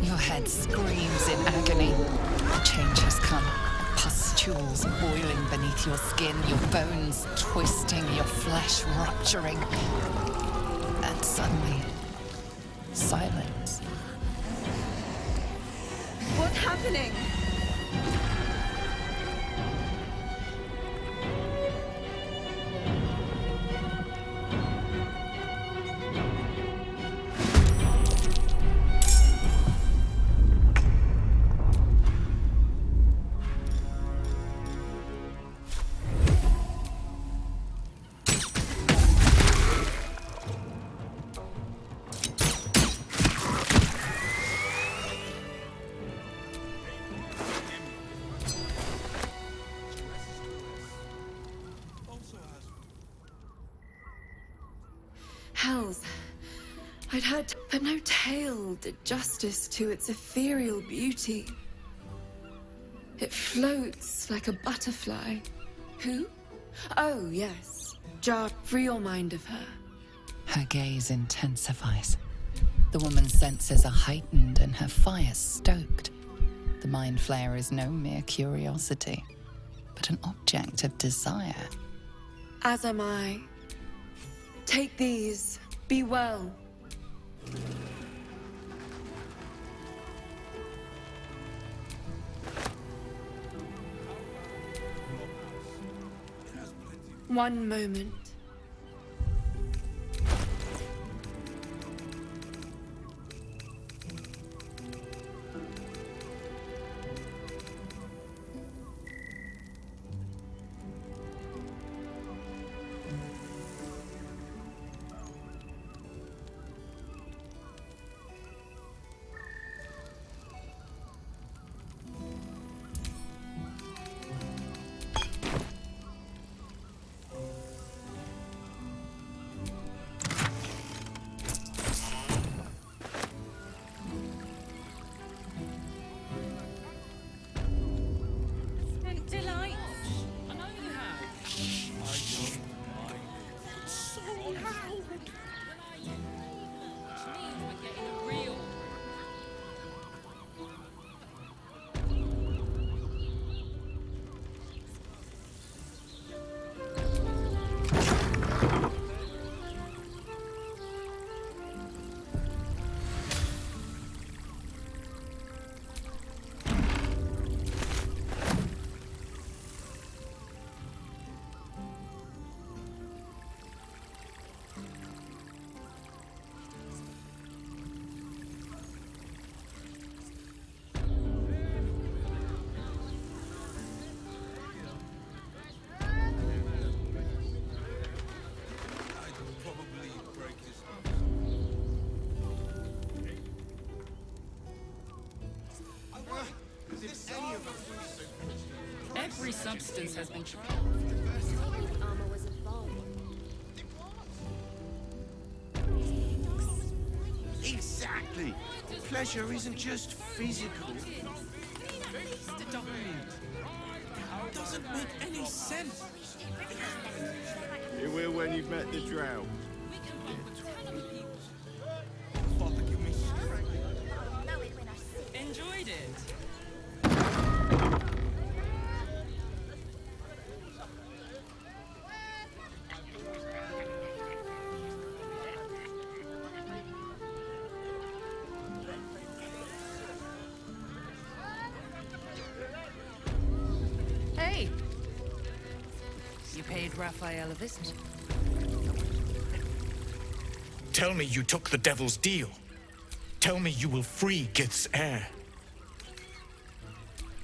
Your head screams in agony. The change has come. Pustules boiling beneath your skin, your bones twisting, your flesh rupturing. And suddenly, silence. What's happening? Hells. I'd heard, but no tale did justice to its ethereal beauty. It floats like a butterfly. Who? Oh, yes. Jar, free your mind of her. Her gaze intensifies. The woman's senses are heightened and her fire stoked. The mind flayer is no mere curiosity, but an object of desire. As am I. Take these. Be well. One moment. Delight. I know you have. So loud! Which means we're getting a real. Every substance has been tried. Armor was a bomb. Exactly. Pleasure isn't just physical. Doesn't make any sense. You will when you've met the drow. Enjoy it. Hey, you paid Raphael a visit. Tell me you took the devil's deal. Tell me you will free Gith's heir.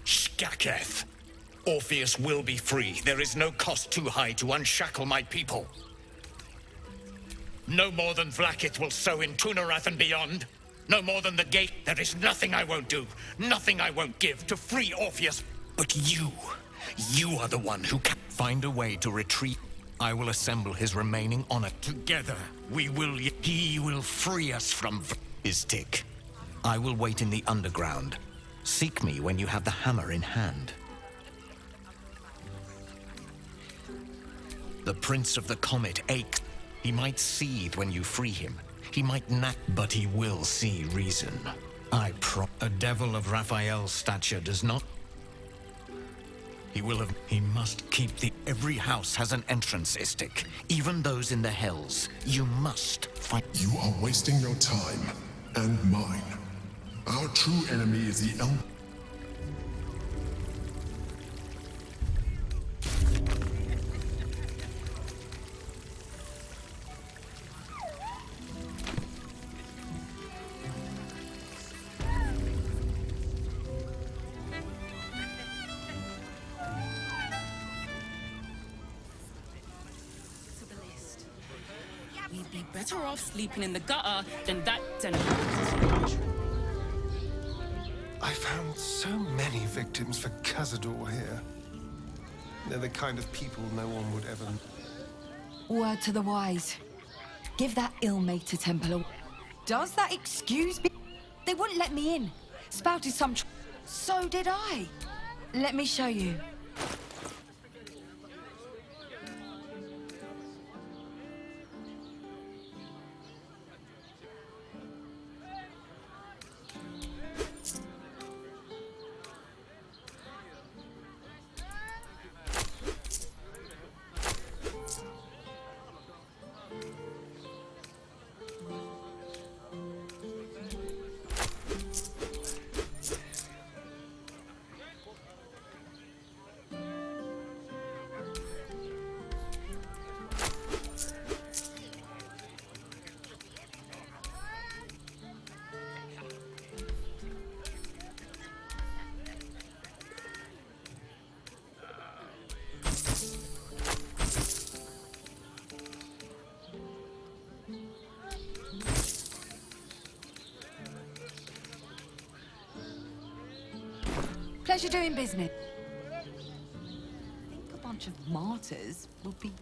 Skaketh. Orpheus will be free. There is no cost too high to unshackle my people. No more than Vlaakith will sow in Tunarath and beyond. No more than the gate. There is nothing I won't do, nothing I won't give to free Orpheus. But you are the one who can find a way to retreat. I will assemble his remaining honor. Together, he will free us from Istik. I will wait in the underground. Seek me when you have the hammer in hand. The Prince of the Comet aches. He might seethe when you free him. He might not, but he will see reason. A devil of Raphael's stature does not. He must keep every house has an entrance, Istik. Even those in the hells. You must fight. You are wasting your time, and mine. Our true enemy is the Elm. We'd be better off sleeping in the gutter than that. I found so many victims for Cazador here. They're the kind of people no one would ever... Word to the wise. Give that ill-mated temple a... Does that excuse me? They wouldn't let me in. Spouted some So did I. Let me show you. Pleasure doing business. I think a bunch of martyrs will be...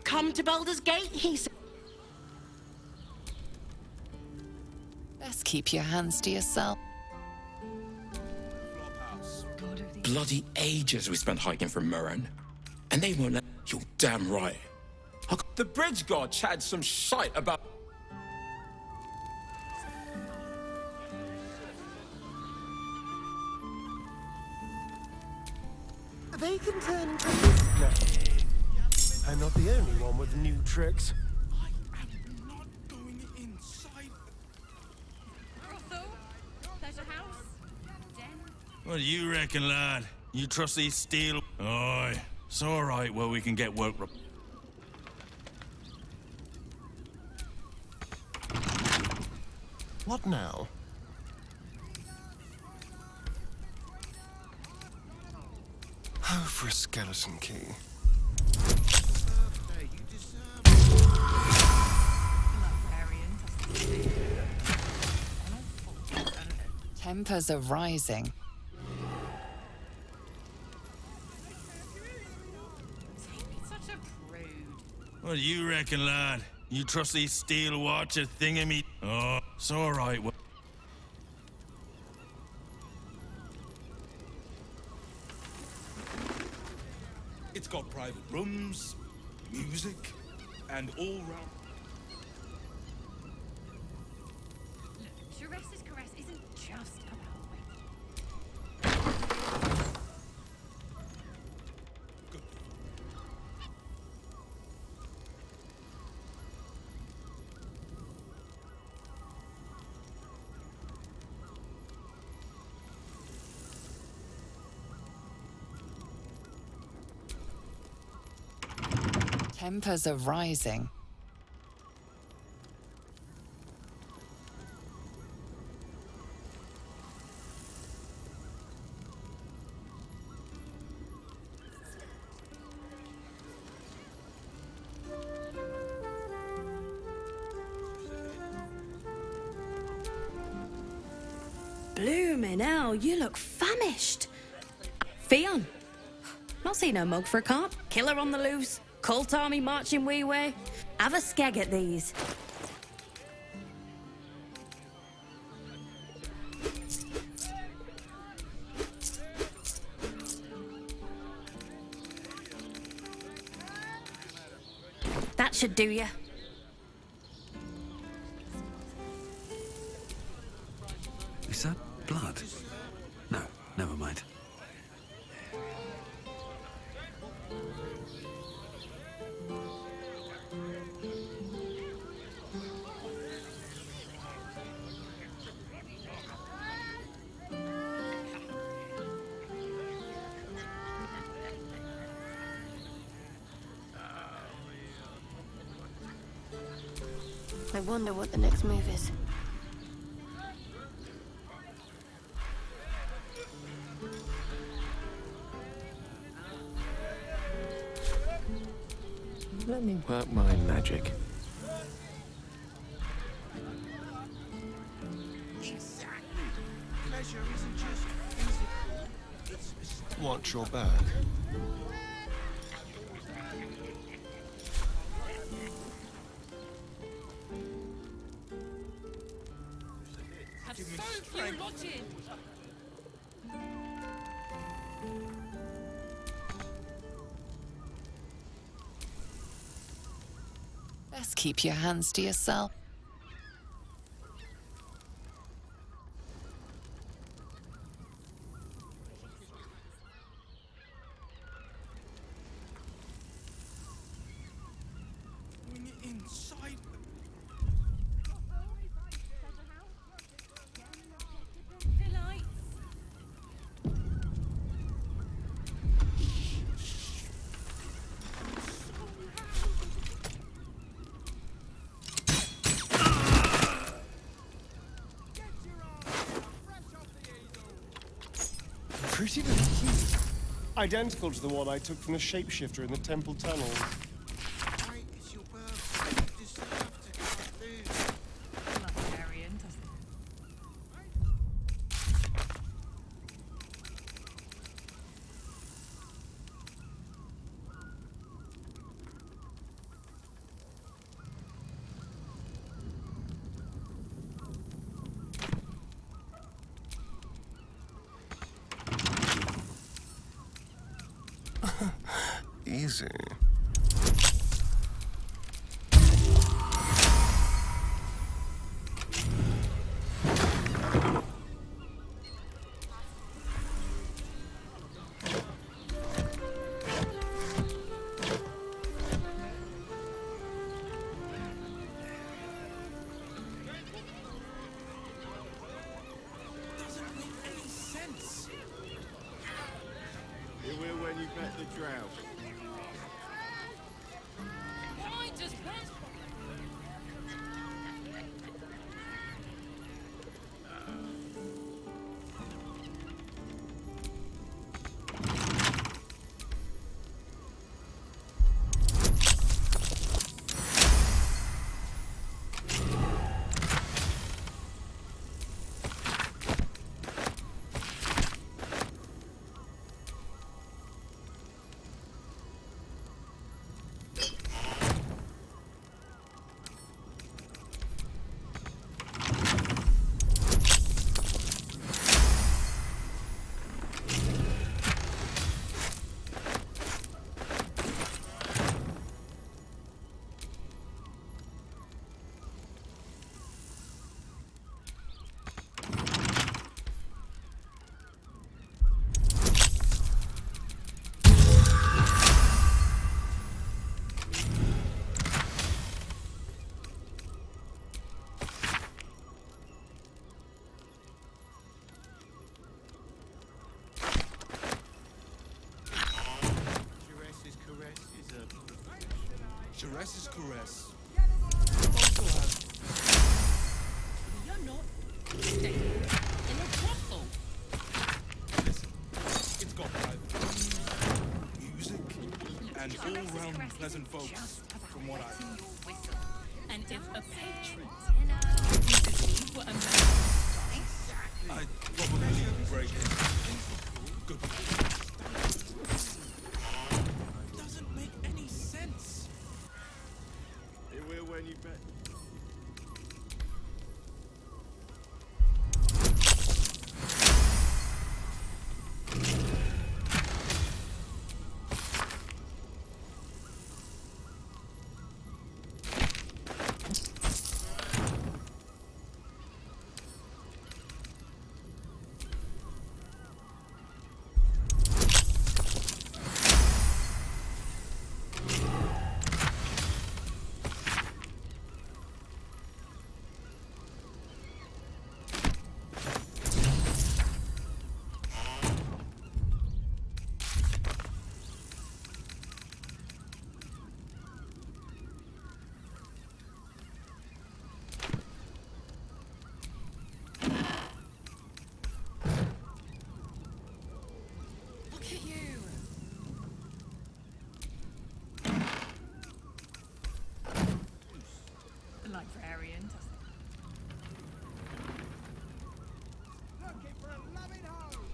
Come to Baldur's Gate, he said. Best keep your hands to yourself. Bloody ages we spent hiking from Muran. And they won't let... You're damn right. The bridge god chatted some shite about... They can turn into this now. I'm not the only one with new tricks. What do you reckon, lad? You trust these steel... Aye, it's all right where we can get work... What now? Oh, for a skeleton key. Tempers are rising. Such a prude. What do you reckon, lad? You trust these steel watcher thingamy... Oh, it's all right. It's got private rooms, music, and all round... Cares's caress isn't just about weight. Tempers are rising. Bloomin' hell, you look famished. Fionn, not seen no mug for a carp. Killer on the loose, cult army marching wee way. Have a skeg at these. That should do ya. Is that blood? No, never mind. I wonder what the next move is. Let me work my magic. Exactly. Pleasure isn't just physical, it's Watch your back. Have so few lodging. Best keep your hands to yourself. Bring it inside. Delights. Pretty little key. Identical to the one I took from the shapeshifter in the temple tunnels. Why is your birthday? You deserve to get food. Barbarian, doesn't it? Easy. Doesn't make any sense. You will when you bet the drought. I just went. caress is caress. You're not staying in a brothel. Listen, it's got private rooms, music, and all-round pleasant folks, from what I've heard. And if a patron uses me for a member of staff, I'd probably break it. Good. It doesn't make any sense. It will when you met. look at you. The librarian. Looking for a loving home.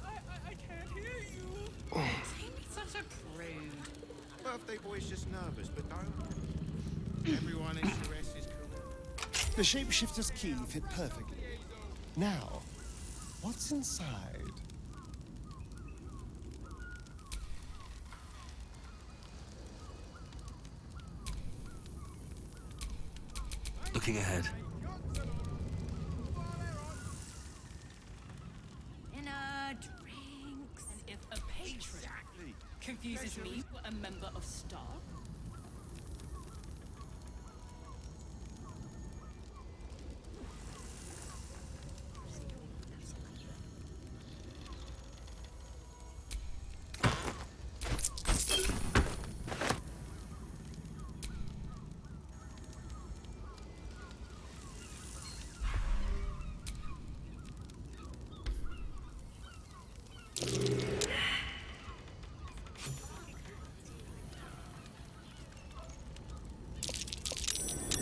I can't hear you. Don't be such a prude. Birthday boy's just nervous, but don't. Everyone in caress is correct. The shapeshifter's key fit perfectly. Now, what's inside? Looking ahead. Dinner, drinks. And if a patron confuses me for a member of staff,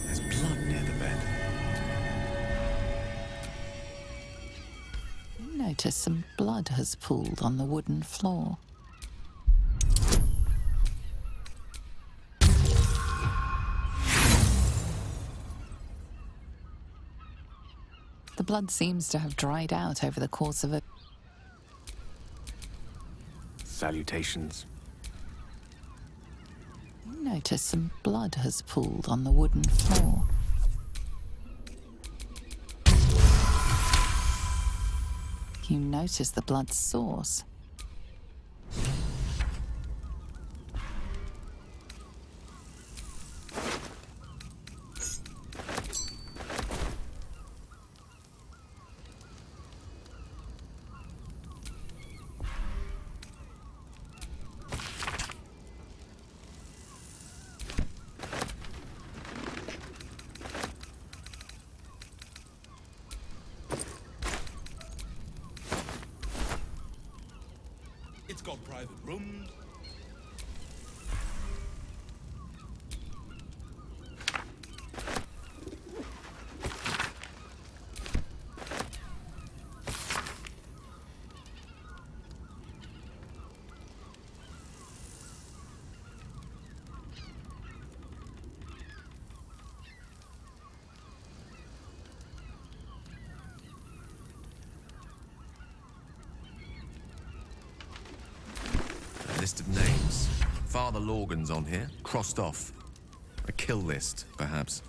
There's blood near the bed. You notice some blood has pooled on the wooden floor. The blood seems to have dried out over the course of a... Salutations. You notice some blood has pooled on the wooden floor. You notice the blood's source. It's got private rooms. List of names. Father Lorgan's on here, crossed off. A kill list, perhaps.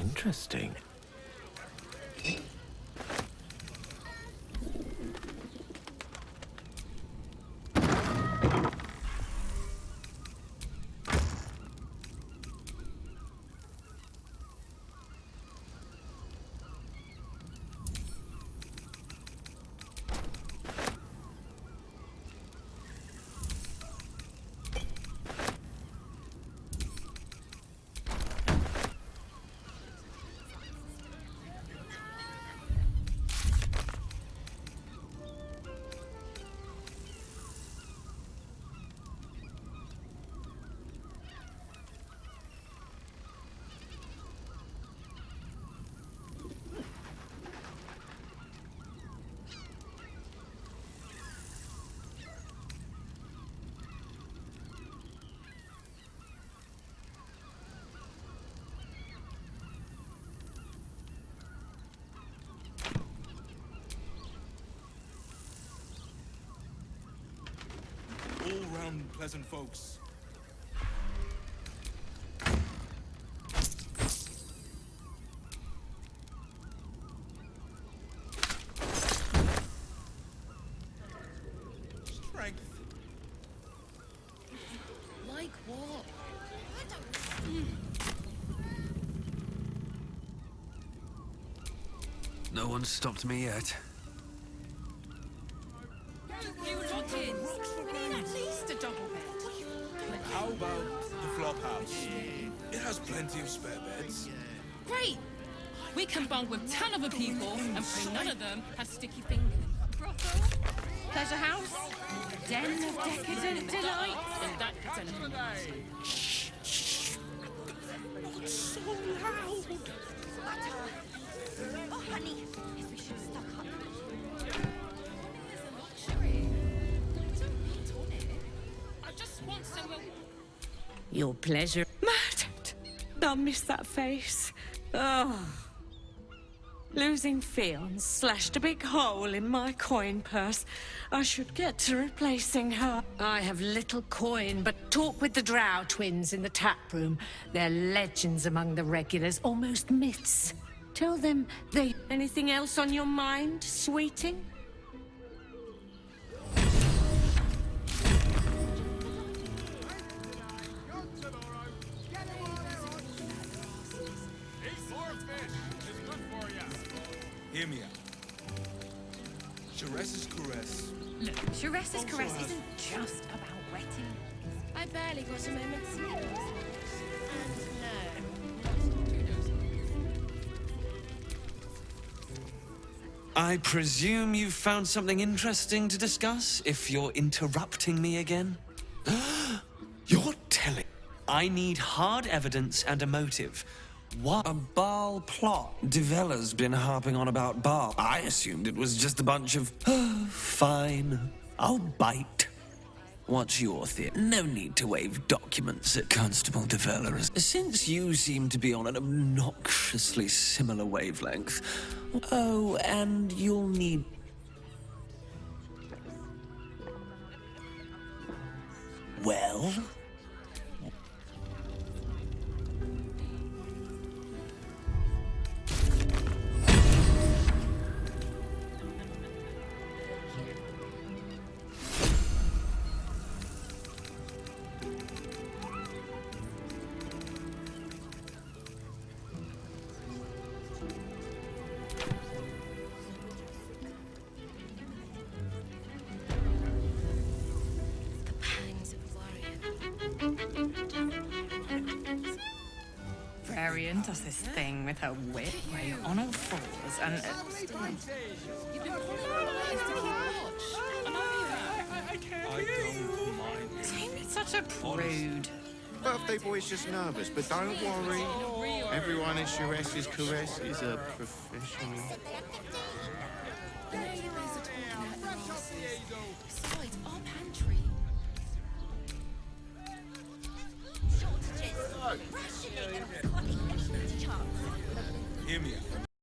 Interesting. unpleasant folks. Strength. Like what? No one's stopped me yet. You talking? We need at least a double bed. How about the flop house? It has plenty of spare beds. Great! We can bunk with 10 other people and pray none of them has sticky fingers. Brothel? Pleasure house? Den of decadent delight? And that gets anything else. Not so loud. Oh, honey, if we should have stuck up. I just want somewhere. Your pleasure. Murdered. I'll miss that face. Oh. Losing Fionn slashed a big hole in my coin purse. I should get to replacing her. I have little coin, but talk with the Drow twins in the tap room. They're legends among the regulars, almost myths. Tell them they... Anything else on your mind, sweeting? Hear me out. Shares's caress. Look, Shares's Also caress has- isn't just about wetting. I barely got a moment's sleep. I presume you've found something interesting to discuss, if you're interrupting me again? You're telling... I need hard evidence and a motive. What? A Baal plot? Devella's been harping on about Baal. I assumed it was just a bunch of... Fine. I'll bite. What's your theory? No need to wave documents at Constable Devella. Since you seem to be on an obnoxiously similar wavelength... Oh, and you'll need... Well? Varian does this thing with her whip where you're on all fours and... You've been pulling her eyes to keep watch. I know you have. I don't mind. Amy's such a prude. Birthday boy's just nervous, but don't worry. Everyone in Shares's caress is a professional.